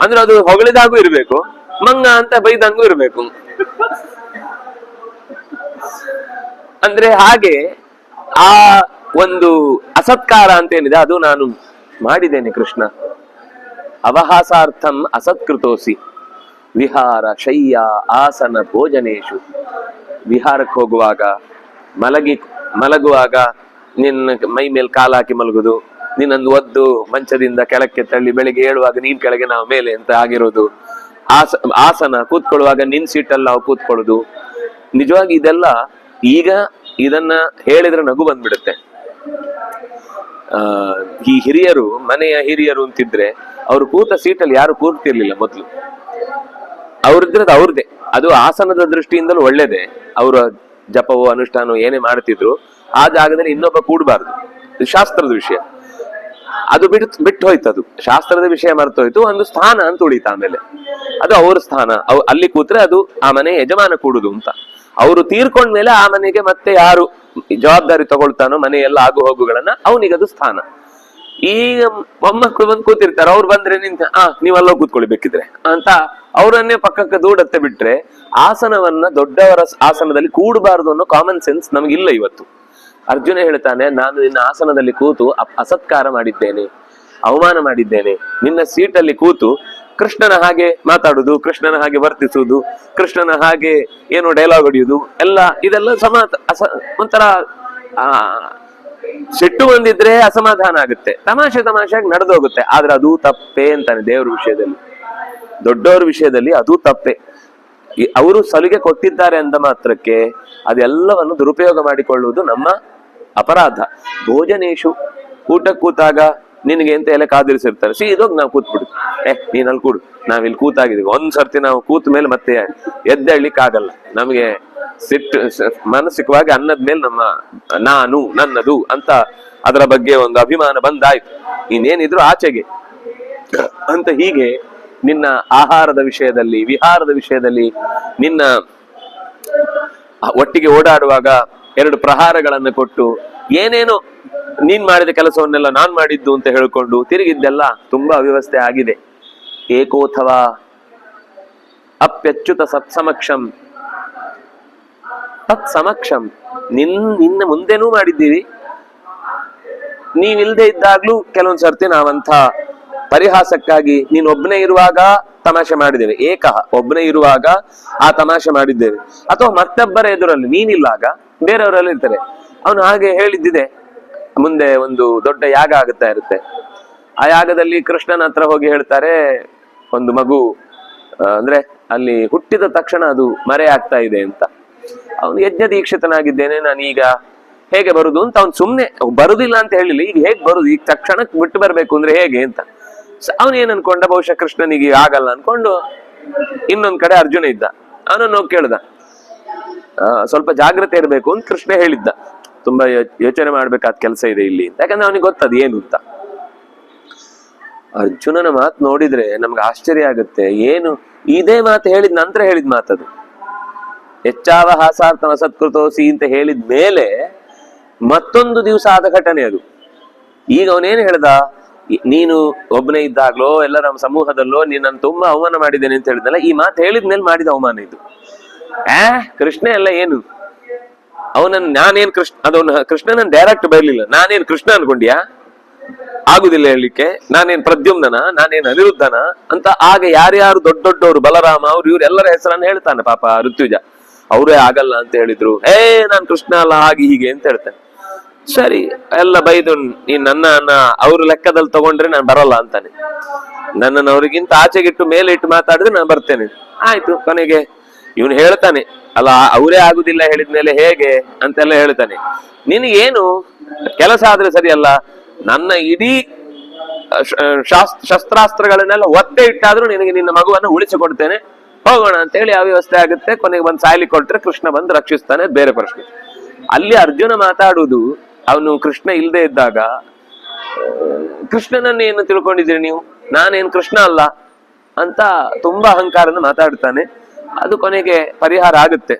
ಅಂದ್ರೆ ಅದು ಹೊಗಳಿದಾಗೂ ಇರ್ಬೇಕು, ಮಂಗ ಅಂತ ಬೈದಂಗೂ ಇರ್ಬೇಕು. ಅಂದ್ರೆ ಹಾಗೆ ಆ ಒಂದು ಅಸತ್ಕಾರ ಅಂತ ಏನಿದೆ ಅದು ನಾನು ಮಾಡಿದ್ದೇನೆ ಕೃಷ್ಣ. ಅವಹಾಸಾರ್ಥಂ ಅಸತ್ಕೃತೋಸಿ ವಿಹಾರ ಶಯ್ಯ ಆಸನ ಭೋಜನೇಶು. ವಿಹಾರಕ್ಕೆ ಹೋಗುವಾಗ ಮಲಗುವಾಗ ನಿನ್ನ ಮೈ ಮೇಲೆ ಕಾಲು ಹಾಕಿ ಮಲಗುದು, ನಿನ್ನೊಂದು ಒದ್ದು ಮಂಚದಿಂದ ಕೆಳಕ್ಕೆ ತಳ್ಳಿ ಬೆಳಿಗ್ಗೆ ಏಳುವಾಗ ನೀನ್ ಕೆಳಗೆ ನಾವು ಮೇಲೆ ಅಂತ ಆಗಿರೋದು. ಆಸನ ಕೂತ್ಕೊಳ್ಳುವಾಗ ನಿನ್ ಸೀಟಲ್ಲಿ ನಾವು ಕೂತ್ಕೊಳ್ಳುದು. ನಿಜವಾಗಿ ಇದೆಲ್ಲ ಈಗ ಇದನ್ನ ಹೇಳಿದ್ರೆ ನಗು ಬಂದ್ಬಿಡುತ್ತೆ. ಈ ಹಿರಿಯರು, ಮನೆಯ ಹಿರಿಯರು ಅಂತಿದ್ರೆ ಅವ್ರು ಕೂತ ಸೀಟಲ್ಲಿ ಯಾರು ಕೂರ್ತಿರ್ಲಿಲ್ಲ ಮೊದ್ಲು. ಅವ್ರಿದ್ರದ್ದು ಅವ್ರದ್ದೇ, ಅದು ಆಸನದ ದೃಷ್ಟಿಯಿಂದಲೂ ಒಳ್ಳೇದೇ. ಅವರ ಜಪವೋ ಅನುಷ್ಠಾನವೋ ಏನೇ ಮಾಡ್ತಿದ್ರು ಆ ಜಾಗದಲ್ಲಿ ಇನ್ನೊಬ್ಬ ಕೂಡಬಾರ್ದು. ಇದು ಶಾಸ್ತ್ರದ ವಿಷಯ, ಅದು ಬಿಟ್ಟು ಹೋಯ್ತು. ಅದು ಶಾಸ್ತ್ರದ ವಿಷಯ ಮರ್ತೋಯ್ತು. ಒಂದು ಸ್ಥಾನ ಅಂತ ಉಳಿತ, ಆಮೇಲೆ ಅದು ಅವ್ರ ಸ್ಥಾನ. ಅಲ್ಲಿ ಕೂತ್ರೆ ಅದು ಆ ಮನೆ ಯಜಮಾನ ಕೂಡುದು ಅಂತ. ಅವರು ತೀರ್ಕೊಂಡ್ಮೇಲೆ ಆ ಮನೆಗೆ ಮತ್ತೆ ಯಾರು ಜವಾಬ್ದಾರಿ ತಗೊಳ್ತಾನೋ ಮನೆಯೆಲ್ಲ ಆಗು ಹೋಗುಗಳನ್ನ ಅವನಿಗದು ಸ್ಥಾನ. ಈಗ ಮೊಮ್ಮಕ್ಕಳು ಬಂದು ಕೂತಿರ್ತಾರೆ, ಅವ್ರು ಬಂದ್ರೆ ನಿಂತ ನೀವಲ್ಲೋ ಕೂತ್ಕೊಳ್ಳಿ ಬೇಕಿದ್ರೆ ಅಂತ ಅವರನ್ನೇ ಪಕ್ಕಕ್ಕೆ ದೂಡತ್ತೆ ಬಿಟ್ರೆ, ಆಸನವನ್ನ ದೊಡ್ಡವರ ಆಸನದಲ್ಲಿ ಕೂಡಬಾರದು ಅನ್ನೋ ಕಾಮನ್ ಸೆನ್ಸ್ ನಮಗಿಲ್ಲ ಇವತ್ತು. ಅರ್ಜುನ ಹೇಳ್ತಾನೆ, ನಾನು ನಿನ್ನ ಆಸನದಲ್ಲಿ ಕೂತು ಅಸತ್ಕಾರ ಮಾಡಿದ್ದೇನೆ, ಅವಮಾನ ಮಾಡಿದ್ದೇನೆ. ನಿನ್ನ ಸೀಟಲ್ಲಿ ಕೂತು ಕೃಷ್ಣನ ಹಾಗೆ ಮಾತಾಡುದು, ಕೃಷ್ಣನ ಹಾಗೆ ವರ್ತಿಸುವುದು, ಕೃಷ್ಣನ ಹಾಗೆ ಏನೋ ಡೈಲಾಗ್ ಹೊಡೆಯುವುದು, ಇದೆಲ್ಲ ಒಂಥರ ಸಿಟ್ಟು ಬಂದಿದ್ರೆ ಅಸಮಾಧಾನ ಆಗುತ್ತೆ, ತಮಾಷೆಯಾಗಿ ನಡೆದೋಗುತ್ತೆ. ಆದ್ರೆ ಅದು ತಪ್ಪೇ ಅಂತಾನೆ ದೇವ್ರ ವಿಷಯದಲ್ಲಿ, ದೊಡ್ಡವ್ರ ವಿಷಯದಲ್ಲಿ ಅದು ತಪ್ಪೇ. ಅವರು ಸಲಿಗೆ ಕೊಟ್ಟಿದ್ದಾರೆ ಅಂದ ಮಾತ್ರಕ್ಕೆ ಅದೆಲ್ಲವನ್ನು ದುರುಪಯೋಗ ಮಾಡಿಕೊಳ್ಳುವುದು ನಮ್ಮ ಅಪರಾಧ. ಭೋಜನೇಶು, ಊಟ ಕೂತಾಗ ನಿನಗೆ ಅಂತ ಎಲ್ಲ ಕಾದಿರಿಸಿರ್ತಾರೆ, ಸೀದೋಗಿ ನಾವು ಕೂತ್ಬಿಡು, ನೀನ್ ಅಲ್ಲಿ ಕೂಡು, ನಾವಿಲ್ಲಿ ಕೂತಾಗಿದ್ದೀವಿ. ಒಂದ್ಸರ್ತಿ ನಾವು ಕೂತ ಮೇಲೆ ಮತ್ತೆ ಎದ್ದೇಳ್ಲಿಕ್ಕೆ ಆಗಲ್ಲ. ನಮಗೆ ಸಿಟ್ಟು ಮಾನಸಿಕವಾಗಿ ಅನ್ನದ ಮೇಲೆ ನಮ್ಮ ನಾನು ನನ್ನದು ಅಂತ ಅದರ ಬಗ್ಗೆ ಒಂದು ಅಭಿಮಾನ ಬಂದಾಯ್ತು, ಇನ್ನೇನಿದ್ರು ಆಚೆಗೆ ಅಂತ. ಹೀಗೆ ನಿನ್ನ ಆಹಾರದ ವಿಷಯದಲ್ಲಿ, ವಿಹಾರದ ವಿಷಯದಲ್ಲಿ, ನಿನ್ನ ಒಟ್ಟಿಗೆ ಓಡಾಡುವಾಗ 2 ಪ್ರಹಾರಗಳನ್ನು ಕೊಟ್ಟು ಏನೇನೋ ನೀನ್ ಮಾಡಿದ ಕೆಲಸವನ್ನೆಲ್ಲ ನಾನ್ ಮಾಡಿದ್ದು ಅಂತ ಹೇಳ್ಕೊಂಡು ತಿರುಗಿದ್ದೆಲ್ಲ ತುಂಬಾ ಅವ್ಯವಸ್ಥೆ ಆಗಿದೆ. ಏಕೋಥವಾ ಅಪ್ಯಚ್ಯುತ ಸತ್ಸಮಕ್ಷಂ ತತ್ಸಮಕ್ಷಂ, ನಿನ್ನ ಮುಂದೆನೂ ಮಾಡಿದ್ದೀವಿ, ನೀವಿಲ್ದೆ ಇದ್ದಾಗ್ಲೂ ಕೆಲವೊಂದ್ ಸರ್ತಿ ನಾವಂಥ ಪರಿಹಾಸಕ್ಕಾಗಿ ನೀನ್ ಒಬ್ಬನೇ ಇರುವಾಗ ತಮಾಷೆ ಮಾಡಿದ್ದೇವೆ, ಏಕಃ ಒಬ್ಬನೇ ಇರುವಾಗ ಆ ತಮಾಷೆ ಮಾಡಿದ್ದೇವೆ, ಅಥವಾ ಮತ್ತೊಬ್ಬರ ಎದುರಲ್ಲಿ ನೀನಿಲ್ಲಾಗ ಬೇರೆಯವರಲ್ಲಿ ಇರ್ತಾರೆ. ಅವನು ಹಾಗೆ ಹೇಳಿದ್ದಿದೆ. ಮುಂದೆ ಒಂದು ದೊಡ್ಡ ಯಾಗ ಆಗುತ್ತಾ ಇರುತ್ತೆ. ಆ ಯಾಗದಲ್ಲಿ ಕೃಷ್ಣನ ಹತ್ರ ಹೋಗಿ ಹೇಳ್ತಾರೆ, ಒಂದು ಮಗು ಅಂದ್ರೆ ಅಲ್ಲಿ ಹುಟ್ಟಿದ ತಕ್ಷಣ ಅದು ಮರೆ ಆಗ್ತಾ ಇದೆ ಅಂತ. ಅವನು ಯಜ್ಞ ದೀಕ್ಷಿತನಾಗಿದ್ದೇನೆ, ನಾನೀಗ ಹೇಗೆ ಬರುದು ಅಂತ ಅವ್ನು ಸುಮ್ನೆ ಬರುದಿಲ್ಲ ಅಂತ ಹೇಳಿಲ್ಲ, ಈಗ ಹೇಗ್ ಬರುದು, ಈಗ ತಕ್ಷಣಕ್ಕೆ ಬಿಟ್ಟು ಬರ್ಬೇಕು ಅಂದ್ರೆ ಹೇಗೆ ಅಂತ. ಅವನು ಏನ್ ಅನ್ಕೊಂಡ, ಬಹುಶಃ ಕೃಷ್ಣನಿಗೆ ಆಗಲ್ಲ ಅನ್ಕೊಂಡು ಇನ್ನೊಂದ್ ಕಡೆ ಅರ್ಜುನ ಇದ್ದ, ಅವನನ್ನು ಹೋಗಿ ಕೇಳ್ದ. ಸ್ವಲ್ಪ ಜಾಗ್ರತೆ ಇರಬೇಕು ಅಂತ ಕೃಷ್ಣ ಹೇಳಿದ್ದ, ತುಂಬಾ ಯೋಚನೆ ಮಾಡ್ಬೇಕಾದ ಕೆಲಸ ಇದೆ ಇಲ್ಲಿ ಅಂತ. ಯಾಕಂದ್ರೆ ಅವನಿಗೆ ಗೊತ್ತದು ಏನು ಅಂತ. ಅರ್ಜುನನ ಮಾತು ನೋಡಿದ್ರೆ ನಮ್ಗೆ ಆಶ್ಚರ್ಯ ಆಗುತ್ತೆ. ಏನು ಇದೇ ಮಾತು ಹೇಳಿದ ನಂತರ ಹೇಳಿದ ಮಾತದು. ಹೆಚ್ಚಾವ ಹಾಸಾರ್ಥನ ಸತ್ಕೃತೋಸಿ ಅಂತ ಹೇಳಿದ ಮೇಲೆ ಮತ್ತೊಂದು ದಿವಸ ಆದ ಘಟನೆ ಅದು. ಈಗ ಅವನೇನು ಹೇಳ್ದ, ನೀನು ಒಬ್ಬನೇ ಇದ್ದಾಗ್ಲೋ ಎಲ್ಲರ ಸಮೂಹದಲ್ಲೋ ನೀನನ್ನು ತುಂಬಾ ಅವಮಾನ ಮಾಡಿದ್ದೇನೆ ಅಂತ ಹೇಳಿದ್ನಲ್ಲ, ಈ ಮಾತು ಹೇಳಿದ್ಮೇಲೆ ಮಾಡಿದ ಅವಮಾನ ಇದು. ಕೃಷ್ಣ ಎಲ್ಲ ಏನು, ಅವನನ್ನು ನಾನೇನ್ ಕೃಷ್ಣನ ಡೈರೆಕ್ಟ್ ಬರಲಿಲ್ಲ, ನಾನೇನ್ ಕೃಷ್ಣ ಅನ್ಕೊಂಡ್ಯಾ, ಆಗುದಿಲ್ಲ ಹೇಳಲಿಕ್ಕೆ, ನಾನೇನ್ ಪ್ರದ್ಯುಮ್ನ, ನಾನೇನ್ ಅನಿರುದ್ಧನ ಅಂತ. ಆಗ ಯಾರ್ಯಾರು ದೊಡ್ಡವರು ಬಲರಾಮ ಅವ್ರು ಇವ್ರು ಎಲ್ಲರ ಹೆಸರನ್ನು ಹೇಳ್ತಾನೆ ಪಾಪ ಋತ್ವಿಜ. ಅವರೇ ಆಗಲ್ಲ ಅಂತ ಹೇಳಿದ್ರು, ನಾನ್ ಕೃಷ್ಣ ಅಲ್ಲ ಹಾಗೆ ಹೀಗೆ ಅಂತ ಹೇಳ್ತಾನೆ. ಸರಿ ಎಲ್ಲ ಬೈದು, ನೀನ್ ನನ್ನ ಅವ್ರ ಲೆಕ್ಕದಲ್ಲಿ ತಗೊಂಡ್ರೆ ನಾನು ಬರಲ್ಲ ಅಂತಾನೆ. ನನ್ನನ್ನು ಅವ್ರಿಗಿಂತ ಆಚೆಗಿಟ್ಟು ಮೇಲೆ ಇಟ್ಟು ಮಾತಾಡಿದ್ರೆ ನಾನು ಬರ್ತೇನೆ. ಆಯ್ತು, ಕೊನೆಗೆ ಇವನು ಹೇಳ್ತಾನೆ, ಅಲ್ಲ ಅವರೇ ಆಗುದಿಲ್ಲ ಹೇಳಿದ್ಮೇಲೆ ಹೇಗೆ ಅಂತೆಲ್ಲ ಹೇಳ್ತಾನೆ. ನಿನಗೇನು ಕೆಲಸ ಆದ್ರೆ ಸರಿಯಲ್ಲ, ನನ್ನ ಇಡೀ ಶಸ್ತ್ರಾಸ್ತ್ರಗಳನ್ನೆಲ್ಲ ಒತ್ತೆ ಇಟ್ಟಾದ್ರೂ ನಿನಗೆ ನಿನ್ನ ಮಗುವನ್ನು ಉಳಿಸಿಕೊಡ್ತೇನೆ, ಹೋಗೋಣ ಅಂತ ಹೇಳಿ ಆ ವ್ಯವಸ್ಥೆ ಆಗುತ್ತೆ. ಕೊನೆಗೆ ಬಂದು ಸಾಯ್ಲಿ ಕೊಟ್ರೆ ಕೃಷ್ಣ ಬಂದು ರಕ್ಷಿಸ್ತಾನೆ, ಬೇರೆ ಪ್ರಶ್ನೆ. ಅಲ್ಲಿ ಅರ್ಜುನ ಮಾತಾಡುವುದು, ಅವನು ಕೃಷ್ಣ ಇಲ್ಲದೆ ಇದ್ದಾಗ, ಕೃಷ್ಣನನ್ನು ಏನು ತಿಳ್ಕೊಂಡಿದ್ದೀರಿ ನೀವು, ನಾನೇನು ಕೃಷ್ಣ ಅಲ್ಲ ಅಂತ ತುಂಬಾ ಅಹಂಕಾರನ ಮಾತಾಡ್ತಾನೆ. ಅದು ಕೊನೆಗೆ ಪರಿಹಾರ ಆಗುತ್ತೆ.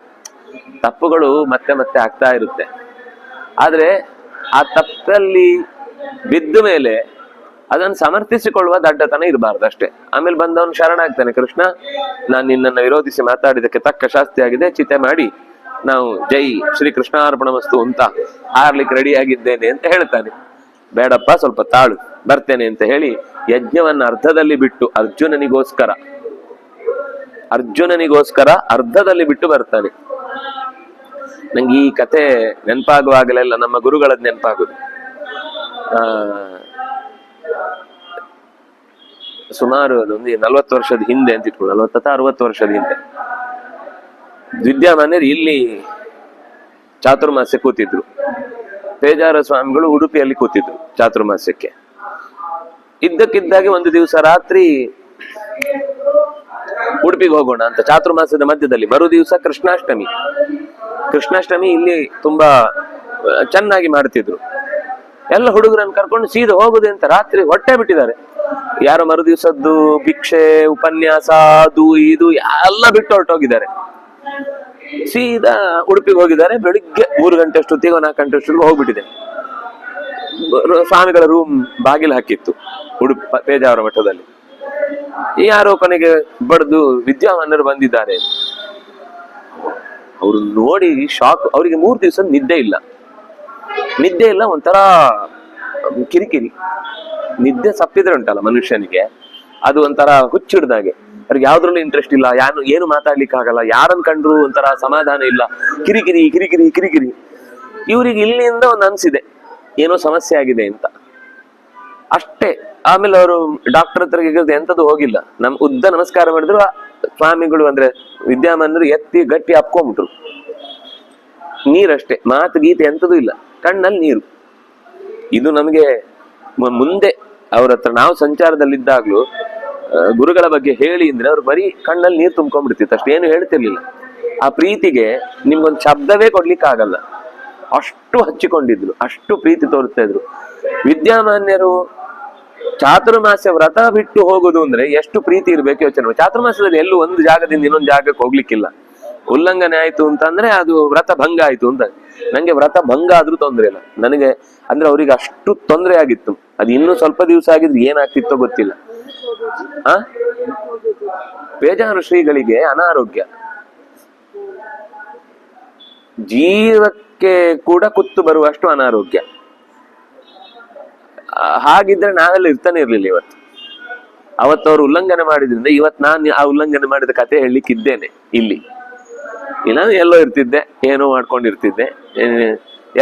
ತಪ್ಪುಗಳು ಮತ್ತೆ ಮತ್ತೆ ಆಗ್ತಾ ಇರುತ್ತೆ, ಆದ್ರೆ ಆ ತಪ್ಪಲ್ಲಿ ಬಿದ್ದ ಮೇಲೆ ಅದನ್ನು ಸಮರ್ಥಿಸಿಕೊಳ್ಳುವ ದಡ್ಡತನ ಇರಬಾರ್ದು ಅಷ್ಟೇ. ಆಮೇಲೆ ಬಂದವನು ಶರಣಾಗ್ತಾನೆ, ಕೃಷ್ಣ ನಾನು ನಿನ್ನನ್ನು ವಿರೋಧಿಸಿ ಮಾತಾಡಿದಕ್ಕೆ ತಕ್ಕ ಶಾಸ್ತಿ ಆಗಿದೆ, ಚಿತೆ ಮಾಡಿ ನಾವು ಜೈ ಶ್ರೀ ಕೃಷ್ಣಾರ್ಪಣಮಸ್ತು ಅಂತ ಹಾರ್ಲಿಕ್ಕೆ ರೆಡಿ ಆಗಿದ್ದೇನೆ ಅಂತ ಹೇಳ್ತಾನೆ. ಬೇಡಪ್ಪ ಸ್ವಲ್ಪ ತಾಳು, ಬರ್ತೇನೆ ಅಂತ ಹೇಳಿ ಯಜ್ಞವನ್ನ ಅರ್ಧದಲ್ಲಿ ಬಿಟ್ಟು ಅರ್ಜುನನಿಗೋಸ್ಕರ ಅರ್ಧದಲ್ಲಿ ಬಿಟ್ಟು ಬರ್ತಾನೆ. ನಂಗೆ ಈ ಕಥೆ ನೆನಪಾಗುವಾಗಲೆಲ್ಲ ನಮ್ಮ ಗುರುಗಳದ್ ನೆನಪಾಗುದು. ಸುಮಾರು ಒಂದು 40 ವರ್ಷದ ಹಿಂದೆ ಅಂತ ಇಟ್ಕೊಂಡು, 40 ಅಥವಾ 60 ವರ್ಷದ ಹಿಂದೆ ವಿದ್ಯಾಮಾನ್ಯರು ಇಲ್ಲಿ ಚಾತುರ್ಮಾಸ್ಯ ಕೂತಿದ್ರು. ಪೇಜಾರ ಸ್ವಾಮಿಗಳು ಉಡುಪಿಯಲ್ಲಿ ಕೂತಿದ್ರು ಚಾತುರ್ಮಾಸ್ಯಕ್ಕೆ. ಇದ್ದಕ್ಕಿದ್ದಾಗೆ ಒಂದು ದಿವಸ ರಾತ್ರಿ ಉಡುಪಿಗೆ ಹೋಗೋಣ ಅಂತ, ಚಾತುರ್ಮಾಸ್ಯದ ಮಧ್ಯದಲ್ಲಿ ಮರು ದಿವಸ ಕೃಷ್ಣಾಷ್ಟಮಿ ಇಲ್ಲಿ ತುಂಬಾ ಚೆನ್ನಾಗಿ ಮಾಡ್ತಿದ್ರು. ಎಲ್ಲ ಹುಡುಗರನ್ನು ಕರ್ಕೊಂಡು ಸೀದಾ ಹೋಗುದು ಅಂತ ರಾತ್ರಿ ಹೊಟ್ಟೆ ಬಿಟ್ಟಿದ್ದಾರೆ. ಯಾರೋ ಮರು ದಿವಸದ್ದು ಭಿಕ್ಷೆ, ಉಪನ್ಯಾಸ, ಅದು ಇದು ಎಲ್ಲ ಬಿಟ್ಟು ಹೊರಟೋಗಿದ್ದಾರೆ. ಸೀದಾ ಉಡುಪಿಗೆ ಹೋಗಿದ್ದಾರೆ. ಬೆಳಿಗ್ಗೆ 3 ಗಂಟೆ ಅಷ್ಟೊತ್ತಿಗೆ 4 ಗಂಟೆ ಅಷ್ಟೊತ್ತಿಗೆ ಹೋಗ್ಬಿಟ್ಟಿದೆ. ಸ್ವಾಮಿಗಳ ರೂಮ್ ಬಾಗಿಲು ಹಾಕಿತ್ತು ಉಡುಪಿ ಪೇಜಾವರ ಮಠದಲ್ಲಿ. ಯಾರೋ ಕೊನೆಗೆ ಬಡ್ದು ವಿದ್ಯಾಮಾನ್ಯರು ಬಂದಿದ್ದಾರೆ. ಅವ್ರು ನೋಡಿ ಶಾಕ್. ಅವರಿಗೆ 3 ದಿವಸ ನಿದ್ದೆ ಇಲ್ಲ, ಒಂಥರ ಕಿರಿಕಿರಿ. ನಿದ್ದೆ ಸಪ್ಪಿದ್ರೆ ಉಂಟಲ್ಲ ಮನುಷ್ಯನಿಗೆ, ಅದು ಒಂಥರ ಹುಚ್ಚಿಡ್ದಾಗೆ. ಅವ್ರಿಗೆ ಯಾವ್ದ್ರಲ್ಲೂ ಇಂಟ್ರೆಸ್ಟ್ ಇಲ್ಲ, ಏನು ಮಾತಾಡ್ಲಿಕ್ಕೆ ಆಗಲ್ಲ, ಯಾರನ್ನ ಕಂಡ್ರು ಒಂಥರ ಸಮಾಧಾನ ಇಲ್ಲ, ಕಿರಿಕಿರಿ. ಇವ್ರಿಗೆ ಇಲ್ಲಿಂದ ಒಂದು ಅನ್ಸಿದೆ, ಏನೋ ಸಮಸ್ಯೆ ಆಗಿದೆ ಅಂತ ಅಷ್ಟೇ. ಆಮೇಲೆ ಅವರು ಡಾಕ್ಟರ್ ಹತ್ರ ಎಂತದ್ದು ಹೋಗಿಲ್ಲ, ಉದ್ದ ನಮಸ್ಕಾರ ಮಾಡಿದ್ರು. ಸ್ವಾಮಿಗಳು ಅಂದ್ರೆ ವಿದ್ಯಾಮಾನರು ಎತ್ತಿ ಗಟ್ಟಿ ಅಪ್ಕೊಂಬಿಟ್ರು. ನೀರಷ್ಟೇ, ಮಾತು ಗೀತೆ ಎಂತದೂ ಇಲ್ಲ, ಕಣ್ಣಲ್ಲಿ ನೀರು. ಇದು ನಮಗೆ ಮುಂದೆ ಅವ್ರ ಹತ್ರ ನಾವು ಸಂಚಾರದಲ್ಲಿದ್ದಾಗ್ಲೂ ಗುರುಗಳ ಬಗ್ಗೆ ಹೇಳಿ ಅಂದ್ರೆ ಅವ್ರು ಬರೀ ಕಣ್ಣಲ್ಲಿ ನೀರು ತುಂಬ್ಕೊಂಡ್ಬಿಡ್ತಿತ್ತು, ಅಷ್ಟೇನು ಹೇಳ್ತಿರ್ಲಿಲ್ಲ. ಆ ಪ್ರೀತಿಗೆ ನಿಮ್ಗೊಂದು ಶಬ್ದವೇ ಕೊಡ್ಲಿಕ್ಕೆ ಆಗಲ್ಲ, ಅಷ್ಟು ಹಚ್ಚಿಕೊಂಡಿದ್ರು, ಅಷ್ಟು ಪ್ರೀತಿ ತೋರಿಸ್ತಾ ಇದ್ರು. ವಿದ್ಯಾಮಾನ್ಯರು ಚಾತುರ್ಮಾಸ್ಯ ವ್ರತ ಬಿಟ್ಟು ಹೋಗುದು ಅಂದ್ರೆ ಎಷ್ಟು ಪ್ರೀತಿ ಇರ್ಬೇಕು ಯೋಚನೆ. ಚಾತುರ್ಮಾಸ್ಯದಲ್ಲಿ ಎಲ್ಲೂ ಒಂದು ಜಾಗದಿಂದ ಇನ್ನೊಂದು ಜಾಗಕ್ಕೆ ಹೋಗ್ಲಿಕ್ಕಿಲ್ಲ. ಉಲ್ಲಂಘನೆ ಆಯ್ತು ಅಂತಂದ್ರೆ ಅದು ವ್ರತ ಭಂಗ ಆಯ್ತು ಅಂತ. ನಂಗೆ ವ್ರತ ಭಂಗ ಆದ್ರೂ ತೊಂದ್ರೆ ಇಲ್ಲ ನನಗೆ, ಅಂದ್ರೆ ಅವ್ರಿಗೆ ಅಷ್ಟು ತೊಂದರೆ ಆಗಿತ್ತು. ಅದು ಇನ್ನೂ ಸ್ವಲ್ಪ ದಿವಸ ಆಗಿದ್ರೆ ಏನಾಗ್ತಿತ್ತೋ ಗೊತ್ತಿಲ್ಲ. ಬೇಜಾರು ಶ್ರೀಗಳಿಗೆ ಅನಾರೋಗ್ಯ, ಜೀವಕ್ಕೆ ಕೂಡ ಕುತ್ತು ಬರುವಷ್ಟು ಅನಾರೋಗ್ಯ. ಹಾಗಿದ್ರೆ ನಾವೆಲ್ಲ ಇರ್ತಾನೆ ಇರ್ಲಿಲ್ಲ. ಅವತ್ತು ಅವ್ರು ಉಲ್ಲಂಘನೆ ಮಾಡಿದ್ರಿಂದ ಇವತ್ತು ನಾನು ಆ ಉಲ್ಲಂಘನೆ ಮಾಡಿದ ಕತೆ ಹೇಳಲಿಕ್ಕಿದ್ದೇನೆ ಇಲ್ಲಿ. ನಾನು ಎಲ್ಲೋ ಇರ್ತಿದ್ದೆ, ಏನೋ ಮಾಡ್ಕೊಂಡಿರ್ತಿದ್ದೆ.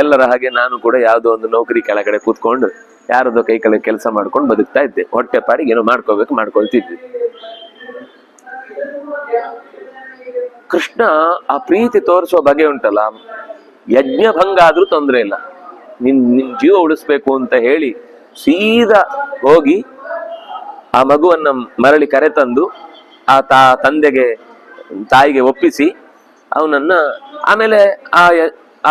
ಎಲ್ಲರ ಹಾಗೆ ನಾನು ಕೂಡ ಯಾವುದೋ ಒಂದು ನೌಕರಿ ಕೆಳಗಡೆ ಕೂತ್ಕೊಂಡು ಯಾರದೋ ಕೈ ಕೆಳಗೆ ಕೆಲಸ ಮಾಡ್ಕೊಂಡು ಬದುಕ್ತಾ ಇದ್ದೆ. ಹೊಟ್ಟೆ ಪಾಡಿಗೆ ಏನೋ ಮಾಡ್ಕೊಳ್ತಿದ್ವಿ. ಕೃಷ್ಣ ಆ ಪ್ರೀತಿ ತೋರಿಸುವ ಬಗೆ ಉಂಟಲ್ಲ, ಯಜ್ಞ ಭಂಗ ಆದ್ರೂ ತೊಂದ್ರೆ ಇಲ್ಲ, ನಿನ್ ಜೀವ ಉಳಿಸ್ಬೇಕು ಅಂತ ಹೇಳಿ ಸೀದಾ ಹೋಗಿ ಆ ಮಗುವನ್ನ ಮರಳಿ ಕರೆತಂದು ಆ ತಂದೆಗೆ ತಾಯಿಗೆ ಒಪ್ಪಿಸಿ ಅವನನ್ನ ಆಮೇಲೆ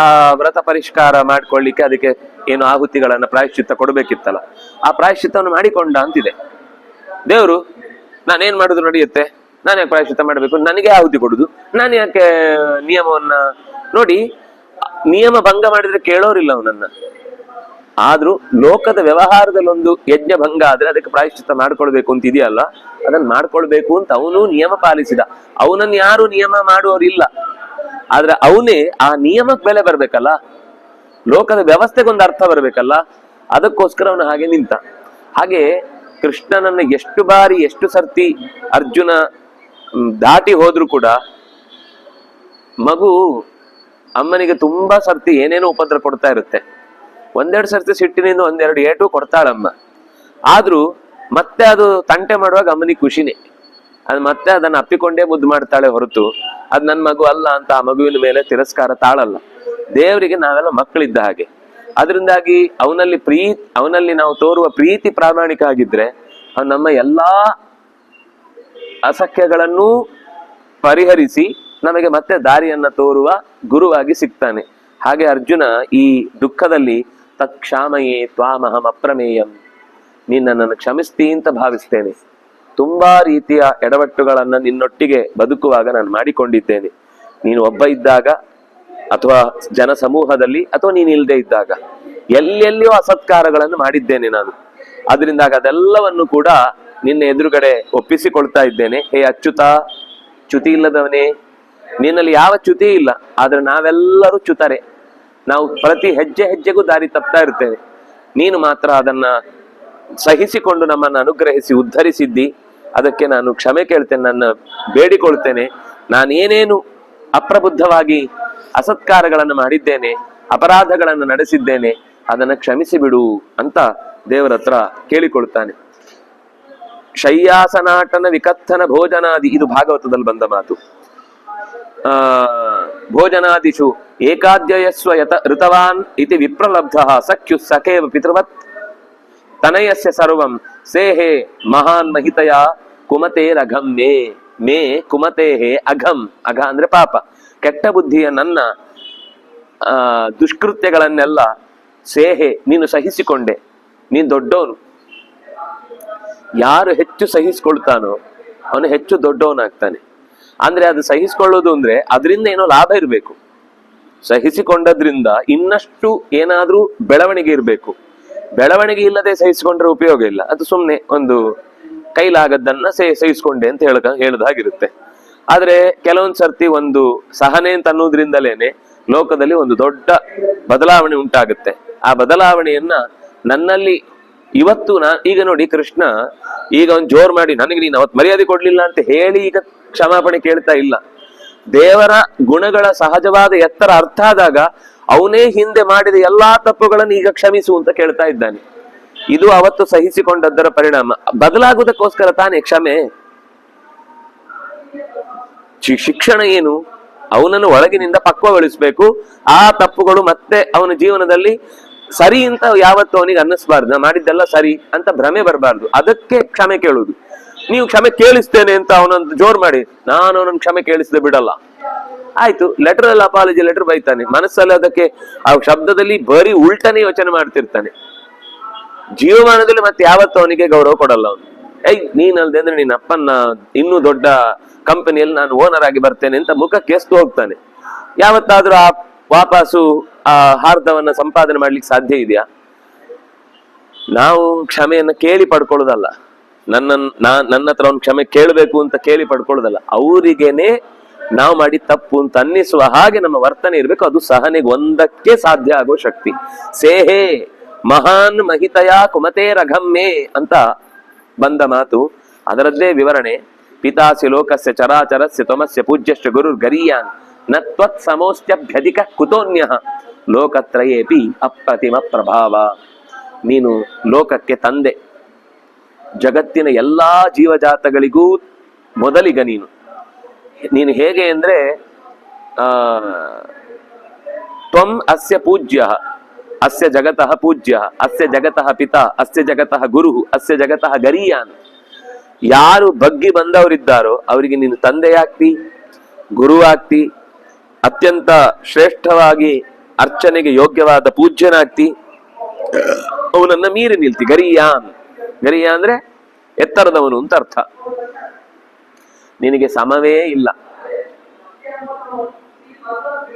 ಆ ವ್ರತ ಪರಿಷ್ಕಾರ ಮಾಡ್ಕೊಳ್ಳಿಕ್ಕೆ ಅದಕ್ಕೆ ಏನು ಆಹುತಿಗಳನ್ನ ಪ್ರಾಯಶ್ಚಿತ್ತ ಕೊಡ್ಬೇಕಿತ್ತಲ್ಲ, ಆ ಪ್ರಾಯಶ್ಚಿತ್ತವನ್ನು ಮಾಡಿಕೊಂಡ ಅಂತಿದೆ ದೇವ್ರು. ನಾನೇನ್ ಮಾಡುದು ನಡೆಯುತ್ತೆ, ನಾನು ಯಾಕೆ ಪ್ರಾಯಶ್ಚಿತ್ತ ಮಾಡ್ಬೇಕು, ನನಗೆ ಆಹುತಿ ಕೊಡುದು, ನಾನು ಯಾಕೆ ನಿಯಮವನ್ನ ನೋಡಿ. ನಿಯಮ ಭಂಗ ಮಾಡಿದ್ರೆ ಕೇಳೋರಿಲ್ಲ ಅವನನ್ನ. ಆದ್ರೂ ಲೋಕದ ವ್ಯವಹಾರದಲ್ಲಿ ಒಂದು ಯಜ್ಞ ಭಂಗ ಆದ್ರೆ ಅದಕ್ಕೆ ಪ್ರಾಯಶ್ಚಿತ್ತ ಮಾಡ್ಕೊಳ್ಬೇಕು ಅಂತ ಇದೆಯಲ್ಲ, ಅದನ್ನ ಮಾಡ್ಕೊಳ್ಬೇಕು ಅಂತ ಅವನು ನಿಯಮ ಪಾಲಿಸಿದ. ಅವನನ್ನ ಯಾರು ನಿಯಮ ಮಾಡುವವರಿಲ್ಲ, ಆದ್ರೆ ಅವನೇ ಆ ನಿಯಮಕ್ಕೆ ಬೆಲೆ ಬರ್ಬೇಕಲ್ಲ, ಲೋಕದ ವ್ಯವಸ್ಥೆಗೊಂದು ಅರ್ಥ ಬರ್ಬೇಕಲ್ಲ, ಅದಕ್ಕೋಸ್ಕರ ಅವನು ಹಾಗೆ ನಿಂತ. ಹಾಗೆ ಕೃಷ್ಣನನ್ನ ಎಷ್ಟು ಬಾರಿ ಎಷ್ಟು ಸರ್ತಿ ಅರ್ಜುನ ದಾಟಿ ಹೋದ್ರು ಕೂಡ ಮಗು ಅಮ್ಮನಿಗೆ ತುಂಬಾ ಸರ್ತಿ ಏನೇನೋ ಉಪದ್ರ ಕೊಡ್ತಾ ಇರುತ್ತೆ. ಒಂದೆರಡು ಸರ್ತಿ ಸಿಟ್ಟಿನಿಂದ ಒಂದೆರಡು ಏಟು ಕೊಡ್ತಾಳಮ್ಮ. ಆದ್ರೂ ಮತ್ತೆ ಅದು ತಂಟೆ ಮಾಡುವಾಗ ಅಮ್ಮನಿಗೆ ಖುಷಿನೇ. ಅದು ಮತ್ತೆ ಅದನ್ನ ಅಪ್ಪಿಕೊಂಡೇ ಮುದ್ದು ಮಾಡ್ತಾಳೆ ಹೊರತು ಅದ್ ನನ್ ಮಗು ಅಲ್ಲ ಅಂತ ಆ ಮಗುವಿನ ಮೇಲೆ ತಿರಸ್ಕಾರ ತಾಳಲ್ಲ. ದೇವರಿಗೆ ನಾವೆಲ್ಲ ಮಕ್ಕಳಿದ್ದ ಹಾಗೆ. ಅದರಿಂದಾಗಿ ಅವನಲ್ಲಿ ನಾವು ತೋರುವ ಪ್ರೀತಿ ಪ್ರಾಮಾಣಿಕ ಆಗಿದ್ರೆ ಅವನು ನಮ್ಮ ಎಲ್ಲಾ ಅಸಖ್ಯಗಳನ್ನೂ ಪರಿಹರಿಸಿ ನಮಗೆ ಮತ್ತೆ ದಾರಿಯನ್ನ ತೋರುವ ಗುರುವಾಗಿ ಸಿಗ್ತಾನೆ. ಹಾಗೆ ಅರ್ಜುನ ಈ ದುಃಖದಲ್ಲಿ ತಕ್ಷಾಮಯೇ ತ್ವಾಮಹಂ ಅಪ್ರಮೇಯಂ, ನೀನ್ ನನ್ನನ್ನು ಕ್ಷಮಿಸ್ತೀ ಅಂತ ಭಾವಿಸ್ತೇನೆ. ತುಂಬಾ ರೀತಿಯ ಎಡವಟ್ಟುಗಳನ್ನ ನಿನ್ನೊಟ್ಟಿಗೆ ಬದುಕುವಾಗ ನಾನು ಮಾಡಿಕೊಂಡಿದ್ದೇನೆ. ನೀನು ಒಬ್ಬ ಇದ್ದಾಗ ಅಥವಾ ಜನ ಸಮೂಹದಲ್ಲಿ ಅಥವಾ ನೀನು ಇಲ್ಲದೆ ಇದ್ದಾಗ ಎಲ್ಲೆಲ್ಲಿಯೋ ಅಸತ್ಕಾರಗಳನ್ನು ಮಾಡಿದ್ದೇನೆ ನಾನು. ಅದರಿಂದಾಗ ಅದೆಲ್ಲವನ್ನು ಕೂಡ ನಿನ್ನ ಎದುರುಗಡೆ ಒಪ್ಪಿಸಿಕೊಳ್ತಾ ಇದ್ದೇನೆ. ಹೇ ಅಚ್ಯುತ, ಚ್ಯುತಿ ಇಲ್ಲದವನೇ, ನಿನ್ನಲ್ಲಿ ಯಾವ ಚ್ಯುತಿ ಇಲ್ಲ. ಆದ್ರೆ ನಾವೆಲ್ಲರೂ ಚ್ಯುತರೆ, ನಾವು ಪ್ರತಿ ಹೆಜ್ಜೆ ಹೆಜ್ಜೆಗೂ ದಾರಿ ತಪ್ತಾ ಇರ್ತೇವೆ. ನೀನು ಮಾತ್ರ ಅದನ್ನ ಸಹಿಸಿಕೊಂಡು ನಮ್ಮನ್ನು ಅನುಗ್ರಹಿಸಿ ಉದ್ಧರಿಸಿದ್ದಿ. ಅದಕ್ಕೆ ನಾನು ಕ್ಷಮೆ ಕೇಳ್ತೇನೆ, ನನ್ನ ಬೇಡಿಕೊಳ್ತೇನೆ. ನಾನೇನೇನು ಅಪ್ರಬುದ್ಧವಾಗಿ ಅಸತ್ಕಾರಗಳನ್ನು ಮಾಡಿದ್ದೇನೆ, ಅಪರಾಧಗಳನ್ನು ನಡೆಸಿದ್ದೇನೆ, ಅದನ್ನ ಕ್ಷಮಿಸಿ ಬಿಡು ಅಂತ ದೇವರ ಹತ್ರ ಕೇಳಿಕೊಳ್ತಾನೆ. ಶಯ್ಯಾಸನಾಟನ ವಿಕಥನ ಭೋಜನಾದಿ, ಇದು ಭಾಗವತದಲ್ಲಿ ಬಂದ ಮಾತು. ಭೋಜನಾದಿಷು ಏಕಾದ್ಯಯಸ್ವ ಯತ ಋತವಾನ್ ಇತಿ ವಿಪ್ರಲಬ್ಧ ಸಖ್ಯು ಸಖೇವ ಪಿತೃವತ್ ತನಯಸ್ಯ ಸರ್ವಂ ಸೇಹೇ ಮಹಾನ್ ಮಹಿತಯ ಕುಮತೇರಘಂ ಮೇ ಕುಮತೇಹೇ ಅಘಂ. ಅಘ ಅಂದ್ರೆ ಪಾಪ, ಕೆಟ್ಟ ಬುದ್ಧಿಯ ನನ್ನ ದುಷ್ಕೃತ್ಯಗಳನ್ನೆಲ್ಲ ಸೇಹೆ ನೀನು ಸಹಿಸಿಕೊಂಡೆ. ನೀನ್ ದೊಡ್ಡವನು. ಯಾರು ಹೆಚ್ಚು ಸಹಿಸಿಕೊಳ್ತಾನೋ ಅವನು ಹೆಚ್ಚು ದೊಡ್ಡವನಾಗ್ತಾನೆ. ಅಂದ್ರೆ ಅದು ಸಹಿಸಿಕೊಳ್ಳೋದು ಅಂದ್ರೆ ಅದರಿಂದ ಏನೋ ಲಾಭ ಇರಬೇಕು. ಸಹಿಸಿಕೊಂಡದ್ರಿಂದ ಇನ್ನಷ್ಟು ಏನಾದ್ರೂ ಬೆಳವಣಿಗೆ ಇರಬೇಕು. ಬೆಳವಣಿಗೆ ಇಲ್ಲದೆ ಸಹಿಸಿಕೊಂಡ್ರೆ ಉಪಯೋಗ ಇಲ್ಲ. ಅದು ಸುಮ್ಮನೆ ಒಂದು ಕೈಲಾಗದ್ದನ್ನ ಸಹಿಸಿಕೊಂಡೆ ಅಂತ ಹೇಳದಾಗಿರುತ್ತೆ. ಆದ್ರೆ ಕೆಲವೊಂದ್ ಸರ್ತಿ ಒಂದು ಸಹನೆ ಅಂತ ಅನ್ನೋದ್ರಿಂದಲೇನೆ ಲೋಕದಲ್ಲಿ ಒಂದು ದೊಡ್ಡ ಬದಲಾವಣೆ ಉಂಟಾಗುತ್ತೆ. ಆ ಬದಲಾವಣೆಯನ್ನ ನನ್ನಲ್ಲಿ ಇವತ್ತು ಈಗ ನೋಡಿ, ಕೃಷ್ಣ ಈಗ ಒಂದು ಜೋರ್ ಮಾಡಿ ನನಗೆ ನೀನು ಅವತ್ತು ಮರ್ಯಾದೆ ಕೊಡ್ಲಿಲ್ಲ ಅಂತ ಹೇಳಿ ಈಗ ಕ್ಷಮಾಪಣೆ ಕೇಳ್ತಾ ಇಲ್ಲ. ದೇವರ ಗುಣಗಳ ಸಹಜವಾದ ಎತ್ತರ ಅರ್ಥ ಆದಾಗ ಅವನೇ ಹಿಂದೆ ಮಾಡಿದ ಎಲ್ಲಾ ತಪ್ಪುಗಳನ್ನು ಈಗ ಕ್ಷಮಿಸು ಅಂತ ಕೇಳ್ತಾ ಇದ್ದಾನೆ. ಇದು ಅವತ್ತು ಸಹಿಸಿಕೊಂಡದ್ದರ ಪರಿಣಾಮ. ಬದಲಾಗುವುದಕ್ಕೋಸ್ಕರ ತಾನೇ ಕ್ಷಮೆ. ಶಿಕ್ಷಣ ಏನು? ಅವನನ್ನು ಒಳಗಿನಿಂದ ಪಕ್ವಗೊಳಿಸ್ಬೇಕು. ಆ ತಪ್ಪುಗಳು ಮತ್ತೆ ಅವನ ಜೀವನದಲ್ಲಿ ಸರಿ ಅಂತ ಯಾವತ್ತು ಅವನಿಗೆ ಅನ್ನಿಸ್ಬಾರ್ದು. ನಾ ಮಾಡಿದ್ದೆಲ್ಲ ಸರಿ ಅಂತ ಭ್ರಮೆ ಬರಬಾರ್ದು. ಅದಕ್ಕೆ ಕ್ಷಮೆ ಕೇಳುವುದು. ನೀವು ಕ್ಷಮೆ ಕೇಳಿಸ್ತೇನೆ ಅಂತ ಅವನೊಂದು ಜೋರ್ ಮಾಡಿ, ನಾನು ಅವನನ್ನು ಕ್ಷಮೆ ಕೇಳಿಸದೆ ಬಿಡಲ್ಲ. ಆಯ್ತು, ಲೆಟರ್ ಅಲ್ಲಿ ಅಪಾಲಜಿ ಲೆಟರ್ ಬೈತಾನೆ, ಮನಸ್ಸಲ್ಲಿ ಅದಕ್ಕೆ ಆ ಶಬ್ದದಲ್ಲಿ ಬರೀ ಉಲ್ಟನೇ ಯೋಚನೆ ಮಾಡ್ತಿರ್ತಾನೆ. ಜೀವಮಾನದಲ್ಲಿ ಮತ್ತೆ ಯಾವತ್ತು ಅವನಿಗೆ ಗೌರವ ಕೊಡಲ್ಲ ಅವನು. ನೀನಲ್ದೆ ಅಂದ್ರೆ ನಿನ್ನ ಅಪ್ಪನ್ನ ಇನ್ನೂ ದೊಡ್ಡ ಕಂಪನಿಯಲ್ಲಿ ನಾನು ಓನರ್ ಆಗಿ ಬರ್ತೇನೆ ಅಂತ ಮುಖಕ್ಕೆ ಎಸ್ತು ಹೋಗ್ತಾನೆ. ಯಾವತ್ತಾದ್ರೂ ಆ ವಾಪಸ್ಸು ಆ ಹಾರ್ದವನ್ನ ಸಂಪಾದನೆ ಮಾಡ್ಲಿಕ್ಕೆ ಸಾಧ್ಯ ಇದೆಯಾ? ನಾವು ಕ್ಷಮೆಯನ್ನ ಕೇಳಿ ಪಡ್ಕೊಳ್ಳೋದಲ್ಲ, ನನ್ನ ಹತ್ರ ಅವ್ನು ಕ್ಷಮೆ ಕೇಳಬೇಕು ಅಂತ ಕೇಳಿ ಪಡ್ಕೊಳ್ಳೋದಲ್ಲ, ಅವರಿಗೇನೆ ನಾವು ಮಾಡಿ ತಪ್ಪು ಅಂತ ಅನ್ನಿಸುವ ಹಾಗೆ ನಮ್ಮ ವರ್ತನೆ ಇರಬೇಕು. ಅದು ಸಹನೆಗೆ ಒಂದಕ್ಕೆ ಸಾಧ್ಯ ಆಗೋ ಶಕ್ತಿ. ಸೇಹೇ ಮಹಾನ್ ಮಹಿತಯ ಕುಮತೆ ರಘಮ್ಮೆ ಅಂತ ಬಂದ ಮಾತು, ಅದರದ್ದೇ ವಿವರಣೆ. ಪಿತಾಸಿ ಲೋಕಸ್ಯ ಚರಾಚರಸ್ಯ ತ್ವಮಸ್ಯ ಪೂಜ್ಯಶ್ಚ ಗುರುರ್ ಗರೀಯಾನ್ ನ ತ್ವತ್ ಸಮೋಸ್ತ್ಯಭ್ಯಧಿಕ ಕುತೋನ್ಯಃ ಲೋಕತ್ರಯೇಪಿ ಅಪ್ರತಿಮ ಪ್ರಭಾವ. ನೀನು ಲೋಕಕ್ಕೆ ತಂದೆ, ಜಗತ್ತಿನ ಎಲ್ಲಾ ಜೀವಜಾತಗಳಿಗೂ ಮೊದಲಿಗ ನೀನು ಹೇಗೆ ಅಂದ್ರೆ ತ್ವಂ ಅಸ್ಯ ಪೂಜ್ಯ ಅಸ್ಯ ಜಗತಃ ಪೂಜ್ಯ ಅಸ್ಯ ಜಗತಃ ಪಿತಾ ಅಸ್ಯ ಜಗತಃ ಗುರು ಅಸ್ಯ ಜಗತಃ ಗರೀಯಾನ್. ಯಾರು ಬಗ್ಗಿ ಬಂದವರಿದ್ದಾರೋ ಅವರಿಗೆ ನೀನು ತಂದೆಯಾಗ್ತಿ, ಗುರು ಆಗ್ತಿ, ಅತ್ಯಂತ ಶ್ರೇಷ್ಠವಾಗಿ ಅರ್ಚನೆಗೆ ಯೋಗ್ಯವಾದ ಪೂಜ್ಯನಾಗ್ತಿ, ಅವನನ್ನ ಮೀರಿ ನಿಲ್ತಿ. ಗರೀಯಾನ್, ಗರಿಯ ಅಂದ್ರೆ ಎತ್ತರದವನು ಅಂತ ಅರ್ಥ. ನಿನಗೆ ಸಮವೇ ಇಲ್ಲ.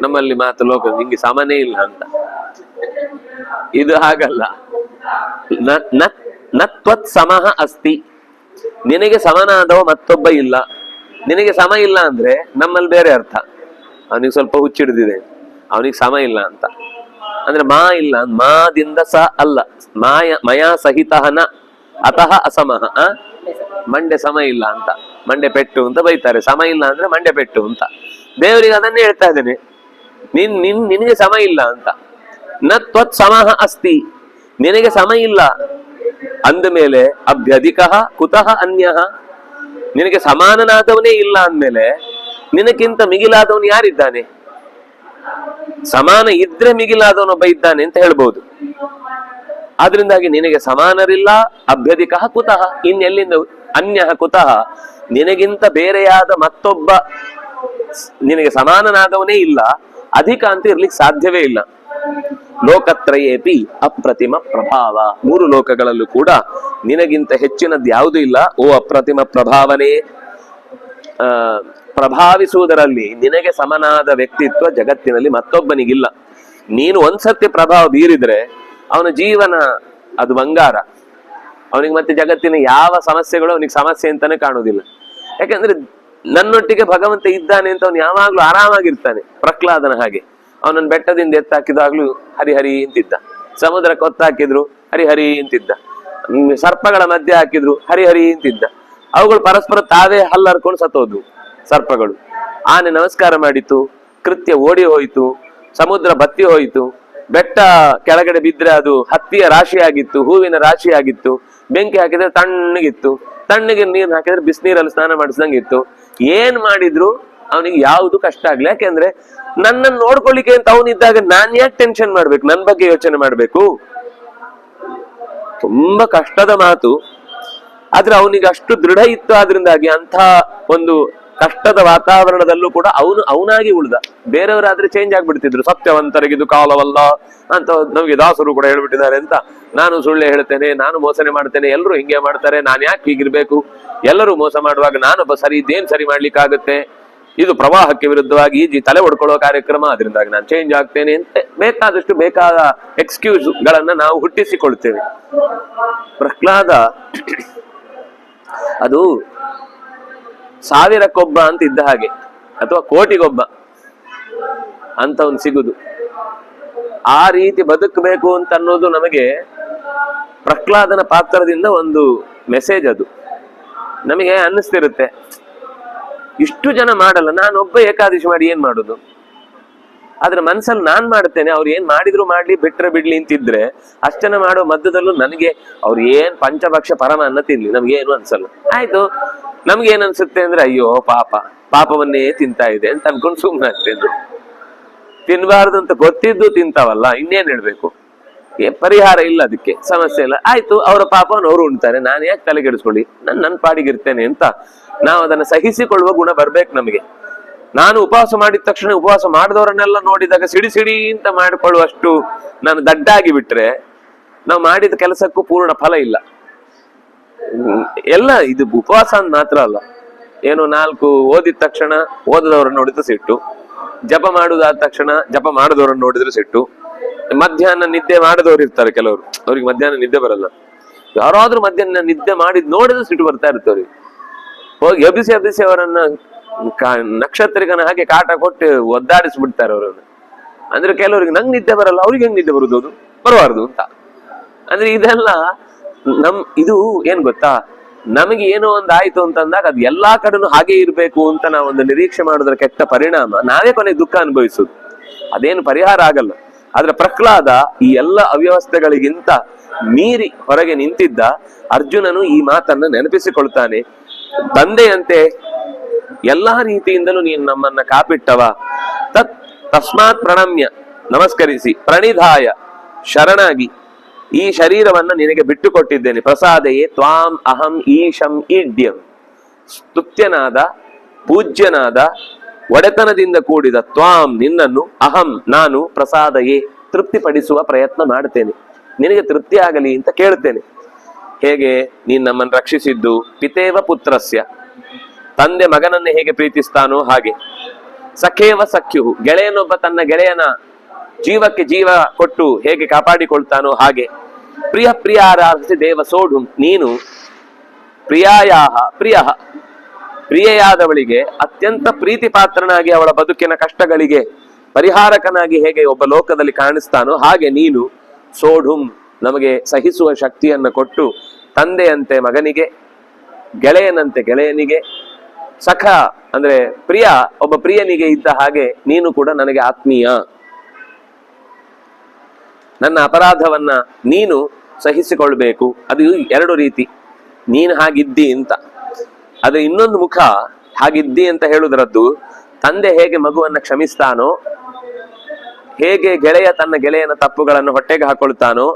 ನಮ್ಮಲ್ಲಿ ಮಾತು ಲೋಕ ನಿಂಗೆ ಸಮನೇ ಇಲ್ಲ ಅಂತ. ಇದು ಹಾಗಲ್ಲ. ನತ್ವತ್ ಸಮಃ ಅಸ್ತಿ, ನಿನಗೆ ಸಮನಾದವ ಮತ್ತೊಬ್ಬ ಇಲ್ಲ. ನಿನಗೆ ಸಮ ಇಲ್ಲ ಅಂದ್ರೆ ನಮ್ಮಲ್ಲಿ ಬೇರೆ ಅರ್ಥ. ಅವನಿಗೆ ಸ್ವಲ್ಪ ಹುಚ್ಚಿಡಿದಿದೆ, ಅವನಿಗೆ ಸಮ ಇಲ್ಲ ಅಂತ ಅಂದ್ರೆ ಮಾ ಇಲ್ಲ, ಮಾದಿಂದ ಸ ಅಲ್ಲ, ಮಯಾ ಸಹಿತಹನ ಅತಃ ಅಸಮಃ. ಮಂಡೆ ಸಮ ಇಲ್ಲ ಅಂತ, ಮಂಡೆ ಪೆಟ್ಟು ಅಂತ ಬೈತಾರೆ. ಸಮ ಇಲ್ಲ ಅಂದ್ರೆ ಮಂಡೆ ಪೆಟ್ಟು ಅಂತ. ದೇವರಿಗೆ ಅದನ್ನೇ ಹೇಳ್ತಾ ಇದ್ದೇನೆ, ನಿನಗೆ ಸಮ ಇಲ್ಲ ಅಂತ. ನ ತ್ವತ್ ಸಮಃ ಅಸ್ತಿ, ನಿನಗೆ ಸಮ ಇಲ್ಲ ಅಂದ ಮೇಲೆ ಅಭ್ಯಧಿಕ ಕುತಃ ಅನ್ಯಃ, ನಿನಗೆ ಸಮಾನನಾದವನೇ ಇಲ್ಲ ಅಂದ್ಮೇಲೆ ನಿನಕ್ಕಿಂತ ಮಿಗಿಲಾದವನು ಯಾರಿದ್ದಾನೆ? ಸಮಾನ ಇದ್ರೆ ಮಿಗಿಲಾದವನೊಬ್ಬ ಇದ್ದಾನೆ ಅಂತ ಹೇಳ್ಬೋದು. ಆದ್ರಿಂದಾಗಿ ನಿನಗೆ ಸಮಾನರಿಲ್ಲ. ಅಭ್ಯಧಿಕ ಕುತಃ, ಇನ್ನೆಲ್ಲಿಂದ ಅನ್ಯಃ ಕುತಃ, ನಿನಗಿಂತ ಬೇರೆಯಾದ ಮತ್ತೊಬ್ಬ ನಿನಗೆ ಸಮಾನನಾದವನೇ ಇಲ್ಲ. ಅಧಿಕ ಅಂತ ಇರ್ಲಿಕ್ಕೆ ಸಾಧ್ಯವೇ ಇಲ್ಲ. ಲೋಕತ್ರಯೇಪಿ ಅಪ್ರತಿಮ ಪ್ರಭಾವ, ಮೂರು ಲೋಕಗಳಲ್ಲೂ ಕೂಡ ನಿನಗಿಂತ ಹೆಚ್ಚಿನದ್ದು ಯಾವುದೂ ಇಲ್ಲ. ಓ ಅಪ್ರತಿಮ ಪ್ರಭಾವನೆ, ಪ್ರಭಾವಿಸುವುದರಲ್ಲಿ ನಿನಗೆ ಸಮನಾದ ವ್ಯಕ್ತಿತ್ವ ಜಗತ್ತಿನಲ್ಲಿ ಮತ್ತೊಬ್ಬನಿಗಿಲ್ಲ. ನೀನು ಒಂದ್ಸತಿ ಪ್ರಭಾವ ಬೀರಿದ್ರೆ ಅವನ ಜೀವನ ಅದು ಬಂಗಾರ. ಅವನಿಗೆ ಮತ್ತೆ ಜಗತ್ತಿನ ಯಾವ ಸಮಸ್ಯೆಗಳು ಅವನಿಗೆ ಸಮಸ್ಯೆ ಅಂತಾನೆ ಕಾಣುವುದಿಲ್ಲ. ಯಾಕಂದ್ರೆ ನನ್ನೊಟ್ಟಿಗೆ ಭಗವಂತ ಇದ್ದಾನೆ ಅಂತ ಅವನು ಯಾವಾಗ್ಲೂ ಆರಾಮಾಗಿರ್ತಾನೆ. ಪ್ರಹ್ಲಾದನ ಹಾಗೆ, ಅವನನ್ನು ಬೆಟ್ಟದಿಂದ ಎತ್ತಾಕಿದಾಗ್ಲೂ ಹರಿಹರಿ ಅಂತಿದ್ದ, ಸಮುದ್ರಕ್ಕೆ ಒತ್ತಾಕಿದ್ರು ಹರಿಹರಿ ಅಂತಿದ್ದ, ಸರ್ಪಗಳ ಮಧ್ಯೆ ಹಾಕಿದ್ರು ಹರಿಹರಿ ಅಂತಿದ್ದ. ಅವುಗಳು ಪರಸ್ಪರ ತಾವೇ ಹಲ್ಲರ್ಕೊಂಡು ಸತ್ತೋದ್ವು ಸರ್ಪಗಳು. ಆನೆ ನಮಸ್ಕಾರ ಮಾಡಿತು, ಕೃತ್ಯ ಓಡಿ ಹೋಯಿತು, ಸಮುದ್ರ ಬತ್ತಿ ಹೋಯಿತು, ಬೆಟ್ಟ ಕೆಳಗಡೆ ಬಿದ್ರೆ ಅದು ಹತ್ತಿಯ ರಾಶಿ ಆಗಿತ್ತು, ಹೂವಿನ ರಾಶಿ ಆಗಿತ್ತು. ಬೆಂಕಿ ಹಾಕಿದ್ರೆ ತಣ್ಣಗಿತ್ತು, ತಣ್ಣಗೆ ನೀರು ಹಾಕಿದ್ರೆ ಬಿಸಿನೀರಲ್ಲಿ ಸ್ನಾನ ಮಾಡಿಸ್ದಂಗಿತ್ತು. ಏನ್ ಮಾಡಿದ್ರು ಅವನಿಗೆ ಯಾವುದು ಕಷ್ಟ ಆಗ್ಲಿ. ಯಾಕೆಂದ್ರೆ ನನ್ನನ್ನು ನೋಡ್ಕೊಳ್ಳಿಕ್ಕೆ ಅಂತ ಅವನಿದ್ದಾಗ ನಾನ್ ಯಾಕೆ ಟೆನ್ಷನ್ ಮಾಡ್ಬೇಕು, ನನ್ ಬಗ್ಗೆ ಯೋಚನೆ ಮಾಡ್ಬೇಕು? ತುಂಬಾ ಕಷ್ಟದ ಮಾತು. ಆದ್ರೆ ಅವನಿಗೆ ಅಷ್ಟು ದೃಢ ಇತ್ತು. ಆದ್ರಿಂದಾಗಿ ಅಂಥ ಒಂದು ಕಷ್ಟದ ವಾತಾವರಣದಲ್ಲೂ ಕೂಡ ಅವನಾಗಿ ಉಳ್ದ. ಬೇರೆಯವರಾದ್ರೆ ಚೇಂಜ್ ಆಗ್ಬಿಡ್ತಿದ್ರು. ಸತ್ಯವಂತರಿಗಿದು ಕಾಲವಲ್ಲ ಅಂತ ನಮ್ಗೆ ದಾಸರು ಕೂಡ ಹೇಳ್ಬಿಟ್ಟಿದ್ದಾರೆ ಅಂತ. ನಾನು ಸುಳ್ಳೆ ಹೇಳ್ತೇನೆ, ನಾನು ಮೋಸನೆ ಮಾಡ್ತೇನೆ, ಎಲ್ಲರೂ ಹಿಂಗೆ ಮಾಡ್ತಾರೆ, ನಾನು ಯಾಕೆ ಹೀಗಿರ್ಬೇಕು? ಎಲ್ಲರೂ ಮೋಸ ಮಾಡುವಾಗ ನಾನೊಬ್ಬ ಸರಿ ಇದ್ದೇನ್ ಸರಿ ಮಾಡ್ಲಿಕ್ಕಾಗತ್ತೆ? ಇದು ಪ್ರವಾಹಕ್ಕೆ ವಿರುದ್ಧವಾಗಿ ಈಜಿ ತಲೆ ಹೊಡ್ಕೊಳ್ಳೋ ಕಾರ್ಯಕ್ರಮ, ಅದರಿಂದಾಗಿ ನಾನು ಚೇಂಜ್ ಆಗ್ತೇನೆ ಅಂತ ಬೇಕಾದಷ್ಟು ಬೇಕಾದ ಎಕ್ಸ್ಕ್ಯೂಸ್ ಗಳನ್ನ ನಾವು ಹುಟ್ಟಿಸಿಕೊಳ್ತೇವೆ. ಪ್ರಹ್ಲಾದ ಅದು ಸಾವಿರಕ್ಕೊಬ್ಬ ಅಂತ ಇದ್ದ ಹಾಗೆ, ಅಥವಾ ಕೋಟಿಗೊಬ್ಬ ಅಂತವನು ಸಿಗುದು. ಆ ರೀತಿ ಬದುಕಬೇಕು ಅಂತ ಅನ್ನೋದು ನಮಗೆ ಪ್ರಹ್ಲಾದನ ಪಾತ್ರದಿಂದ ಒಂದು ಮೆಸೇಜ್. ಅದು ನಮಗೆ ಅನ್ನಿಸ್ತಿರುತ್ತೆ, ಇಷ್ಟು ಜನ ಮಾಡಲ್ಲ, ನಾನೊಬ್ಬ ಏಕಾದಶಿ ಮಾಡಿ ಏನ್ ಮಾಡುದು? ಆದ್ರೆ ಮನ್ಸಲ್ಲಿ ನಾನ್ ಮಾಡ್ತೇನೆ, ಅವ್ರು ಏನ್ ಮಾಡಿದ್ರು ಮಾಡ್ಲಿ ಬಿಟ್ರೆ ಬಿಡ್ಲಿ ಅಂತಿದ್ರೆ ಅಷ್ಟನ್ನ ಮಾಡೋ ಮಧ್ಯದಲ್ಲೂ ನನಗೆ ಅವ್ರು ಏನ್ ಪಂಚಭಕ್ಷ ಪರಮ ಅನ್ನ ತಿನ್ಲಿ ನಮ್ಗೇನು ಅನ್ಸಲ್ಲ. ಆಯ್ತು, ನಮ್ಗೆ ಏನ್ ಅನ್ಸುತ್ತೆ ಅಂದ್ರೆ ಅಯ್ಯೋ ಪಾಪವನ್ನೇ ತಿಂತಾ ಇದೆ ಅಂತ ಅನ್ಕೊಂಡು ಸುಮ್ಮನೆ ಆಗ್ತೇನೆ. ತಿನ್ಬಾರ್ದು ಅಂತ ಗೊತ್ತಿದ್ದು ತಿಂತಾವಲ್ಲ, ಇನ್ನೇನ್ ಹೇಳ್ಬೇಕು? ಪರಿಹಾರ ಇಲ್ಲ, ಅದಕ್ಕೆ ಸಮಸ್ಯೆ ಇಲ್ಲ. ಆಯ್ತು, ಅವರ ಪಾಪವನ್ನು ಅವರು ಉಣ್ತಾರೆ, ನಾನು ಯಾಕೆ ತಲೆಗೆಡಿಸ್ಕೊಳ್ಳಿ, ನನ್ನ ಪಾಡಿಗಿರ್ತೇನೆ ಅಂತ ನಾವು ಅದನ್ನ ಸಹಿಸಿಕೊಳ್ಳುವ ಗುಣ ಬರ್ಬೇಕು ನಮಗೆ. ನಾನು ಉಪವಾಸ ಮಾಡಿದ ತಕ್ಷಣ ಉಪವಾಸ ಮಾಡಿದವರನ್ನೆಲ್ಲ ನೋಡಿದಾಗ ಸಿಡಿ ಸಿಡಿ ಅಂತ ಮಾಡಿಕೊಳ್ಳುವಷ್ಟು ನಾನು ದಡ್ಡಾಗಿ ಬಿಟ್ರೆ ನಾವು ಮಾಡಿದ ಕೆಲಸಕ್ಕೂ ಪೂರ್ಣ ಫಲ ಇಲ್ಲ. ಎಲ್ಲ ಇದು ಉಪವಾಸ ಅಂತ ಮಾತ್ರ ಅಲ್ಲ, ಏನು 4 ಓದಿದ ತಕ್ಷಣ ಓದದವರನ್ನು ನೋಡಿದ್ರೆ ಸಿಟ್ಟು, ಜಪ ಮಾಡುದಾದ ತಕ್ಷಣ ಜಪ ಮಾಡಿದವರನ್ನು ನೋಡಿದ್ರೆ ಸಿಟ್ಟು, ಮಧ್ಯಾಹ್ನ ನಿದ್ದೆ ಮಾಡಿದವರು ಇರ್ತಾರೆ ಕೆಲವರು, ಅವ್ರಿಗೆ ಮಧ್ಯಾಹ್ನ ನಿದ್ದೆ ಬರಲ್ಲ. ಯಾರಾದ್ರೂ ಮಧ್ಯಾಹ್ನ ನಿದ್ದೆ ಮಾಡಿದ್ ನೋಡಿದ್ರೆ ಸಿಟ್ಟು ಬರ್ತಾ ಇರ್ತವ್ರಿಗೆ. ಹೋಗಿ ಎಬ್ಬಿಸಿ ಅವರನ್ನ ನಕ್ಷತ್ರಿಗನ ಹಾಗೆ ಕಾಟ ಕೊಟ್ಟು ಒದ್ದಾಡಿಸ್ಬಿಡ್ತಾರೆ ಅವರನ್ನು. ಅಂದ್ರೆ ಕೆಲವರಿಗೆ ನಂಗೆ ನಿದ್ದೆ ಬರಲ್ಲ, ಅವ್ರಿಗೆ ಹೆಂಗ್ ನಿದ್ದೆ ಬರುದು, ಅದು ಬರಬಾರ್ದು ಅಂತ. ಅಂದ್ರೆ ಇದೆಲ್ಲ ಇದು ಏನ್ ಗೊತ್ತಾ, ನಮಗೆ ಏನೋ ಒಂದು ಆಯ್ತು ಅಂತಂದಾಗ ಅದು ಎಲ್ಲಾ ಕಡೆನೂ ಹಾಗೆ ಇರ್ಬೇಕು ಅಂತ ನಾವೊಂದು ನಿರೀಕ್ಷೆ ಮಾಡೋದ್ರ ಕೆಟ್ಟ ಪರಿಣಾಮ ನಾವೇ ಕೊನೆಗೆ ದುಃಖ ಅನುಭವಿಸುದು. ಅದೇನು ಪರಿಹಾರ ಆಗಲ್ಲ. ಆದ್ರೆ ಪ್ರಹ್ಲಾದ ಈ ಎಲ್ಲ ಅವ್ಯವಸ್ಥೆಗಳಿಗಿಂತ ಮೀರಿ ಹೊರಗೆ ನಿಂತಿದ್ದ ಅರ್ಜುನನು ಈ ಮಾತನ್ನ ನೆನಪಿಸಿಕೊಳ್ತಾನೆ. ತಂದೆಯಂತೆ ಎಲ್ಲಾ ರೀತಿಯಿಂದಲೂ ನೀನು ನಮ್ಮನ್ನ ಕಾಪಿಟ್ಟವ, ತಸ್ಮಾತ್ ಪ್ರಣಮ್ಯ, ನಮಸ್ಕರಿಸಿ, ಪ್ರಣಿಧಾಯ, ಶರಣಾಗಿ ಈ ಶರೀರವನ್ನ ನಿನಗೆ ಬಿಟ್ಟು ಕೊಟ್ಟಿದ್ದೇನೆ. ಪ್ರಸಾದಯೇ ತ್ವಾಂ ಅಹಂ ಈಶಂ ಈಡ್ಯಂ, ಸ್ತುತ್ಯನಾದ ಪೂಜ್ಯನಾದ ಒಡೆತನದಿಂದ ಕೂಡಿದ ತ್ವಾಂ ನಿನ್ನನ್ನು, ಅಹಂ ನಾನು, ಪ್ರಸಾದಯೇ ತೃಪ್ತಿಪಡಿಸುವ ಪ್ರಯತ್ನ ಮಾಡ್ತೇನೆ, ನಿನಗೆ ತೃಪ್ತಿ ಆಗಲಿ ಅಂತ ಕೇಳ್ತೇನೆ. ಹೇಗೆ ನೀನ್ ನಮ್ಮನ್ನು ರಕ್ಷಿಸಿದ್ದು, ಪಿತೇವ ಪುತ್ರಸ್ಯ, ತಂದೆ ಮಗನನ್ನೇ ಹೇಗೆ ಪ್ರೀತಿಸ್ತಾನೋ ಹಾಗೆ, ಸಖೇವ ಸಖ್ಯು, ಗೆಳೆಯನೊಬ್ಬ ತನ್ನ ಗೆಳೆಯನ ಜೀವಕ್ಕೆ ಜೀವ ಕೊಟ್ಟು ಹೇಗೆ ಕಾಪಾಡಿಕೊಳ್ತಾನೋ ಹಾಗೆ, ಪ್ರಿಯ ಪ್ರಿಯಾರಾಧಿಸಿ ದೇವ ಸೋಢು, ನೀನು ಪ್ರಿಯಾಯಾಹ ಪ್ರಿಯ, ಪ್ರಿಯೆಯಾದವಳಿಗೆ ಅತ್ಯಂತ ಪ್ರೀತಿ ಪಾತ್ರನಾಗಿ ಅವಳ ಬದುಕಿನ ಕಷ್ಟಗಳಿಗೆ ಪರಿಹಾರಕನಾಗಿ ಹೇಗೆ ಒಬ್ಬ ಲೋಕದಲ್ಲಿ ಕಾಣಿಸ್ತಾನೋ ಹಾಗೆ ನೀನು ಸೋಢುಂ, ನಮಗೆ ಸಹಿಸುವ ಶಕ್ತಿಯನ್ನು ಕೊಟ್ಟು ತಂದೆಯಂತೆ ಮಗನಿಗೆ, ಗೆಳೆಯನಂತೆ ಗೆಳೆಯನಿಗೆ, ಸಖ ಅಂದ್ರೆ ಪ್ರಿಯ ಒಬ್ಬ ಪ್ರಿಯನಿಗೆ ಇದ್ದ ಹಾಗೆ ನೀನು ಕೂಡ ನನಗೆ ಆತ್ಮೀಯ. ನನ್ನ ಅಪರಾಧವನ್ನ ನೀನು ಸಹಿಸಿಕೊಳ್ಬೇಕು. ಅದು 2 ರೀತಿ, ನೀನು ಹಾಗಿದ್ದಿ ಅಂತ. ಅದು ಇನ್ನೊಂದು ಮುಖ, ಹಾಗಿದ್ದಿ ಅಂತ ಹೇಳುವುದರದ್ದು, ತಂದೆ ಹೇಗೆ ಮಗುವನ್ನ ಕ್ಷಮಿಸ್ತಾನೋ, ಹೇಗೆ ಗೆಳೆಯ ತನ್ನ ಗೆಳೆಯನ ತಪ್ಪುಗಳನ್ನು ಹೊಟ್ಟೆಗೆ ಹಾಕೊಳ್ತಾನೋ,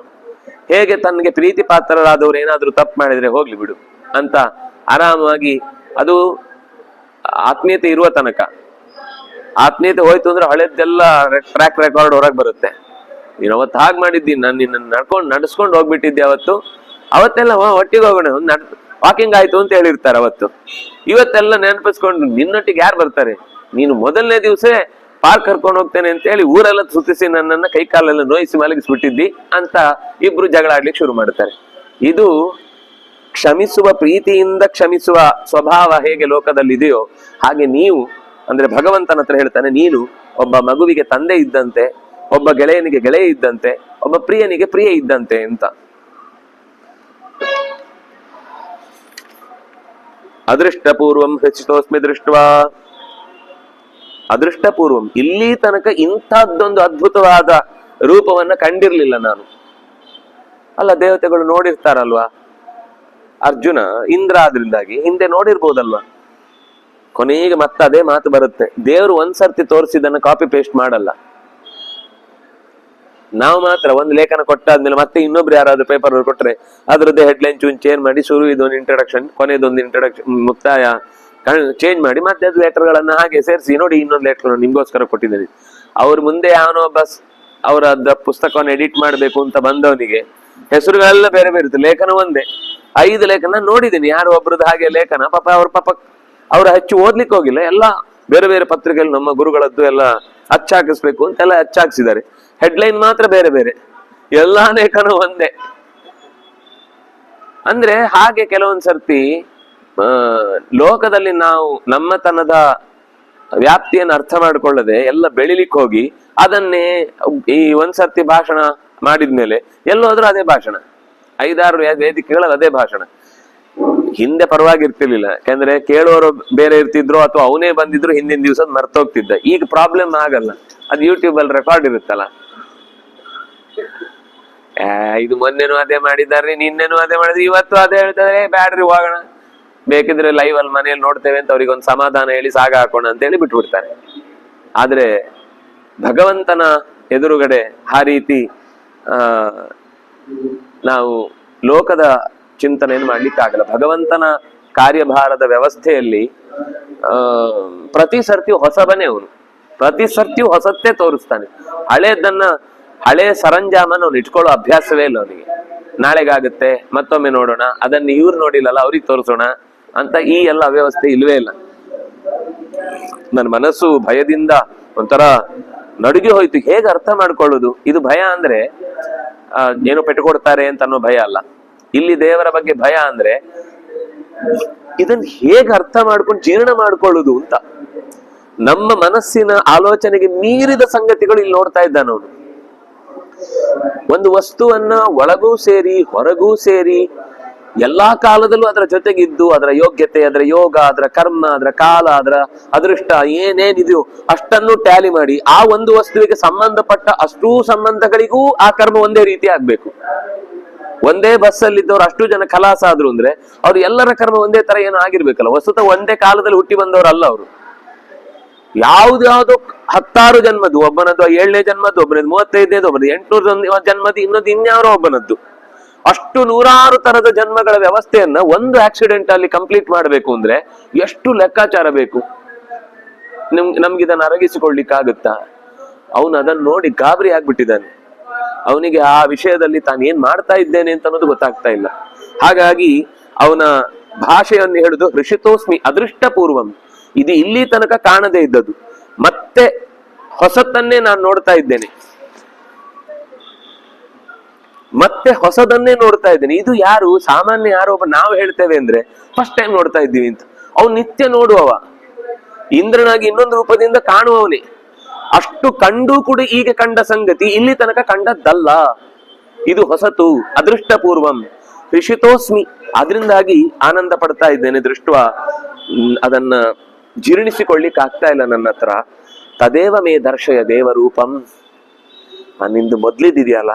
ಹೇಗೆ ತನಗೆ ಪ್ರೀತಿ ಪಾತ್ರರಾದವ್ರು ಏನಾದ್ರೂ ತಪ್ಪು ಮಾಡಿದ್ರೆ ಹೋಗ್ಲಿ ಬಿಡು ಅಂತ ಆರಾಮಾಗಿ, ಅದು ಆತ್ಮೀಯತೆ ಇರುವ ತನಕ. ಆತ್ಮೀಯತೆ ಹೋಯ್ತು ಅಂದ್ರೆ ಹಳೆದ್ದೆಲ್ಲ ಟ್ರ್ಯಾಕ್ ರೆಕಾರ್ಡ್ ಹೊರಗೆ ಬರುತ್ತೆ. ನೀನು ಅವತ್ತು ಹಾಗೆ ಮಾಡಿದ್ದೀನಿ, ನಾನು ನಿನ್ನ ನಡ್ಸ್ಕೊಂಡು ಹೋಗ್ಬಿಟ್ಟಿದ್ದೆ ಅವತ್ತೆಲ್ಲ ಒಟ್ಟಿಗೆ ಹೋಗೋಣ, ವಾಕಿಂಗ್ ಆಯ್ತು ಅಂತ ಹೇಳಿರ್ತಾರೆ ಅವತ್ತು. ಇವತ್ತೆಲ್ಲ ನೆನಪಿಸ್ಕೊಂಡು ನಿನ್ನೊಟ್ಟಿಗೆ ಯಾರು ಬರ್ತಾರೆ, ನೀನು ಮೊದಲನೇ ದಿವಸ ಪಾರ್ಕ್ ಕರ್ಕೊಂಡು ಹೋಗ್ತೇನೆ ಅಂತ ಹೇಳಿ ಊರೆಲ್ಲ ಸುತ್ತಿಸಿ ನನ್ನನ್ನ ಕೈಕಾಲೆಲ್ಲ ನೋಯಿಸಿ ಮಲಗಿಸ್ಬಿಟ್ಟಿದ್ದಿ ಅಂತ ಇಬ್ರು ಜಗಳ ಆಡ್ಲಿಕ್ಕೆ ಶುರು ಮಾಡ್ತಾರೆ. ಇದು ಕ್ಷಮಿಸುವ, ಪ್ರೀತಿಯಿಂದ ಕ್ಷಮಿಸುವ ಸ್ವಭಾವ ಹೇಗೆ ಲೋಕದಲ್ಲಿ ಇದೆಯೋ ಹಾಗೆ ನೀವು, ಅಂದ್ರೆ ಭಗವಂತನ ಹತ್ರ ಹೇಳ್ತಾನೆ, ನೀನು ಒಬ್ಬ ಮಗುವಿಗೆ ತಂದೆ ಇದ್ದಂತೆ, ಒಬ್ಬ ಗೆಳೆಯನಿಗೆ ಗೆಳೆಯ ಇದ್ದಂತೆ, ಒಬ್ಬ ಪ್ರಿಯನಿಗೆ ಪ್ರಿಯ ಇದ್ದಂತೆ ಅಂತ. ಅದೃಷ್ಟಪೂರ್ವಂ ಹೃಚಿತೋಸ್ಮಿ ದೃಷ್ಟ್ವಾ, ಅದೃಷ್ಟಪೂರ್ವಂ, ಇಲ್ಲಿ ತನಕ ಇಂಥದ್ದೊಂದು ಅದ್ಭುತವಾದ ರೂಪವನ್ನ ಕಂಡಿರ್ಲಿಲ್ಲ ನಾನು. ಅಲ್ಲ, ದೇವತೆಗಳು ನೋಡಿರ್ತಾರಲ್ವಾ, ಅರ್ಜುನ ಇಂದ್ರ ಆದ್ರಿಂದಾಗಿ ಹಿಂದೆ ನೋಡಿರ್ಬೋದಲ್ವಾ. ಕೊನೆಗೆ ಮತ್ತೆ ಅದೇ ಮಾತು ಬರುತ್ತೆ, ದೇವರು ಒಂದ್ಸರ್ತಿ ತೋರಿಸಿದನ್ನ ಕಾಪಿ ಪೇಸ್ಟ್ ಮಾಡಲ್ಲ. ನಾವು ಮಾತ್ರ ಒಂದು ಲೇಖನ ಕೊಟ್ಟಾದ್ಮೇಲೆ ಮತ್ತೆ ಇನ್ನೊಬ್ರು ಯಾರಾದ್ರೂ ಪೇಪರ್ ಕೊಟ್ರೆ ಅದ್ರದ್ದೇ ಹೆಡ್ಲೈನ್ ಚೇಂಜ್ ಮಾಡಿ, ಶುರು ಇದೊಂದು ಇಂಟ್ರಡಕ್ಷನ್, ಕೊನೆದೊಂದು ಇಂಟ್ರಡಕ್ಷನ್, ಮುಕ್ತಾಯ ಚೇಂಜ್ ಮಾಡಿ ಮತ್ತೆ ಅದು ಲೆಟರ್ಗಳನ್ನ ಹಾಗೆ ಸೇರಿಸಿ, ನೋಡಿ ಇನ್ನೊಂದು ಲೆಟರ್ ನಿಮ್ಗೋಸ್ಕರ ಕೊಟ್ಟಿದ್ದೀನಿ. ಅವ್ರ ಮುಂದೆ ಯಾವನೋ ಬಸ್ ಅವರ ಪುಸ್ತಕವನ್ನು ಎಡಿಟ್ ಮಾಡ್ಬೇಕು ಅಂತ ಬಂದವನಿಗೆ ಹೆಸರುಗಳೆಲ್ಲ ಬೇರೆ ಬೇರೆ ಇರುತ್ತೆ, ಲೇಖನ ಒಂದೇ, 5 ಲೇಖನ ನೋಡಿದ್ದೀನಿ. ಯಾರು ಒಬ್ರದ್ದು ಹಾಗೆ ಲೇಖನ, ಅವ್ರ ಹೆಚ್ಚು ಓದ್ಲಿಕ್ಕೆ ಹೋಗಿಲ್ಲ, ಎಲ್ಲ ಬೇರೆ ಬೇರೆ ಪತ್ರಿಕೆಗಳು ನಮ್ಮ ಗುರುಗಳದ್ದು ಎಲ್ಲ ಅಚ್ಚಾಕಿಸ್ಬೇಕು ಅಂತೆಲ್ಲ ಅಚ್ಚಾಕಿಸಿದ್ದಾರೆ. ಹೆಡ್ಲೈನ್ ಮಾತ್ರ ಬೇರೆ ಬೇರೆ, ಎಲ್ಲಾ ಲೇಖನ ಒಂದೇ. ಅಂದ್ರೆ ಹಾಗೆ ಕೆಲವೊಂದ್ ಸರ್ತಿ ಲೋಕದಲ್ಲಿ ನಾವು ನಮ್ಮತನದ ವ್ಯಾಪ್ತಿಯನ್ನು ಅರ್ಥ ಮಾಡ್ಕೊಳ್ಳದೆ ಎಲ್ಲ ಬೆಳಿಲಿಕ್ಕೆ ಹೋಗಿ ಅದನ್ನೇ ಈ ಒಂದ್ಸರ್ತಿ ಭಾಷಣ ಮಾಡಿದ್ಮೇಲೆ ಎಲ್ಲೋದ್ರೂ ಅದೇ ಭಾಷಣ, 5-6 ವೇದಿಕೆಗಳಲ್ಲಿ ಅದೇ ಭಾಷಣ. ಹಿಂದೆ ಪರವಾಗಿರ್ತಿರ್ಲಿಲ್ಲ, ಯಾಕಂದ್ರೆ ಕೇಳೋರು ಬೇರೆ ಇರ್ತಿದ್ರು ಅಥವಾ ಅವನೇ ಬಂದಿದ್ರು ಹಿಂದಿನ ದಿವಸ ಮರ್ತೋಗ್ತಿದ್ದ. ಈಗ ಪ್ರಾಬ್ಲಮ್ ಆಗಲ್ಲ, ಅದು ಯೂಟ್ಯೂಬ್ ಅಲ್ಲಿ ರೆಕಾರ್ಡ್ ಇರುತ್ತಲ್ಲ. ಇದು ಮೊನ್ನೆನೂ ಅದೇ ಮಾಡಿದಾರ್ರಿ, ನಿನ್ನೆನೂ ಅದೇ ಮಾಡಿದ್ರಿ, ಇವತ್ತು ಅದೇ ಹೇಳ್ತಾರೆ, ಬ್ಯಾಡ್ರಿ ಹೋಗೋಣ, ಬೇಕಿದ್ರೆ ಲೈವ್ ಅಲ್ಲಿ ಮನೆಯಲ್ಲಿ ನೋಡ್ತೇವೆ ಅಂತ ಅವ್ರಿಗೆ ಒಂದು ಸಮಾಧಾನ ಹೇಳಿ ಸಾಗ ಹಾಕೋಣ ಅಂತ ಹೇಳಿ ಬಿಟ್ಬಿಡ್ತಾರೆ. ಆದ್ರೆ ಭಗವಂತನ ಎದುರುಗಡೆ ಆ ರೀತಿ ನಾವು ಲೋಕದ ಚಿಂತನೆಯನ್ನು ಮಾಡ್ಲಿಕ್ಕಾಗಲ್ಲ. ಭಗವಂತನ ಕಾರ್ಯಭಾರದ ವ್ಯವಸ್ಥೆಯಲ್ಲಿ ಪ್ರತಿ ಸರ್ತಿಯೂ ಹೊಸಬನೇ ಅವನು, ಪ್ರತಿ ಸರ್ತಿಯೂ ಹೊಸತ್ತೇ ತೋರಿಸ್ತಾನೆ. ಹಳೆ ಸರಂಜಾಮನ ಅವ್ನು ಇಟ್ಕೊಳ್ಳೋ ಅಭ್ಯಾಸವೇ ಇಲ್ಲ ಅವನಿಗೆ. ನಾಳೆಗಾಗುತ್ತೆ, ಮತ್ತೊಮ್ಮೆ ನೋಡೋಣ, ಅದನ್ನ ಇವ್ರು ನೋಡಿಲ್ಲಲ್ಲ ಅವ್ರಿಗೆ ತೋರಿಸೋಣ ಅಂತ ಈ ಎಲ್ಲ ಅವ್ಯವಸ್ಥೆ ಇಲ್ವೇ ಇಲ್ಲ. ನನ್ನ ಮನಸ್ಸು ಭಯದಿಂದ ಒಂಥರ ನಡುಗಿ ಹೋಯ್ತು. ಹೇಗೆ ಅರ್ಥ ಮಾಡ್ಕೊಳ್ಳೋದು? ಇದು ಭಯ ಅಂದ್ರೆ ಏನೋ ಪೆಟ್ಟುಕೊಡ್ತಾರೆ ಅಂತ ಅನ್ನೋ ಭಯ ಅಲ್ಲ. ಇಲ್ಲಿ ದೇವರ ಬಗ್ಗೆ ಭಯ ಅಂದ್ರೆ ಇದನ್ನ ಹೇಗೆ ಅರ್ಥ ಮಾಡ್ಕೊಂಡು ಜೀರ್ಣ ಮಾಡ್ಕೊಳ್ಳುದು ಅಂತ. ನಮ್ಮ ಮನಸ್ಸಿನ ಆಲೋಚನೆಗೆ ಮೀರಿದ ಸಂಗತಿಗಳು ಇಲ್ಲಿ ನೋಡ್ತಾ ಇದ್ದಾನ ಅವನು. ಒಂದು ವಸ್ತುವನ್ನ ಒಳಗೂ ಸೇರಿ ಹೊರಗೂ ಸೇರಿ ಎಲ್ಲಾ ಕಾಲದಲ್ಲೂ ಅದರ ಜೊತೆಗಿದ್ದು ಅದರ ಯೋಗ್ಯತೆ, ಅದರ ಯೋಗ, ಅದರ ಕರ್ಮ, ಅದರ ಕಾಲ, ಅದರ ಅದೃಷ್ಟ ಏನೇನಿದೆಯೋ ಅಷ್ಟನ್ನು ಟ್ಯಾಲಿ ಮಾಡಿ ಆ ಒಂದು ವಸ್ತುವಿಗೆ ಸಂಬಂಧಪಟ್ಟ ಅಷ್ಟೂ ಸಂಬಂಧಗಳಿಗೂ ಆ ಕರ್ಮ ಒಂದೇ ರೀತಿ ಆಗ್ಬೇಕು. ಒಂದೇ ಬಸ್ಸಲ್ಲಿದ್ದವ್ರು ಅಷ್ಟು ಜನ ಖಲಾಸ ಆದ್ರು ಅಂದ್ರೆ ಅವ್ರು ಎಲ್ಲರ ಕರ್ಮ ಒಂದೇ ತರ ಏನೋ ಆಗಿರ್ಬೇಕಲ್ಲ. ವಸ್ತುತ ಒಂದೇ ಕಾಲದಲ್ಲಿ ಹುಟ್ಟಿ ಬಂದವರಲ್ಲ ಅವರು. ಯಾವ್ದಾವ್ದು 10 ಜನ್ಮದ್ದು, ಒಬ್ಬನದ್ದು 7ನೇ ಜನ್ಮದ್ದು, ಒಬ್ಬನದ್ದು 35ನೇದು, ಒಬ್ಬನದ್ದು 800 ಜನ್ಮದ್ದು, ಇನ್ನೊಂದು ಇನ್ಯಾರೋ ಒಬ್ಬನದ್ದು, ಅಷ್ಟು 100 ತರದ ಜನ್ಮಗಳ ವ್ಯವಸ್ಥೆಯನ್ನ ಒಂದು ಆಕ್ಸಿಡೆಂಟ್ ಅಲ್ಲಿ ಕಂಪ್ಲೀಟ್ ಮಾಡ್ಬೇಕು ಅಂದ್ರೆ ಎಷ್ಟು ಲೆಕ್ಕಾಚಾರ ಬೇಕು? ನಮ್ಗಿದನ್ನ ಅರಗಿಸಿಕೊಳ್ಳಿಕ್ಕಾಗುತ್ತಾ? ಅವನು ಅದನ್ನ ನೋಡಿ ಗಾಬರಿ ಆಗ್ಬಿಟ್ಟಿದ್ದಾನೆ. ಅವನಿಗೆ ಆ ವಿಷಯದಲ್ಲಿ ತಾನು ಏನ್ ಮಾಡ್ತಾ ಇದ್ದೇನೆ ಅಂತ ಅನ್ನೋದು ಗೊತ್ತಾಗ್ತಾ ಇಲ್ಲ. ಹಾಗಾಗಿ ಅವನ ಭಾಷೆಯನ್ನು ಹೇಳುದು ಹೃಷಿತೋಸ್ಮಿ ಅದೃಷ್ಟ ಪೂರ್ವಂ. ಇದು ಇಲ್ಲಿ ತನಕ ಕಾಣದೇ ಇದ್ದದ್ದು, ಮತ್ತೆ ಹೊಸತನ್ನೇ ನಾನು ನೋಡ್ತಾ ಇದ್ದೇನೆ, ಮತ್ತೆ ಹೊಸದನ್ನೇ ನೋಡ್ತಾ ಇದ್ದೇನೆ. ಇದು ಯಾರು? ಸಾಮಾನ್ಯ ಯಾರೋ ಒಬ್ಬ ನಾವು ಹೇಳ್ತೇವೆ ಅಂದ್ರೆ ಫಸ್ಟ್ ಟೈಮ್ ನೋಡ್ತಾ ಇದ್ದೀವಿ ಅಂತ. ಅವ್ನು ನಿತ್ಯ ನೋಡುವವ, ಇಂದ್ರನಾಗಿ ಇನ್ನೊಂದು ರೂಪದಿಂದ ಕಾಣುವವನೇ. ಅಷ್ಟು ಕಂಡು ಕೂಡ ಈಗ ಕಂಡ ಸಂಗತಿ ಇಲ್ಲಿ ತನಕ ಕಂಡದ್ದಲ್ಲ. ಇದು ಹೊಸತು, ಅದೃಷ್ಟ ಪೂರ್ವಂ ಋಷಿತೋಸ್ಮಿ. ಅದರಿಂದಾಗಿ ಆನಂದ ಪಡ್ತಾ ಇದ್ದೇನೆ. ದೃಷ್ಟ ಅದನ್ನ ಜೀರ್ಣಿಸಿಕೊಳ್ಳಿಕ್ ಆಗ್ತಾ ಇಲ್ಲ ನನ್ನ ಹತ್ರ. ತದೇವ ಮೇ ದರ್ಶಯ ದೇವರೂಪಂ. ನಿಂದು ಮೊದ್ಲಿದ್ಯಲ್ಲ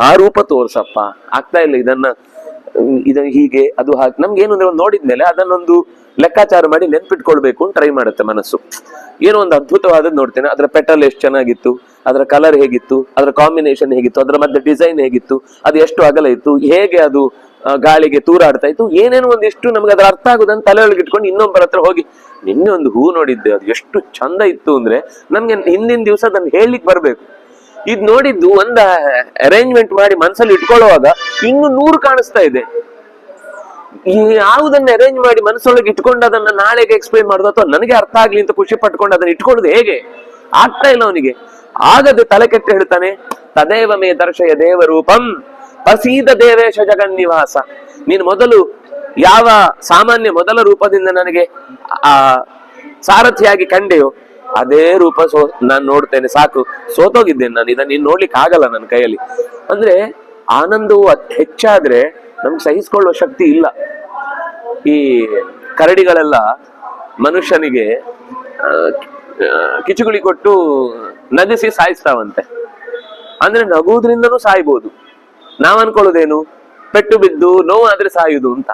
ಆ ರೂಪ ತೋರ್ಸಪ್ಪ. ಆಗ್ತಾ ಇಲ್ಲ ಇದನ್ನ ಹೀಗೆ ಅದು ಹಾಗೆ. ನಮ್ಗೇನು ಅಂದ್ರೆ ನೋಡಿದ್ಮೇಲೆ ಅದನ್ನೊಂದು ಲೆಕ್ಕಾಚಾರ ಮಾಡಿ ನೆನ್ಪಿಟ್ಕೊಳ್ಬೇಕು ಅಂತ ಟ್ರೈ ಮಾಡುತ್ತೆ ಮನಸ್ಸು. ಏನೋ ಒಂದು ಅದ್ಭುತವಾದದ್ದು ನೋಡ್ತೇನೆ, ಅದರ ಪೆಟಲ್ ಎಷ್ಟು ಚೆನ್ನಾಗಿತ್ತು, ಅದರ ಕಲರ್ ಹೇಗಿತ್ತು, ಅದರ ಕಾಂಬಿನೇಷನ್ ಹೇಗಿತ್ತು, ಅದರ ಮಧ್ಯೆ ಡಿಸೈನ್ ಹೇಗಿತ್ತು, ಅದು ಎಷ್ಟು ಅಗಲ ಇತ್ತು, ಹೇಗೆ ಅದು ಗಾಳಿಗೆ ತೂರಾಡ್ತಾ ಇತ್ತು, ಏನೇನೋ ಒಂದಿಷ್ಟು ನಮ್ಗೆ ಅದ್ರ ಅರ್ಥ ಆಗುದನ್ನು ತಲೆಯೊಳಗೆ ಇಟ್ಕೊಂಡು ಇನ್ನೊಬ್ಬರ ಹತ್ರ ಹೋಗಿ ನಿನ್ನೆ ಒಂದು ಹೂ ನೋಡಿದ್ದೆ, ಅದು ಎಷ್ಟು ಚಂದ ಇತ್ತು ಅಂದ್ರೆ ನಮ್ಗೆ ಹಿಂದಿನ ದಿವಸ ಅದನ್ನ ಹೇಳಲಿಕ್ಕೆ ಬರ್ಬೇಕು. ಇದ್ ನೋಡಿದ್ದು ಒಂದ ಅರೇಂಜ್ಮೆಂಟ್ ಮಾಡಿ ಮನಸ್ಸಲ್ಲಿ ಇಟ್ಕೊಳ್ಳುವಾಗ ಇನ್ನು 100 ಕಾಣಿಸ್ತಾ ಇದೆ. ಯಾವುದನ್ನ ಅರೇಂಜ್ ಮಾಡಿ ಮನಸ್ಸೊಳಗೆ ಇಟ್ಕೊಂಡು ಅದನ್ನ ನಾಳೆಗೆ ಎಕ್ಸ್ಪ್ಲೈನ್ ಮಾಡುದು ಅಥವಾ ನನಗೆ ಅರ್ಥ ಆಗ್ಲಿ ಅಂತ ಖುಷಿ ಪಟ್ಕೊಂಡು ಅದನ್ನ ಇಟ್ಕೊಳ್ಳೋದು ಹೇಗೆ ಆಗ್ತಾ ಇಲ್ಲ ಅವನಿಗೆ. ಆಗದೆ ತಲೆ ಕೆಟ್ಟು ಹೇಳ್ತಾನೆ, ತದೇವ ಮೇ ದರ್ಶಯ ದೇವರೂಪಂ ಪ್ರಸೀದ ದೇವೇಶ ಜಗನ್ನಿವಾಸ. ನೀನು ಮೊದಲು ಯಾವ ಸಾಮಾನ್ಯ ಮೊದಲ ರೂಪದಿಂದ ನನಗೆ ಸಾರಥಿಯಾಗಿ ಕಂಡೆಯೋ ಅದೇ ರೂಪ ನಾನು ನೋಡ್ತೇನೆ, ಸಾಕು, ಸೋತೋಗಿದ್ದೇನೆ ನಾನು, ಇದನ್ನ ನೀನ್ ನೋಡ್ಲಿಕ್ಕೆ ಆಗಲ್ಲ ನನ್ನ ಕೈಯಲ್ಲಿ. ಅಂದ್ರೆ ಆನಂದವು ಹೆಚ್ಚಾದ್ರೆ ನಮ್ಗೆ ಸಹಿಸಿಕೊಳ್ಳುವ ಶಕ್ತಿ ಇಲ್ಲ. ಈ ಕರಡಿಗಳೆಲ್ಲ ಮನುಷ್ಯನಿಗೆ ಕಿಚುಗುಳಿ ಕೊಟ್ಟು ನಗಿಸಿ ಸಾಯಿಸ್ತಾವಂತೆ. ಅಂದ್ರೆ ನಗುವುದ್ರಿಂದನೂ ಸಾಯ್ಬೋದು. ನಾವ್ ಅನ್ಕೊಳ್ಳೋದೇನು, ಪೆಟ್ಟು ಬಿದ್ದು ನೋವು ಆದ್ರೆ ಸಾಯುದು ಅಂತ.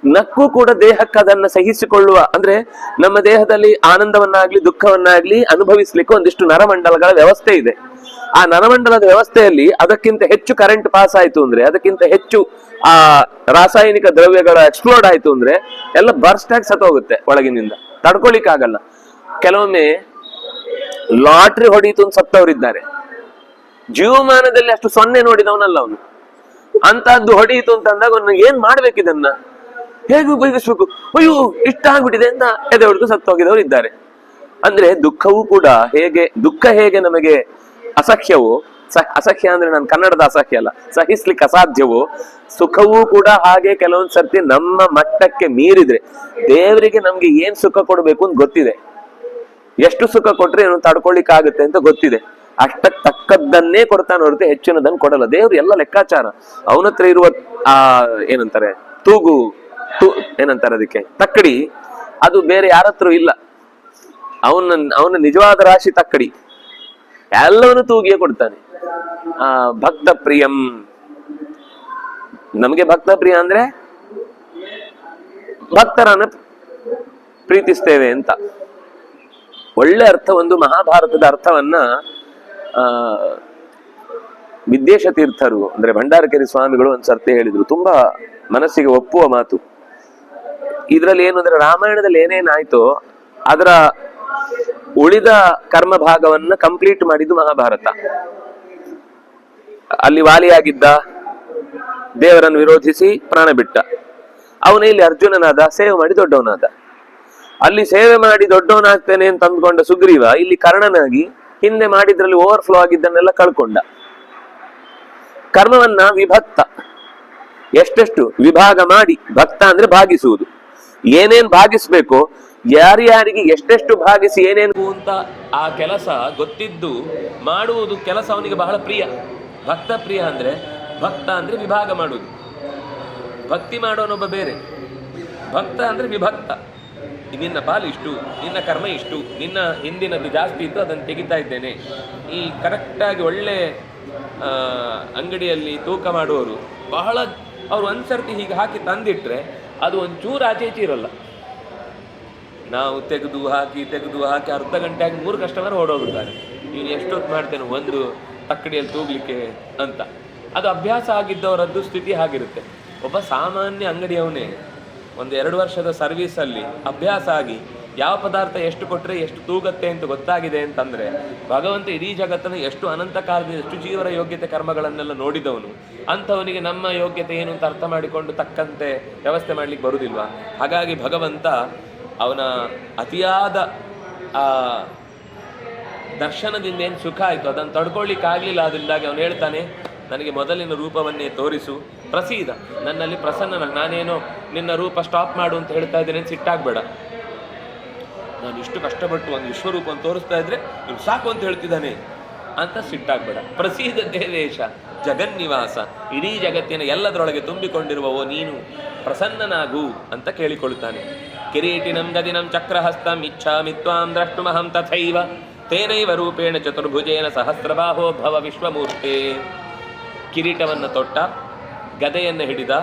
ನಕ್ಕು ಕೂಡ ದೇಹಕ್ಕೆ ಅದನ್ನ ಸಹಿಸಿಕೊಳ್ಳುವ, ಅಂದ್ರೆ ನಮ್ಮ ದೇಹದಲ್ಲಿ ಆನಂದವನ್ನಾಗ್ಲಿ ದುಃಖವನ್ನಾಗ್ಲಿ ಅನುಭವಿಸ್ಲಿಕ್ಕೆ ಒಂದಿಷ್ಟು ನರಮಂಡಲಗಳ ವ್ಯವಸ್ಥೆ ಇದೆ. ಆ ನರಮಂಡಲದ ವ್ಯವಸ್ಥೆಯಲ್ಲಿ ಅದಕ್ಕಿಂತ ಹೆಚ್ಚು ಕರೆಂಟ್ ಪಾಸ್ ಆಯ್ತು ಅಂದ್ರೆ, ಅದಕ್ಕಿಂತ ಹೆಚ್ಚು ಆ ರಾಸಾಯನಿಕ ದ್ರವ್ಯಗಳ ಎಕ್ಸ್ಪ್ಲೋರ್ಡ್ ಆಯ್ತು ಅಂದ್ರೆ ಎಲ್ಲ ಬರ್ಸ್ಟ್ ಆಗಿ ಸತ್ತೋಗುತ್ತೆ ಒಳಗಿನಿಂದ, ತಡ್ಕೊಳಿಕ್ ಆಗಲ್ಲ. ಕೆಲವೊಮ್ಮೆ ಲಾಟ್ರಿ ಹೊಡೀತು ಅಂತ ಸತ್ತವರಿದ್ದಾರೆ. ಜೀವಮಾನದಲ್ಲಿ ಅಷ್ಟು 0 ನೋಡಿದವನಲ್ಲ ಅವನು. ಅಂತದ್ದು ಹೊಡೀತು ಅಂತ ಅಂದಾಗ ಅವನು ಏನ್ ಮಾಡ್ಬೇಕಿದನ್ನ, ಹೇಗೆ ಉಪಯೋಗಿಸ್ಬೇಕು, ಅಯ್ಯೋ ಇಷ್ಟ ಆಗ್ಬಿಟ್ಟಿದೆ ಅಂತ ಎದೆ ಹೊಡೆದು ಸತ್ತೋಗಿದವರು ಇದ್ದಾರೆ. ಅಂದ್ರೆ ದುಃಖವೂ ಕೂಡ ದುಃಖ ಹೇಗೆ ನಮಗೆ ಅಸಹ್ಯವೋ, ಅಸಹ್ಯ ಅಂದ್ರೆ ನಾನು ಕನ್ನಡದ ಅಸಹ್ಯ ಅಲ್ಲ, ಸಹಿಸ್ಲಿಕ್ಕೆ ಅಸಾಧ್ಯವೋ, ಸುಖವೂ ಕೂಡ ಹಾಗೆ ಕೆಲವೊಂದ್ ಸರ್ತಿ ನಮ್ಮ ಮಟ್ಟಕ್ಕೆ ಮೀರಿದ್ರೆ ದೇವರಿಗೆ ನಮ್ಗೆ ಏನ್ ಸುಖ ಕೊಡ್ಬೇಕು ಅಂತ ಗೊತ್ತಿದೆ. ಎಷ್ಟು ಸುಖ ಕೊಟ್ರೆ ಏನು ತಡ್ಕೊಳಿಕ್ ಆಗುತ್ತೆ ಅಂತ ಗೊತ್ತಿದೆ. ಅಷ್ಟಕ್ಕೆ ತಕ್ಕದ್ದನ್ನೇ ಕೊಡ್ತಾನೆ ಹೊರತು ಹೆಚ್ಚಿನದನ್ನು ಕೊಡಲ್ಲ. ದೇವ್ರು ಎಲ್ಲ ಲೆಕ್ಕಾಚಾರ. ಅವನ ಹತ್ರ ಇರುವ ಏನಂತಾರೆ ತೂಗು ಏನಂತಾರೆ ಅದಕ್ಕೆ, ತಕ್ಕಡಿ, ಅದು ಬೇರೆ ಯಾರ ಹತ್ರ ಇಲ್ಲ. ಅವನ ನಿಜವಾದ ರಾಶಿ ತಕ್ಕಡಿ, ಎಲ್ಲವನ್ನು ತೂಗಿಯೇ ಕೊಡ್ತಾನೆ. ಭಕ್ತ ಪ್ರಿಯಂ, ನಮಗೆ ಭಕ್ತ ಪ್ರಿಯ ಅಂದ್ರೆ ಭಕ್ತರನ್ನು ಪ್ರೀತಿಸ್ತೇವೆ ಅಂತ ಒಳ್ಳೆ ಅರ್ಥ. ಒಂದು ಮಹಾಭಾರತದ ಅರ್ಥವನ್ನ ವಿದ್ಯೇಶ ತೀರ್ಥರು ಅಂದ್ರೆ ಭಂಡಾರಕೆರೆ ಸ್ವಾಮಿಗಳು ಒಂದ್ಸರ್ತಿ ಹೇಳಿದ್ರು, ತುಂಬಾ ಮನಸ್ಸಿಗೆ ಒಪ್ಪುವ ಮಾತು. ಇದ್ರಲ್ಲಿ ಏನು ಅಂದ್ರೆ, ರಾಮಾಯಣದಲ್ಲಿ ಏನೇನಾಯ್ತೋ ಅದರ ಉಳಿದ ಕರ್ಮ ಭಾಗವನ್ನ ಕಂಪ್ಲೀಟ್ ಮಾಡಿದ್ದು ಮಹಾಭಾರತ. ಅಲ್ಲಿ ವಾಲಿಯಾಗಿದ್ದ, ದೇವರನ್ನು ವಿರೋಧಿಸಿ ಪ್ರಾಣ ಬಿಟ್ಟ, ಅವನೇ ಇಲ್ಲಿ ಅರ್ಜುನನಾದ, ಸೇವೆ ಮಾಡಿ ದೊಡ್ಡವನಾದ. ಅಲ್ಲಿ ಸೇವೆ ಮಾಡಿ ದೊಡ್ಡವನಾಗ್ತೇನೆ ಅಂತ ಅಂದ್ಕೊಂಡ ಸುಗ್ರೀವ ಇಲ್ಲಿ ಕರ್ಣನಾಗಿ ಹಿಂದೆ ಮಾಡಿದ್ರಲ್ಲಿ ಓವರ್ಫ್ಲೋ ಆಗಿದ್ದನ್ನೆಲ್ಲ ಕಳ್ಕೊಂಡ. ಕರ್ಮವನ್ನ ವಿಭಕ್ತ, ಎಷ್ಟೆಷ್ಟು ವಿಭಾಗ ಮಾಡಿ, ಭಕ್ತ ಅಂದ್ರೆ ಭಾಗಿಸುವುದು, ಏನೇನ್ ಭಾಗಿಸ್ಬೇಕು, ಯಾರ್ಯಾರಿಗೆ ಎಷ್ಟೆಷ್ಟು ಭಾಗಿಸಿ ಏನೇನು ಅಂತ ಆ ಕೆಲಸ ಗೊತ್ತಿದ್ದು ಮಾಡುವುದು ಕೆಲಸ ಅವನಿಗೆ ಬಹಳ ಪ್ರಿಯ. ಭಕ್ತ ಪ್ರಿಯ ಅಂದ್ರೆ, ಭಕ್ತ ಅಂದ್ರೆ ವಿಭಾಗ ಮಾಡುವುದು, ಭಕ್ತಿ ಮಾಡೋನೊಬ್ಬ ಬೇರೆ, ಭಕ್ತ ಅಂದ್ರೆ ವಿಭಕ್ತ. ನಿನ್ನ ಪಾಲು ಇಷ್ಟು, ನಿನ್ನ ಕರ್ಮ ಇಷ್ಟು, ನಿನ್ನ ಹಿಂದಿನದ್ದು ಜಾಸ್ತಿ ಇತ್ತು ಅದನ್ನು ತೆಗಿತಾ ಇದ್ದೇನೆ. ಈ ಕರೆಕ್ಟಾಗಿ ಒಳ್ಳೆ ಅಂಗಡಿಯಲ್ಲಿ ತೂಕ ಮಾಡುವವರು ಬಹಳ, ಅವ್ರು ಒಂದ್ಸರ್ತಿ ಹೀಗೆ ಹಾಕಿ ತಂದಿಟ್ರೆ ಅದು ಒಂಚೂರು ಆಚೆ ಈಚೆ ಇರಲ್ಲ. ನಾವು ತೆಗೆದು ಹಾಕಿ ಅರ್ಧ ಗಂಟೆ ಆಗಿ 3 ಕಸ್ಟಮರ್ ಓಡೋಗ್ಬಿಡ್ತಾರೆ. ಇವನು ಎಷ್ಟೊತ್ತು ಮಾಡ್ತೇನೆ ಒಂದು ತಕ್ಕಡಿಯಲ್ಲಿ ತೂಗ್ಲಿಕ್ಕೆ ಅಂತ. ಅದು ಅಭ್ಯಾಸ ಆಗಿದ್ದವರದ್ದು ಸ್ಥಿತಿ ಹಾಗಿರುತ್ತೆ. ಒಬ್ಬ ಸಾಮಾನ್ಯ ಅಂಗಡಿಯವನೇ 1-2 ವರ್ಷದ ಸರ್ವೀಸಲ್ಲಿ ಅಭ್ಯಾಸ ಆಗಿ ಯಾವ ಪದಾರ್ಥ ಎಷ್ಟು ಕೊಟ್ಟರೆ ಎಷ್ಟು ತೂಗತ್ತೆ ಅಂತ ಗೊತ್ತಾಗಿದೆ ಅಂತಂದರೆ, ಭಗವಂತ ಇಡೀ ಜಗತ್ತನ್ನು ಎಷ್ಟು ಅನಂತ ಕಾಲದ ಎಷ್ಟು ಜೀವರ ಯೋಗ್ಯತೆ ಕರ್ಮಗಳನ್ನೆಲ್ಲ ನೋಡಿದವನು, ಅಂಥವನಿಗೆ ನಮ್ಮ ಯೋಗ್ಯತೆ ಏನು ಅಂತ ಅರ್ಥ ಮಾಡಿಕೊಂಡು ತಕ್ಕಂತೆ ವ್ಯವಸ್ಥೆ ಮಾಡಲಿಕ್ಕೆ ಬರುವುದಿಲ್ವಾ? ಹಾಗಾಗಿ ಭಗವಂತ ಅವನ ಅತಿಯಾದ ದರ್ಶನದಿಂದ ಏನು ಸುಖ ಆಯಿತು ಅದನ್ನು ತಡ್ಕೊಳ್ಳಿಕ್ಕೆ ಆಗಲಿಲ್ಲ. ಅದರಿಂದಾಗಿ ಅವನು ಹೇಳ್ತಾನೆ, ನನಗೆ ಮೊದಲಿನ ರೂಪವನ್ನೇ ತೋರಿಸು, ಪ್ರಸೀದ, ನನ್ನಲ್ಲಿ ಪ್ರಸನ್ನ, ನಾನೇನೋ ನಿನ್ನ ರೂಪ ಸ್ಟಾಪ್ ಮಾಡು ಅಂತ ಹೇಳ್ತಾ ಇದ್ದೇನೆ ಅಂತ ಸಿಟ್ಟಾಗಬೇಡ. ನಾನು ಇಷ್ಟು ಕಷ್ಟಪಟ್ಟು ಒಂದು ವಿಶ್ವರೂಪವನ್ನು ತೋರಿಸ್ತಾ ಇದ್ರೆ ಇವ್ರು ಸಾಕು ಅಂತ ಹೇಳ್ತಿದ್ದಾನೆ ಅಂತ ಸಿಟ್ಟಾಗಬೇಡ. ಪ್ರಸೀದ ದೇವೇಶ ಜಗನ್ನಿವಾಸ, ಇಡೀ ಜಗತ್ತಿನ ಎಲ್ಲದರೊಳಗೆ ತುಂಬಿಕೊಂಡಿರುವವೋ ನೀನು ಪ್ರಸನ್ನನಾಗು ಅಂತ ಕೇಳಿಕೊಳ್ತಾನೆ. ಕಿರೀಟಿನಂ ಗದಿನಂ ಚಕ್ರಹಸ್ತಂ ಇಚ್ಛಾಮಿ ತ್ವಾಂ ದ್ರಷ್ಟುಮಹಂ ತಥೈವ ತೇನೈವ ರೂಪೇಣ ಚತುರ್ಭುಜೇನ ಸಹಸ್ರಬಾಹೋ ಭವ ವಿಶ್ವಮೂರ್ತೆ. ಕಿರೀಟವನ್ನು ತೊಟ್ಟ, ಗದೆಯನ್ನು ಹಿಡಿದ,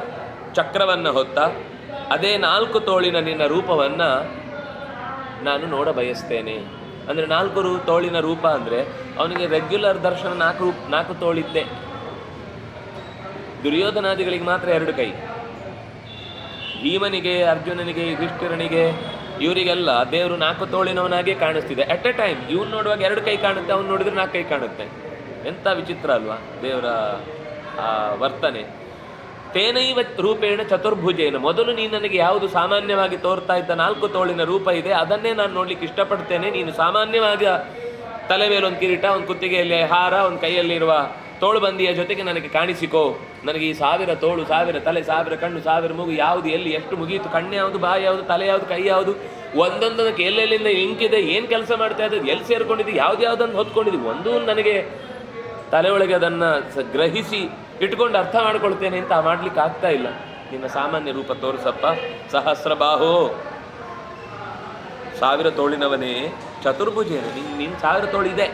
ಚಕ್ರವನ್ನು ಹೊತ್ತ, ಅದೇ 4 ತೋಳಿನ ನಿನ್ನ ರೂಪವನ್ನು ನಾನು ನೋಡ ಬಯಸ್ತೇನೆ. ಅಂದರೆ 4 ತೋಳಿನ ರೂಪ ಅಂದರೆ ಅವನಿಗೆ ರೆಗ್ಯುಲರ್ ದರ್ಶನ 4 ತೋಳಿದ್ದೆ. ದುರ್ಯೋಧನಾದಿಗಳಿಗೆ ಮಾತ್ರ 2 ಕೈ. ಭೀಮನಿಗೆ, ಅರ್ಜುನನಿಗೆ, ಯುಧಿಷ್ಠಿರನಿಗೆ, ಇವರಿಗೆಲ್ಲ ದೇವರು 4 ತೋಳಿನವನಾಗೆ ಕಾಣಿಸ್ತಿದೆ. ಅಟ್ ಎ ಟೈಮ್ ಇವ್ನು ನೋಡುವಾಗ 2 ಕೈ ಕಾಣುತ್ತೆ, ಅವ್ನು ನೋಡಿದ್ರೆ 4 ಕೈ ಕಾಣುತ್ತೆ. ಎಂಥ ವಿಚಿತ್ರ ಅಲ್ವಾ ದೇವರ ವರ್ತನೆ. ತೇನೈವ ರೂಪೇಣ ಚತುರ್ಭುಜೇನ, ಮೊದಲು ನೀನು ನನಗೆ ಯಾವುದು ಸಾಮಾನ್ಯವಾಗಿ ತೋರ್ತಾ ಇದ್ದ 4 ತೋಳಿನ ರೂಪ ಇದೆ ಅದನ್ನೇ ನಾನು ನೋಡ್ಲಿಕ್ಕೆ ಇಷ್ಟಪಡ್ತೇನೆ. ನೀನು ಸಾಮಾನ್ಯವಾಗಿ ತಲೆ ಮೇಲೆ ಒಂದು ಕಿರೀಟ, ಒಂದು ಕುತ್ತಿಗೆಯಲ್ಲಿ ಹಾರ, ಒಂದು ಕೈಯಲ್ಲಿರುವ ತೋಳುಬಂದಿಯ ಜೊತೆಗೆ ನನಗೆ ಕಾಣಿಸಿಕೋ. ನನಗೆ ಈ 1000 ತೋಳು, 1000 ತಲೆ, 1000 ಕಣ್ಣು, 1000 ಮೂಗು, ಯಾವುದು ಎಲ್ಲಿ ಎಷ್ಟು ಮುಗಿಯಿತು, ಕಣ್ಣು ಯಾವುದು, ಬಾಯಿ ಯಾವುದು, ತಲೆ ಯಾವುದು, ಕೈ ಯಾವುದು, ಒಂದೊಂದಕ್ಕೆ ಎಲ್ಲೆಲ್ಲಿಂದ ಇಂಕಿದೆ, ಏನು ಕೆಲಸ ಮಾಡ್ತಾ ಇದ್ದು, ಎಲ್ಲಿ ಸೇರ್ಕೊಂಡಿದ್ದು, ಯಾವುದನ್ನು ಹೊತ್ಕೊಂಡಿದ್ದು, ಒಂದೂ ನನಗೆ ತಲೆ ಒಳಗೆ ಅದನ್ನು ಗ್ರಹಿಸಿ ಇಟ್ಕೊಂಡು ಅರ್ಥ ಮಾಡ್ಕೊಳ್ತೇನೆ ಅಂತ ಮಾಡ್ಲಿಕ್ಕೆ ಆಗ್ತಾ ಇಲ್ಲ. ನಿನ್ನ ಸಾಮಾನ್ಯ ರೂಪ ತೋರಿಸಪ್ಪ. ಸಹಸ್ರಬಾಹೋ, 1000 ತೋಳಿನವನೇ, ಚತುರ್ಭುಜೇನ, ನಿನ್ನ 1000 ತೋಳು ಇದೆ,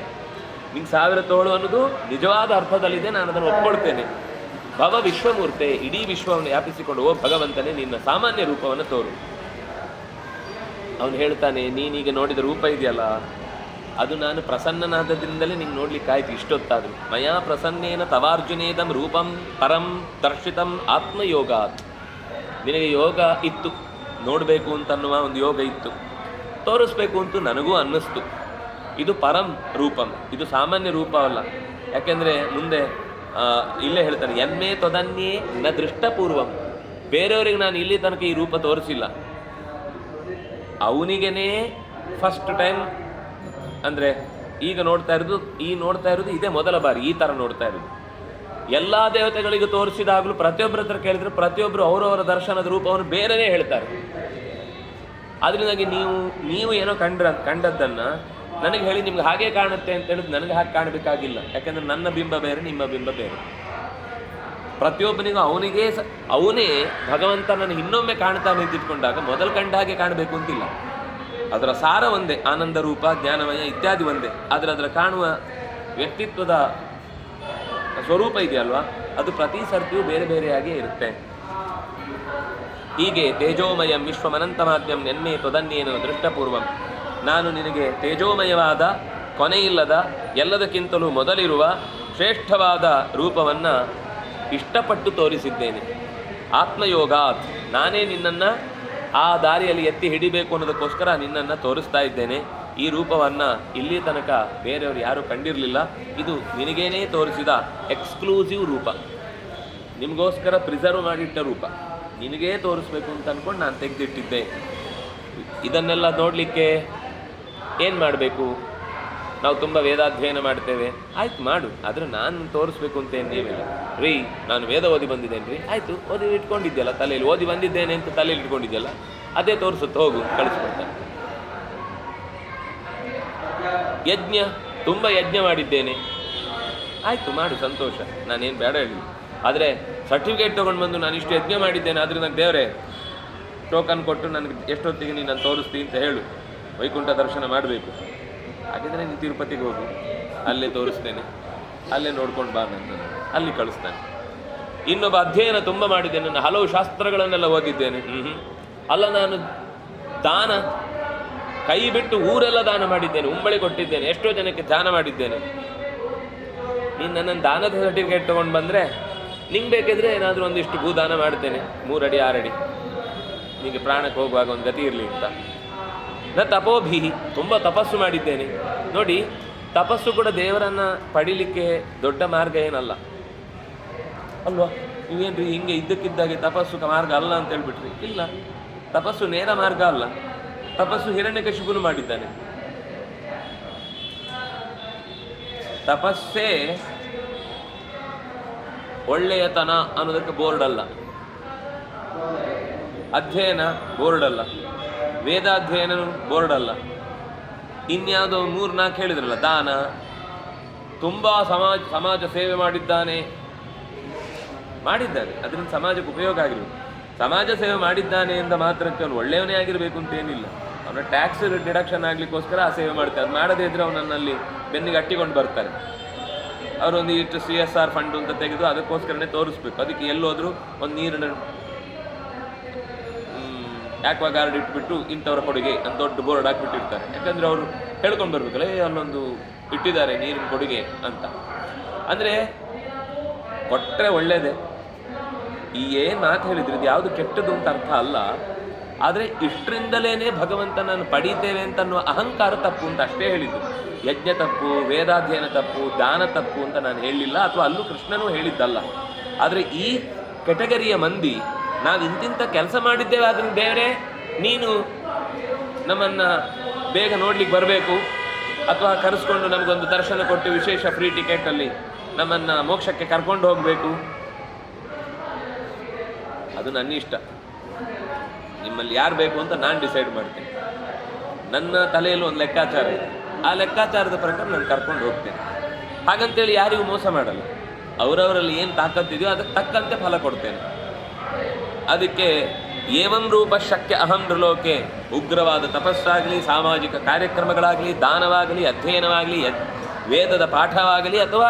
ನಿನ್ನ 1000 ತೋಳು ಅನ್ನೋದು ನಿಜವಾದ ಅರ್ಥದಲ್ಲಿದೆ, ನಾನು ಅದನ್ನು ಒಪ್ಕೊಳ್ತೇನೆ. ಭವ ವಿಶ್ವಮೂರ್ತೆ, ಇಡೀ ವಿಶ್ವವನ್ನು ವ್ಯಾಪಿಸಿಕೊಂಡು ಓ ಭಗವಂತನೇ ನಿನ್ನ ಸಾಮಾನ್ಯ ರೂಪವನ್ನು ತೋರು. ಅವನು ಹೇಳ್ತಾನೆ, ನೀನೀಗ ನೋಡಿದ ರೂಪ ಇದೆಯಲ್ಲ ಅದು ನಾನು ಪ್ರಸನ್ನನಾದದ್ರಿಂದಲೇ ನಿಂಗೆ ನೋಡ್ಲಿಕ್ಕೆ ಆಯ್ತು ಇಷ್ಟೊತ್ತಾದ್ರು. ಮಯಾ ಪ್ರಸನ್ನೇನ ತವಾರ್ಜುನೇದಂ ರೂಪಂ ಪರಂ ದರ್ಶಿತಂ ಆತ್ಮಯೋಗಾತ್. ನಿನಗೆ ಯೋಗ ಇತ್ತು, ನೋಡಬೇಕು ಅಂತನ್ನುವ ಒಂದು ಯೋಗ ಇತ್ತು, ತೋರಿಸ್ಬೇಕು ಅಂತೂ ನನಗೂ ಅನ್ನಿಸ್ತು. ಇದು ಪರಂ ರೂಪಂ, ಇದು ಸಾಮಾನ್ಯ ರೂಪ ಅಲ್ಲ. ಯಾಕೆಂದರೆ ಮುಂದೆ ಇಲ್ಲೇ ಹೇಳ್ತಾನೆ, ಎಮ್ಮೆ ತೊದನ್ಯೇ ನ ದೃಷ್ಟಪೂರ್ವಂ. ಬೇರೆಯವರಿಗೆ ನಾನು ಇಲ್ಲಿ ತನಕ ಈ ರೂಪ ತೋರಿಸಿಲ್ಲ, ಅವನಿಗೇನೆ ಫಸ್ಟ್ ಟೈಮ್. ಅಂದರೆ ಈಗ ನೋಡ್ತಾ ಇರೋದು ಇದೇ ಮೊದಲ ಬಾರಿ ಈ ಥರ ನೋಡ್ತಾ ಇರೋದು. ಎಲ್ಲ ದೇವತೆಗಳಿಗೂ ತೋರಿಸಿದಾಗಲೂ ಪ್ರತಿಯೊಬ್ಬರ ಹತ್ರ ಕೇಳಿದ್ರೆ ಪ್ರತಿಯೊಬ್ಬರು ಅವರವರ ದರ್ಶನದ ರೂಪವನ್ನು ಬೇರೆಯೇ ಹೇಳ್ತಾರೆ. ಅದರಿಂದಾಗಿ ನೀವು ಏನೋ ಕಂಡದ್ದನ್ನು ನನಗೆ ಹೇಳಿ ನಿಮ್ಗೆ ಹಾಗೆ ಕಾಣುತ್ತೆ ಅಂತ ಹೇಳಿದ್ರೆ ನನಗೆ ಹಾಗೆ ಕಾಣಬೇಕಾಗಿಲ್ಲ. ಯಾಕೆಂದರೆ ನನ್ನ ಬಿಂಬ ಬೇರೆ, ನಿಮ್ಮ ಬಿಂಬ ಬೇರೆ. ಪ್ರತಿಯೊಬ್ಬನಿಗೂ ಅವನೇ ಭಗವಂತನನ್ನು ಇನ್ನೊಮ್ಮೆ ಕಾಣ್ತಾನೆ ಅಂತಿಟ್ಕೊಂಡಾಗ ಮೊದಲು ಕಂಡ ಹಾಗೆ ಕಾಣಬೇಕು ಅಂತಿಲ್ಲ. ಅದರ ಸಾರ ಒಂದೇ, ಆನಂದ ರೂಪ, ಜ್ಞಾನಮಯ ಇತ್ಯಾದಿ ಒಂದೇ. ಆದರೆ ಅದರ ಕಾಣುವ ವ್ಯಕ್ತಿತ್ವದ ಸ್ವರೂಪ ಇದೆಯಲ್ವಾ, ಅದು ಪ್ರತಿ ಸರ್ತಿಯೂ ಬೇರೆ ಬೇರೆಯಾಗಿಯೇ ಇರುತ್ತೆ. ಹೀಗೆ ತೇಜೋಮಯಂ ವಿಶ್ವಮನಂತಮಾದ್ಯಂ ನೆನ್ನೆ ತೊದನ್ನೇನು ದೃಷ್ಟಪೂರ್ವಂ, ನಾನು ನಿನಗೆ ತೇಜೋಮಯವಾದ, ಕೊನೆಯಿಲ್ಲದ, ಎಲ್ಲದಕ್ಕಿಂತಲೂ ಮೊದಲಿರುವ ಶ್ರೇಷ್ಠವಾದ ರೂಪವನ್ನು ಇಷ್ಟಪಟ್ಟು ತೋರಿಸಿದ್ದೇನೆ. ಆತ್ಮಯೋಗಾತ್, ನಾನೇ ನಿನ್ನನ್ನು ಆ ದಾರಿಯಲ್ಲಿ ಎತ್ತಿ ಹಿಡಿಬೇಕು ಅನ್ನೋದಕ್ಕೋಸ್ಕರ ನಿನ್ನನ್ನು ತೋರಿಸ್ತಾ ಇದ್ದೇನೆ. ಈ ರೂಪವನ್ನು ಇಲ್ಲಿ ತನಕ ಬೇರೆಯವರು ಯಾರೂ ಕಂಡಿರಲಿಲ್ಲ. ಇದು ನಿನಗೇನೇ ತೋರಿಸಿದ ಎಕ್ಸ್ಕ್ಲೂಸಿವ್ ರೂಪ, ನಿಮಗೋಸ್ಕರ ಪ್ರಿಸರ್ವ್ ಮಾಡಿಟ್ಟ ರೂಪ, ನಿನಗೇ ತೋರಿಸ್ಬೇಕು ಅಂತ ಅಂದ್ಕೊಂಡು ನಾನು ತೆಗೆದಿಟ್ಟಿದ್ದೆ. ಇದನ್ನೆಲ್ಲ ನೋಡಲಿಕ್ಕೆ ಏನು ಮಾಡಬೇಕು? ನಾವು ತುಂಬ ವೇದಾಧ್ಯಯನ ಮಾಡ್ತೇವೆ, ಆಯ್ತು ಮಾಡು, ಆದರೆ ನಾನು ತೋರಿಸ್ಬೇಕು ಅಂತ ಏನಿಲ್ಲ ರೀ. ನಾನು ವೇದ ಓದಿ ಬಂದಿದ್ದೇನೆ ರೀ, ಆಯಿತು, ಓದಿ ಇಟ್ಕೊಂಡಿದ್ದೆಲ್ಲ ತಲೆಯಲ್ಲಿ, ಓದಿ ಬಂದಿದ್ದೇನೆ ಅಂತ ತಲೆಯಲ್ಲಿ ಇಟ್ಕೊಂಡಿದ್ದೆಲ್ಲ, ಅದೇ ತೋರಿಸುತ್ತೆ, ಹೋಗು ಕಳಿಸ್ಕೊಡ್ತಾನೆ. ಯಜ್ಞ, ತುಂಬ ಯಜ್ಞ ಮಾಡಿದ್ದೇನೆ, ಆಯಿತು ಮಾಡು, ಸಂತೋಷ, ನಾನೇನು ಬೇಡ ಹೇಳಿ. ಆದರೆ ಸರ್ಟಿಫಿಕೇಟ್ ತೊಗೊಂಡು ಬಂದು ನಾನು ಇಷ್ಟು ಯಜ್ಞ ಮಾಡಿದ್ದೇನೆ, ಆದರೆ ನನಗೆ ದೇವರೇ ಟೋಕನ್ ಕೊಟ್ಟು ನನಗೆ ಎಷ್ಟೊತ್ತಿಗೆ ನೀನು ತೋರಿಸ್ತೀನಿ ಅಂತ ಹೇಳು, ವೈಕುಂಠ ದರ್ಶನ ಮಾಡಬೇಕು. ಹಾಗಿದ್ರೆ ನೀನು ತಿರುಪತಿಗೆ ಹೋಗು, ಅಲ್ಲೇ ತೋರಿಸ್ತೇನೆ, ಅಲ್ಲೇ ನೋಡ್ಕೊಂಡು ಬಾ, ನನ್ನ ಅಲ್ಲಿ ಕಳಿಸ್ತಾನೆ. ಇನ್ನೊಬ್ಬ ಅಧ್ಯಯನ ತುಂಬ ಮಾಡಿದ್ದೇನೆ, ನಾನು ಹಲವು ಶಾಸ್ತ್ರಗಳನ್ನೆಲ್ಲ ಓದಿದ್ದೇನೆ, ಅಲ್ಲ ನಾನು ದಾನ ಕೈ ಬಿಟ್ಟು ಊರೆಲ್ಲ ದಾನ ಮಾಡಿದ್ದೇನೆ, ಉಂಬಳಿ ಕೊಟ್ಟಿದ್ದೇನೆ, ಎಷ್ಟೋ ಜನಕ್ಕೆ ದಾನ ಮಾಡಿದ್ದೇನೆ. ನೀನು ನನ್ನನ್ನು ದಾನದ ಸರ್ಟಿಫಿಕೇಟ್ ತೊಗೊಂಡು ಬಂದರೆ ನಿಂಗೆ ಬೇಕಿದ್ರೆ ಏನಾದರೂ ಒಂದಿಷ್ಟು ಭೂದಾನ ಮಾಡ್ತೇನೆ, 3 ಅಡಿ 6 ಅಡಿ, ನಿಮಗೆ ಪ್ರಾಣಕ್ಕೆ ಹೋಗುವಾಗ ಒಂದು ಗತಿ ಇರಲಿ ಅಂತ. ನ ತಪೋಭಿ, ತುಂಬ ತಪಸ್ಸು ಮಾಡಿದ್ದೇನೆ. ನೋಡಿ, ತಪಸ್ಸು ಕೂಡ ದೇವರನ್ನು ಪಡೀಲಿಕ್ಕೆ ದೊಡ್ಡ ಮಾರ್ಗ ಏನಲ್ಲ ಅಲ್ವಾ? ನೀವೇನ್ರಿ ಹಿಂಗೆ ಇದ್ದಕ್ಕಿದ್ದಾಗೆ ತಪಸ್ಸು ಮಾರ್ಗ ಅಲ್ಲ ಅಂತ ಹೇಳ್ಬಿಟ್ರಿ? ಇಲ್ಲ, ತಪಸ್ಸು ನೇರ ಮಾರ್ಗ ಅಲ್ಲ. ತಪಸ್ಸು ಹಿರಣ್ಯಕಶಿಪುನು ಮಾಡಿದ್ದಾನೆ. ತಪಸ್ಸೇ ಒಳ್ಳೆಯತನ ಅನ್ನೋದಕ್ಕೆ ಬೋರ್ಡ್ ಅಲ್ಲ, ಅಧ್ಯಯನ ಬೋರ್ಡ್ ಅಲ್ಲ, ವೇದಾಧ್ಯಯನನು ಬೋರ್ಡ್ ಅಲ್ಲ, ಇನ್ಯಾವುದೋ 3-4 ಹೇಳಿದ್ರಲ್ಲ, ದಾನ, ತುಂಬ ಸಮಾಜ ಸೇವೆ ಮಾಡಿದ್ದಾನೆ, ಅದರಿಂದ ಸಮಾಜಕ್ಕೆ ಉಪಯೋಗ ಆಗಿರ್ಬೇಕು. ಸಮಾಜ ಸೇವೆ ಮಾಡಿದ್ದಾನೆ ಎಂದ ಮಾತ್ರಕ್ಕೆ ಅವನು ಒಳ್ಳೆಯವನೇ ಆಗಿರಬೇಕು ಅಂತೇನಿಲ್ಲ. ಅವನ ಟ್ಯಾಕ್ಸ್ ಡಿಡಕ್ಷನ್ ಆಗಲಿಕ್ಕೋಸ್ಕರ ಆ ಸೇವೆ ಮಾಡ್ತಾರೆ. ಅದು ಮಾಡದೇ ಇದ್ರೆ ಅವನನ್ನಲ್ಲಿ ಬೆನ್ನಿಗೆ ಅಟ್ಟಿಕೊಂಡು ಬರ್ತಾರೆ. ಅವರೊಂದು ಇಷ್ಟು CSR ಫಂಡ್ ಅಂತ ತೆಗೆದು ಅದಕ್ಕೋಸ್ಕರನೇ ತೋರಿಸ್ಬೇಕು. ಅದಕ್ಕೆ ಎಲ್ಲೋದ್ರೂ ಒಂದು ನೀರಿನ ಆಕ್ವಾಗಾರ್ಡ್ ಇಟ್ಬಿಟ್ಟು ಇಂಥವ್ರ ಕೊಡುಗೆ ಅಂತ ದೊಡ್ಡ ಬೋರ್ಡ್ ಹಾಕ್ಬಿಟ್ಟಿರ್ತಾರೆ. ಯಾಕಂದರೆ ಅವರು ಹೇಳ್ಕೊಂಡು ಬರ್ಬೇಕಲ್ಲ, ಅಲ್ಲೊಂದು ಇಟ್ಟಿದ್ದಾರೆ ನೀರಿನ ಕೊಡುಗೆ ಅಂತ. ಅಂದರೆ ಕೊಟ್ಟರೆ ಒಳ್ಳೆಯದೇ. ಈ ಏನು ಮಾತು ಹೇಳಿದ್ರು ಇದು ಯಾವುದು ಕೆಟ್ಟದ್ದು ಅಂತ ಅರ್ಥ ಅಲ್ಲ. ಆದರೆ ಇಷ್ಟರಿಂದಲೇ ಭಗವಂತನನ್ನು ಪಡೀತೇವೆ ಅಂತ ಅನ್ನುವ ಅಹಂಕಾರ ತಪ್ಪು ಅಂತ ಅಷ್ಟೇ ಹೇಳಿದ್ದು. ಯಜ್ಞ ತಪ್ಪು, ವೇದಾಧ್ಯಯನ ತಪ್ಪು, ದಾನ ತಪ್ಪು ಅಂತ ನಾನು ಹೇಳಲಿಲ್ಲ, ಅಥವಾ ಅಲ್ಲೂ ಕೃಷ್ಣನೂ ಹೇಳಿದ್ದಲ್ಲ. ಆದರೆ ಈ ಕೆಟಗರಿಯ ಮಂದಿ ನಾವು ಇಂತಿಂಥ ಕೆಲಸ ಮಾಡಿದ್ದೇವೆ, ಅದನ್ನು ಬೇರೆ ನೀನು ನಮ್ಮನ್ನು ಬೇಗ ನೋಡ್ಲಿಕ್ಕೆ ಬರಬೇಕು ಅಥವಾ ಕರೆಸ್ಕೊಂಡು ನಮಗೊಂದು ದರ್ಶನ ಕೊಟ್ಟು ವಿಶೇಷ ಫ್ರೀ ಟಿಕೆಟಲ್ಲಿ ನಮ್ಮನ್ನು ಮೋಕ್ಷಕ್ಕೆ ಕರ್ಕೊಂಡು ಹೋಗಬೇಕು, ಅದು ನನ್ನ ಇಷ್ಟ. ನಿಮ್ಮಲ್ಲಿ ಯಾರು ಬೇಕು ಅಂತ ನಾನು ಡಿಸೈಡ್ ಮಾಡ್ತೇನೆ. ನನ್ನ ತಲೆಯಲ್ಲಿ ಒಂದು ಲೆಕ್ಕಾಚಾರ ಇದೆ, ಆ ಲೆಕ್ಕಾಚಾರದ ಪ್ರಕಾರ ನಾನು ಕರ್ಕೊಂಡು ಹೋಗ್ತೇನೆ. ಹಾಗಂತೇಳಿ ಯಾರಿಗೂ ಮೋಸ ಮಾಡಲ್ಲ. ಅವರವರಲ್ಲಿ ಏನು ತಾಕತ್ತಿದೆಯೋ ಅದಕ್ಕೆ ತಕ್ಕಂತೆ ಫಲ ಕೊಡ್ತೇನೆ. ಅದಕ್ಕೆ ಏವಂ ರೂಪ ಶಕ್ಯ ಅಹಂ ನೃಲೋಕೆ, ಉಗ್ರವಾದ ತಪಸ್ಸಾಗಲಿ, ಸಾಮಾಜಿಕ ಕಾರ್ಯಕ್ರಮಗಳಾಗಲಿ, ದಾನವಾಗಲಿ, ಅಧ್ಯಯನವಾಗಲಿ, ವೇದದ ಪಾಠವಾಗಲಿ ಅಥವಾ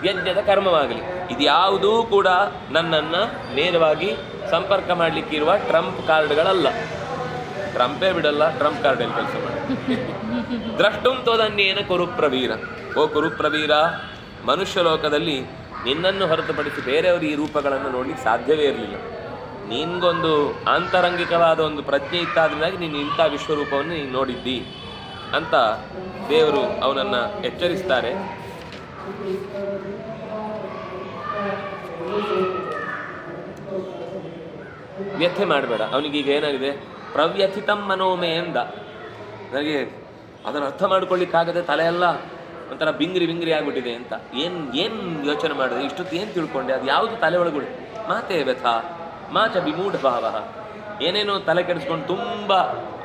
ಯಜ್ಞದ ಕರ್ಮವಾಗಲಿ, ಇದ್ಯಾವುದೂ ಕೂಡ ನನ್ನನ್ನು ನೇರವಾಗಿ ಸಂಪರ್ಕ ಮಾಡಲಿಕ್ಕಿರುವ ಟ್ರಂಪ್ ಕಾರ್ಡ್ಗಳಲ್ಲ. ಟ್ರಂಪೇ ಬಿಡಲ್ಲ, ಟ್ರಂಪ್ ಕಾರ್ಡಲ್ಲಿ ಕೆಲಸ ಮಾಡಿ. ದ್ರಷ್ಟುಂ ತೋದನ್ನೇನ ಕುರುಪ್ರವೀರ, ಓ ಕುರುಪ್ರವೀರ, ಮನುಷ್ಯ ಲೋಕದಲ್ಲಿ ನಿನ್ನನ್ನು ಹೊರತುಪಡಿಸಿ ಬೇರೆಯವರು ಈ ರೂಪಗಳನ್ನು ನೋಡಲಿಕ್ಕೆ ಸಾಧ್ಯವೇ ಇರಲಿಲ್ಲ. ನಿನಗೊಂದು ಆಂತರಂಗಿಕವಾದ ಒಂದು ಪ್ರಜ್ಞೆ ಇತ್ತಾದ್ರಿಂದಾಗಿ ನೀನು ಇಂಥ ವಿಶ್ವರೂಪವನ್ನು ನೀನು ನೋಡಿದ್ದಿ ಅಂತ ದೇವರು ಅವನನ್ನು ಎಚ್ಚರಿಸ್ತಾರೆ. ವ್ಯಥೆ ಮಾಡಬೇಡ. ಅವನಿಗೀಗ ಏನಾಗಿದೆ, ಪ್ರವ್ಯಥಿತಂ ಮನೋಮೇ ಎಂದ. ನನಗೆ ಅದನ್ನು ಅರ್ಥ ಮಾಡ್ಕೊಳ್ಳಿಕ್ಕಾಗದೆ ತಲೆಯೆಲ್ಲ ಒಂಥರ ಬಿಂಗ್ರಿ ಆಗಿಬಿಟ್ಟಿದೆ ಅಂತ. ಏನು ಯೋಚನೆ ಮಾಡಿದೆ, ಇಷ್ಟೊತ್ತು ಏನು ತಿಳ್ಕೊಂಡೆ, ಅದು ಯಾವುದು ತಲೆ ಒಳಗಳು ಮಾತೇ ವ್ಯಥ ಮಾಚ ವಿಮೂಢ ಭಾವ. ಏನೇನೋ ತಲೆ ಕೆಡಿಸ್ಕೊಂಡು ತುಂಬ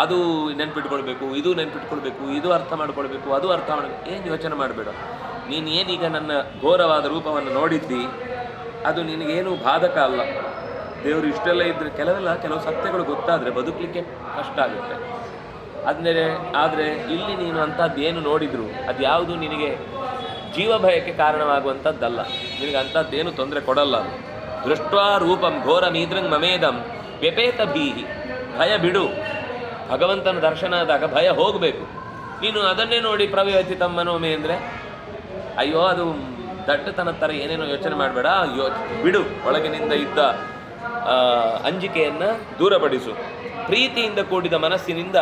ಅದು ನೆನ್ಪಿಟ್ಕೊಳ್ಬೇಕು, ಇದು ನೆನ್ಪಿಟ್ಕೊಳ್ಬೇಕು, ಇದು ಅರ್ಥ ಮಾಡ್ಕೊಳ್ಬೇಕು, ಅದು ಅರ್ಥ ಮಾಡಬೇಕು, ಏನು ಯೋಚನೆ ಮಾಡಬೇಡ. ನೀನು ಏನೀಗ ನನ್ನ ಘೋರವಾದ ರೂಪವನ್ನು ನೋಡಿದ್ದಿ, ಅದು ನಿನಗೇನು ಬಾಧಕ ಅಲ್ಲ. ದೇವರು ಇಷ್ಟೆಲ್ಲ ಇದ್ದರೆ ಕೆಲವು ಸತ್ಯಗಳು ಗೊತ್ತಾದರೆ ಬದುಕಲಿಕ್ಕೆ ಕಷ್ಟ ಆಗುತ್ತೆ. ಆದರೆ ಇಲ್ಲಿ ನೀನು ಅಂಥದ್ದೇನು ನೋಡಿದ್ರು ಅದು ಯಾವುದು ನಿನಗೆ ಜೀವ ಭಯಕ್ಕೆ ಕಾರಣವಾಗುವಂಥದ್ದಲ್ಲ. ನಿನಗೆ ಅಂಥದ್ದೇನು ತೊಂದರೆ ಕೊಡಲ್ಲ. ಅದು ದೃಷ್ಟ್ವಾ ರೂಪಂ ಘೋರಮೀದ್ರಂಗ್ ಮಮೇದಂ ವ್ಯಪೇತ ಭೀಹಿ. ಭಯ ಬಿಡು. ಭಗವಂತನ ದರ್ಶನ ಆದಾಗ ಭಯ ಹೋಗಬೇಕು. ನೀನು ಅದನ್ನೇ ನೋಡಿ ಪ್ರವ್ಯವತಿತಂ ಮನೋಮೆ ಅಂದರೆ ಅಯ್ಯೋ ಅದು ದಡ್ಡತನ ಥರ ಏನೇನೋ ಯೋಚನೆ ಮಾಡಬೇಡ. ಬಿಡು. ಒಳಗಿನಿಂದ ಇದ್ದ ಅಂಜಿಕೆಯನ್ನು ದೂರಪಡಿಸು. ಪ್ರೀತಿಯಿಂದ ಕೂಡಿದ ಮನಸ್ಸಿನಿಂದ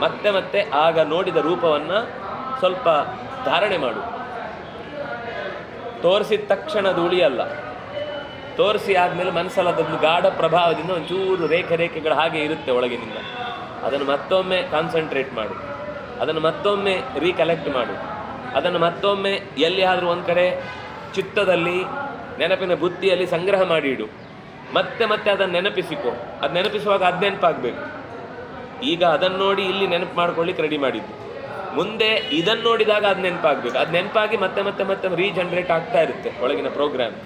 ಮತ್ತೆ ಮತ್ತೆ ಆಗ ನೋಡಿದ ರೂಪವನ್ನು ಸ್ವಲ್ಪ ಧಾರಣೆ ಮಾಡು. ತೋರಿಸಿದ ತಕ್ಷಣ ಅದು ಉಳಿಯಲ್ಲ. ತೋರಿಸಿ ಆದಮೇಲೆ ಮನಸ್ಸಲ್ಲದೊಂದು ಗಾಢ ಪ್ರಭಾವದಿಂದ ಒಂಚೂರು ರೇಖೆಗಳು ಹಾಗೆ ಇರುತ್ತೆ ಒಳಗಿನಿಂದ. ಅದನ್ನು ಮತ್ತೊಮ್ಮೆ ಕಾನ್ಸಂಟ್ರೇಟ್ ಮಾಡು. ಅದನ್ನು ಮತ್ತೊಮ್ಮೆ ರೀಕಲೆಕ್ಟ್ ಮಾಡು. ಅದನ್ನು ಮತ್ತೊಮ್ಮೆ ಎಲ್ಲಿಯಾದರೂ ಒಂದು ಕಡೆ ಚಿತ್ತದಲ್ಲಿ ನೆನಪಿನ ಬುದ್ಧಿಯಲ್ಲಿ ಸಂಗ್ರಹ ಮಾಡಿ ಇಡು. ಮತ್ತೆ ಮತ್ತೆ ಅದನ್ನು ನೆನಪಿಸಿಕೊ. ಅದು ನೆನಪಿಸುವಾಗ ಅದು ನೆನಪಾಗಬೇಕು. ಈಗ ಅದನ್ನು ನೋಡಿ ಇಲ್ಲಿ ನೆನಪು ಮಾಡ್ಕೊಳ್ಳಿಕ್ಕೆ ರೆಡಿ ಮಾಡಿದ್ದು. ಮುಂದೆ ಇದನ್ನು ನೋಡಿದಾಗ ಅದು ನೆನಪಾಗಬೇಕು. ಅದು ನೆನಪಾಗಿ ಮತ್ತೆ ಮತ್ತೆ ಮತ್ತೆ ರೀಜನ್ರೇಟ್ ಆಗ್ತಾ ಇರುತ್ತೆ ಒಳಗಿನ ಪ್ರೋಗ್ರಾಮ್.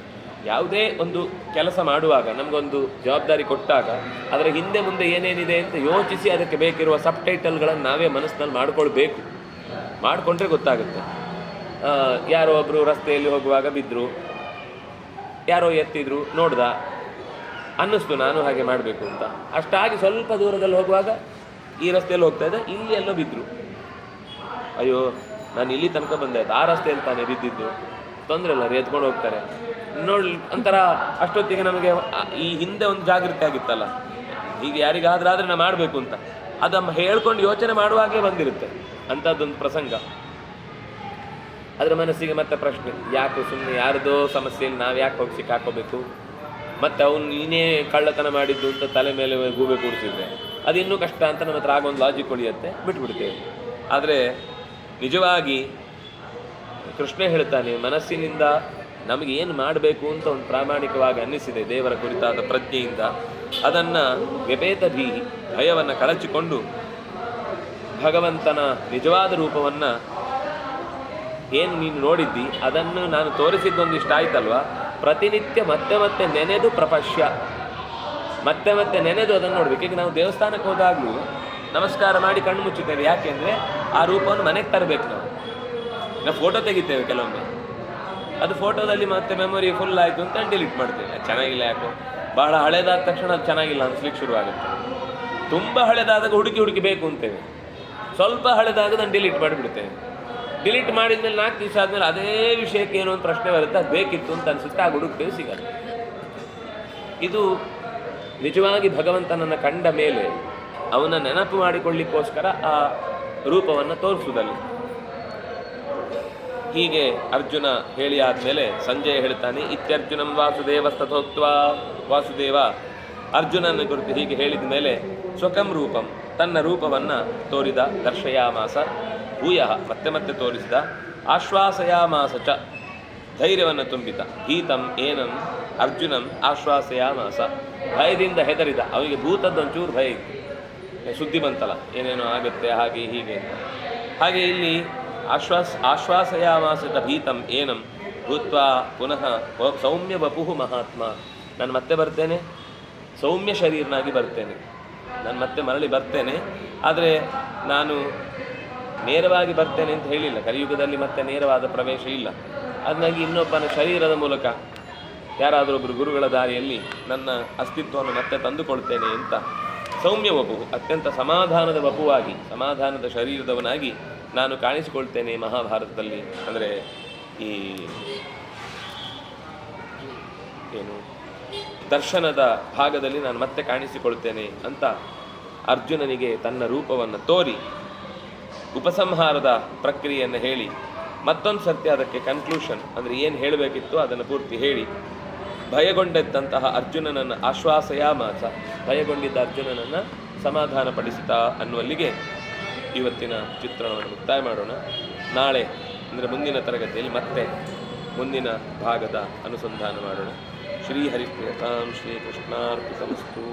ಯಾವುದೇ ಒಂದು ಕೆಲಸ ಮಾಡುವಾಗ ನಮಗೊಂದು ಜವಾಬ್ದಾರಿ ಕೊಟ್ಟಾಗ ಅದರ ಹಿಂದೆ ಮುಂದೆ ಏನೇನಿದೆ ಅಂತ ಯೋಚಿಸಿ ಅದಕ್ಕೆ ಬೇಕಿರುವ ಸಬ್ ಟೈಟಲ್ಗಳನ್ನು ನಾವೇ ಮನಸ್ಸಿನಲ್ಲಿ ಮಾಡ್ಕೊಳ್ಬೇಕು. ಮಾಡಿಕೊಂಡ್ರೆ ಗೊತ್ತಾಗುತ್ತೆ. ಯಾರೋ ಒಬ್ಬರು ರಸ್ತೆಯಲ್ಲಿ ಹೋಗುವಾಗ ಬಿದ್ದರು, ಯಾರೋ ಎತ್ತಿದ್ರು, ನೋಡ್ದ, ಅನ್ನಿಸ್ತು ನಾನು ಹಾಗೆ ಮಾಡಬೇಕು ಅಂತ. ಅಷ್ಟಾಗಿ ಸ್ವಲ್ಪ ದೂರದಲ್ಲಿ ಹೋಗುವಾಗ ಈ ರಸ್ತೆಯಲ್ಲಿ ಹೋಗ್ತಾ ಇದ್ದೆ, ಇಲ್ಲಿ ಎಲ್ಲೋ ಬಿದ್ದರು. ಅಯ್ಯೋ ನಾನು ಇಲ್ಲಿ ತನಕ ಬಂದೆ, ಆ ರಸ್ತೆಯಲ್ಲಿ ತಾನೇ ಬಿದ್ದಿದ್ದು, ತೊಂದರೆ ಇಲ್ಲ ರೀ, ಎತ್ಕೊಂಡು ಹೋಗ್ತಾರೆ ನೋಡಿ ಒಂಥರ. ಅಷ್ಟೊತ್ತಿಗೆ ನಮಗೆ ಈ ಹಿಂದೆ ಒಂದು ಜಾಗೃತಿ ಆಗಿತ್ತಲ್ಲ, ಹೀಗೆ ಯಾರಿಗಾದ್ರೆ ನಾ ಮಾಡಬೇಕು ಅಂತ, ಅದನ್ನು ಹೇಳ್ಕೊಂಡು ಯೋಚನೆ ಮಾಡುವಾಗೇ ಬಂದಿರುತ್ತೆ ಅಂಥದ್ದೊಂದು ಪ್ರಸಂಗ. ಅದರ ಮನಸ್ಸಿಗೆ ಮತ್ತೆ ಪ್ರಶ್ನೆ, ಯಾಕೆ ಸುಮ್ಮನೆ ಯಾರದೋ ಸಮಸ್ಯೆಯಲ್ಲಿ ನಾವು ಯಾಕೆ ಹೋಗಿ ಸಿಕ್ಕಾಕೋಬೇಕು, ಮತ್ತು ಅವನು ನೀನೇ ಕಳ್ಳತನ ಮಾಡಿದ್ದು ಅಂತ ತಲೆ ಮೇಲೆ ಗೂಬೆ ಕೂಡಿಸಿದ್ರೆ ಅದು ಇನ್ನೂ ಕಷ್ಟ ಅಂತ ನಮ್ಮ ಹತ್ರ ಆಗೊಂದು ಲಾಜಿಕ್ ಉಳಿಯುತ್ತೆ, ಬಿಟ್ಬಿಡ್ತೇವೆ. ಆದರೆ ನಿಜವಾಗಿ ಕೃಷ್ಣ ಹೇಳ್ತಾನೆ, ಮನಸ್ಸಿನಿಂದ ನಮಗೆ ಏನು ಮಾಡಬೇಕು ಅಂತ ಒಂದು ಪ್ರಾಮಾಣಿಕವಾಗಿ ಅನ್ನಿಸಿದೆ ದೇವರ ಕುರಿತಾದ ಪ್ರಜ್ಞೆಯಿಂದ, ಅದನ್ನು ವ್ಯಪೇತ ಭೀಹಿ, ಭಯವನ್ನು ಕಳಚಿಕೊಂಡು ಭಗವಂತನ ನಿಜವಾದ ರೂಪವನ್ನು ಏನು ನೀನು ನೋಡಿದ್ದಿ ಅದನ್ನು ನಾನು ತೋರಿಸಿದ್ದೊಂದಿಷ್ಟ ಆಯ್ತಲ್ವ, ಪ್ರತಿನಿತ್ಯ ಮತ್ತೆ ಮತ್ತೆ ನೆನೆದು ಪ್ರಪಶ್ಯ, ಮತ್ತೆ ಮತ್ತೆ ನೆನೆದು ಅದನ್ನು ನೋಡ್ಬೇಕು. ಈಗ ನಾವು ದೇವಸ್ಥಾನಕ್ಕೆ ಹೋದಾಗಲೂ ನಮಸ್ಕಾರ ಮಾಡಿ ಕಣ್ಣು ಮುಚ್ಚುತ್ತೇವೆ. ಯಾಕೆಂದರೆ ಆ ರೂಪವನ್ನು ಮನೆಗೆ ತರಬೇಕು. ನಾವು ಫೋಟೋ ತೆಗಿತೇವೆ ಕೆಲವೊಮ್ಮೆ, ಅದು ಫೋಟೋದಲ್ಲಿ ಮತ್ತೆ ಮೆಮೊರಿ ಫುಲ್ ಆಯಿತು ಅಂತ ಡಿಲೀಟ್ ಮಾಡ್ತೇವೆ. ಚೆನ್ನಾಗಿಲ್ಲ, ಯಾಕೋ ಬಹಳ ಹಳೇದಾದ ತಕ್ಷಣ ಅದು ಚೆನ್ನಾಗಿಲ್ಲ ಅನ್ಸ್ಲಿಕ್ಕೆ ಶುರುವಾಗುತ್ತೆ. ತುಂಬ ಹಳೇದಾದಾಗ ಹುಡುಕಿ ಬೇಕು ಅಂತೇವೆ. ಸ್ವಲ್ಪ ಹಳೇದಾಗ ನಾನು ಡಿಲೀಟ್ ಮಾಡಿಬಿಡ್ತೇವೆ. ಡಿಲೀಟ್ ಮಾಡಿದ್ಮೇಲೆ 4 ದಿವಸ ಆದಮೇಲೆ ಅದೇ ವಿಷಯಕ್ಕೆ ಏನೋ ಒಂದು ಪ್ರಶ್ನೆ ಬರುತ್ತೆ, ಅದು ಬೇಕಿತ್ತು ಅಂತ ಅನಿಸುತ್ತೆ, ಆ ಹುಡುಕ್ತೇವೆ, ಸಿಗಲ್ಲ. ಇದು ನಿಜವಾಗಿ ಭಗವಂತನನ್ನು ಕಂಡ ಮೇಲೆ ಅವನ ನೆನಪು ಮಾಡಿಕೊಳ್ಳಿಕ್ಕೋಸ್ಕರ ಆ ರೂಪವನ್ನು ತೋರಿಸುವುದಲ್ಲಿ. ಹೀಗೆ ಅರ್ಜುನ ಹೇಳಿ ಆದಮೇಲೆ ಸಂಜಯ ಹೇಳ್ತಾನೆ, ಇತ್ಯರ್ಜುನಂ ವಾಸುದೇವಸ್ತಥೋಕ್ತ. ವಾಸುದೇವ ಅರ್ಜುನನ ಕುರಿತು ಹೀಗೆ ಹೇಳಿದ ಮೇಲೆ ಸ್ವಕಂ ರೂಪಂ, ತನ್ನ ರೂಪವನ್ನು ತೋರಿದ, ದರ್ಶಯಾಮಾಸ ಭೂಯ, ಮತ್ತೆ ಮತ್ತೆ ತೋರಿಸಿದ, ಆಶ್ವಾಸಯಾಮಾಸ ಚ, ಧೈರ್ಯವನ್ನು ತುಂಬಿದ, ಭೀತಂ ಏನಂ ಅರ್ಜುನಂ ಆಶ್ವಾಸಯಾಮಾಸ, ಭಯದಿಂದ ಹೆದರಿದ. ಅವನಿಗೆ ಭೂತದ್ದೊಂಚೂರು ಭಯ ಇತ್ತು, ಸುದ್ದಿ ಬಂತಲ್ಲ ಏನೇನೋ ಆಗುತ್ತೆ ಹಾಗೆ ಹೀಗೆ ಅಂತ. ಹಾಗೆ ಇಲ್ಲಿ ಆಶ್ವಾಸಯಾಮಾಸದ ಭೀತಂ ಏನಂ ಭೂತ್ವಾ ಪುನಃ ಸೌಮ್ಯ ವಪುಃ ಮಹಾತ್ಮ. ನಾನು ಮತ್ತೆ ಬರ್ತೇನೆ, ಸೌಮ್ಯ ಶರೀರನಾಗಿ ಬರ್ತೇನೆ, ನಾನು ಮತ್ತೆ ಮರಳಿ ಬರ್ತೇನೆ. ಆದರೆ ನಾನು ನೇರವಾಗಿ ಬರ್ತೇನೆ ಅಂತ ಹೇಳಿಲ್ಲ. ಕಲಿಯುಗದಲ್ಲಿ ಮತ್ತೆ ನೇರವಾದ ಪ್ರವೇಶ ಇಲ್ಲ. ಅದನ್ನಾಗಿ ಇನ್ನೊಬ್ಬನ ಶರೀರದ ಮೂಲಕ ಯಾರಾದರೊಬ್ಬರು ಗುರುಗಳ ದಾರಿಯಲ್ಲಿ ನನ್ನ ಅಸ್ತಿತ್ವವನ್ನು ಮತ್ತೆ ತಂದುಕೊಳ್ತೇನೆ ಅಂತ ಸೌಮ್ಯ ವಪು, ಅತ್ಯಂತ ಸಮಾಧಾನದ ವಪುವಾಗಿ, ಸಮಾಧಾನದ ಶರೀರದವನಾಗಿ ನಾನು ಕಾಣಿಸಿಕೊಳ್ತೇನೆ ಮಹಾಭಾರತದಲ್ಲಿ. ಅಂದರೆ ಈ ಏನು ದರ್ಶನದ ಭಾಗದಲ್ಲಿ ನಾನು ಮತ್ತೆ ಕಾಣಿಸಿಕೊಳ್ತೇನೆ ಅಂತ ಅರ್ಜುನನಿಗೆ ತನ್ನ ರೂಪವನ್ನು ತೋರಿ ಉಪಸಂಹಾರದ ಪ್ರಕ್ರಿಯೆಯನ್ನು ಹೇಳಿ, ಮತ್ತೊಂದು ಸರ್ತಿ ಅದಕ್ಕೆ ಕನ್ಕ್ಲೂಷನ್ ಅಂದರೆ ಏನು ಹೇಳಬೇಕಿತ್ತು ಅದನ್ನು ಪೂರ್ತಿ ಹೇಳಿ, ಭಯಗೊಂಡಿದ್ದಂತಹ ಅರ್ಜುನನನ್ನು ಆಶ್ವಾಸಯಾಮಾಸ, ಭಯಗೊಂಡಿದ್ದ ಅರ್ಜುನನನ್ನು ಸಮಾಧಾನಪಡಿಸಿತಾ ಅನ್ನುವಲ್ಲಿಗೆ ಇವತ್ತಿನ ಚಿತ್ರಣವನ್ನು ಮುಕ್ತಾಯ ಮಾಡೋಣ. ನಾಳೆ ಅಂದರೆ ಮುಂದಿನ ತರಗತಿಯಲ್ಲಿ ಮತ್ತೆ ಮುಂದಿನ ಭಾಗದ ಅನುಸಂಧಾನ ಮಾಡೋಣ. ಶ್ರೀಹರಿಪ್ರಿಯತಾಂ ಶ್ರೀಕೃಷ್ಣಾರ್ಪಿತಮಸ್ತು.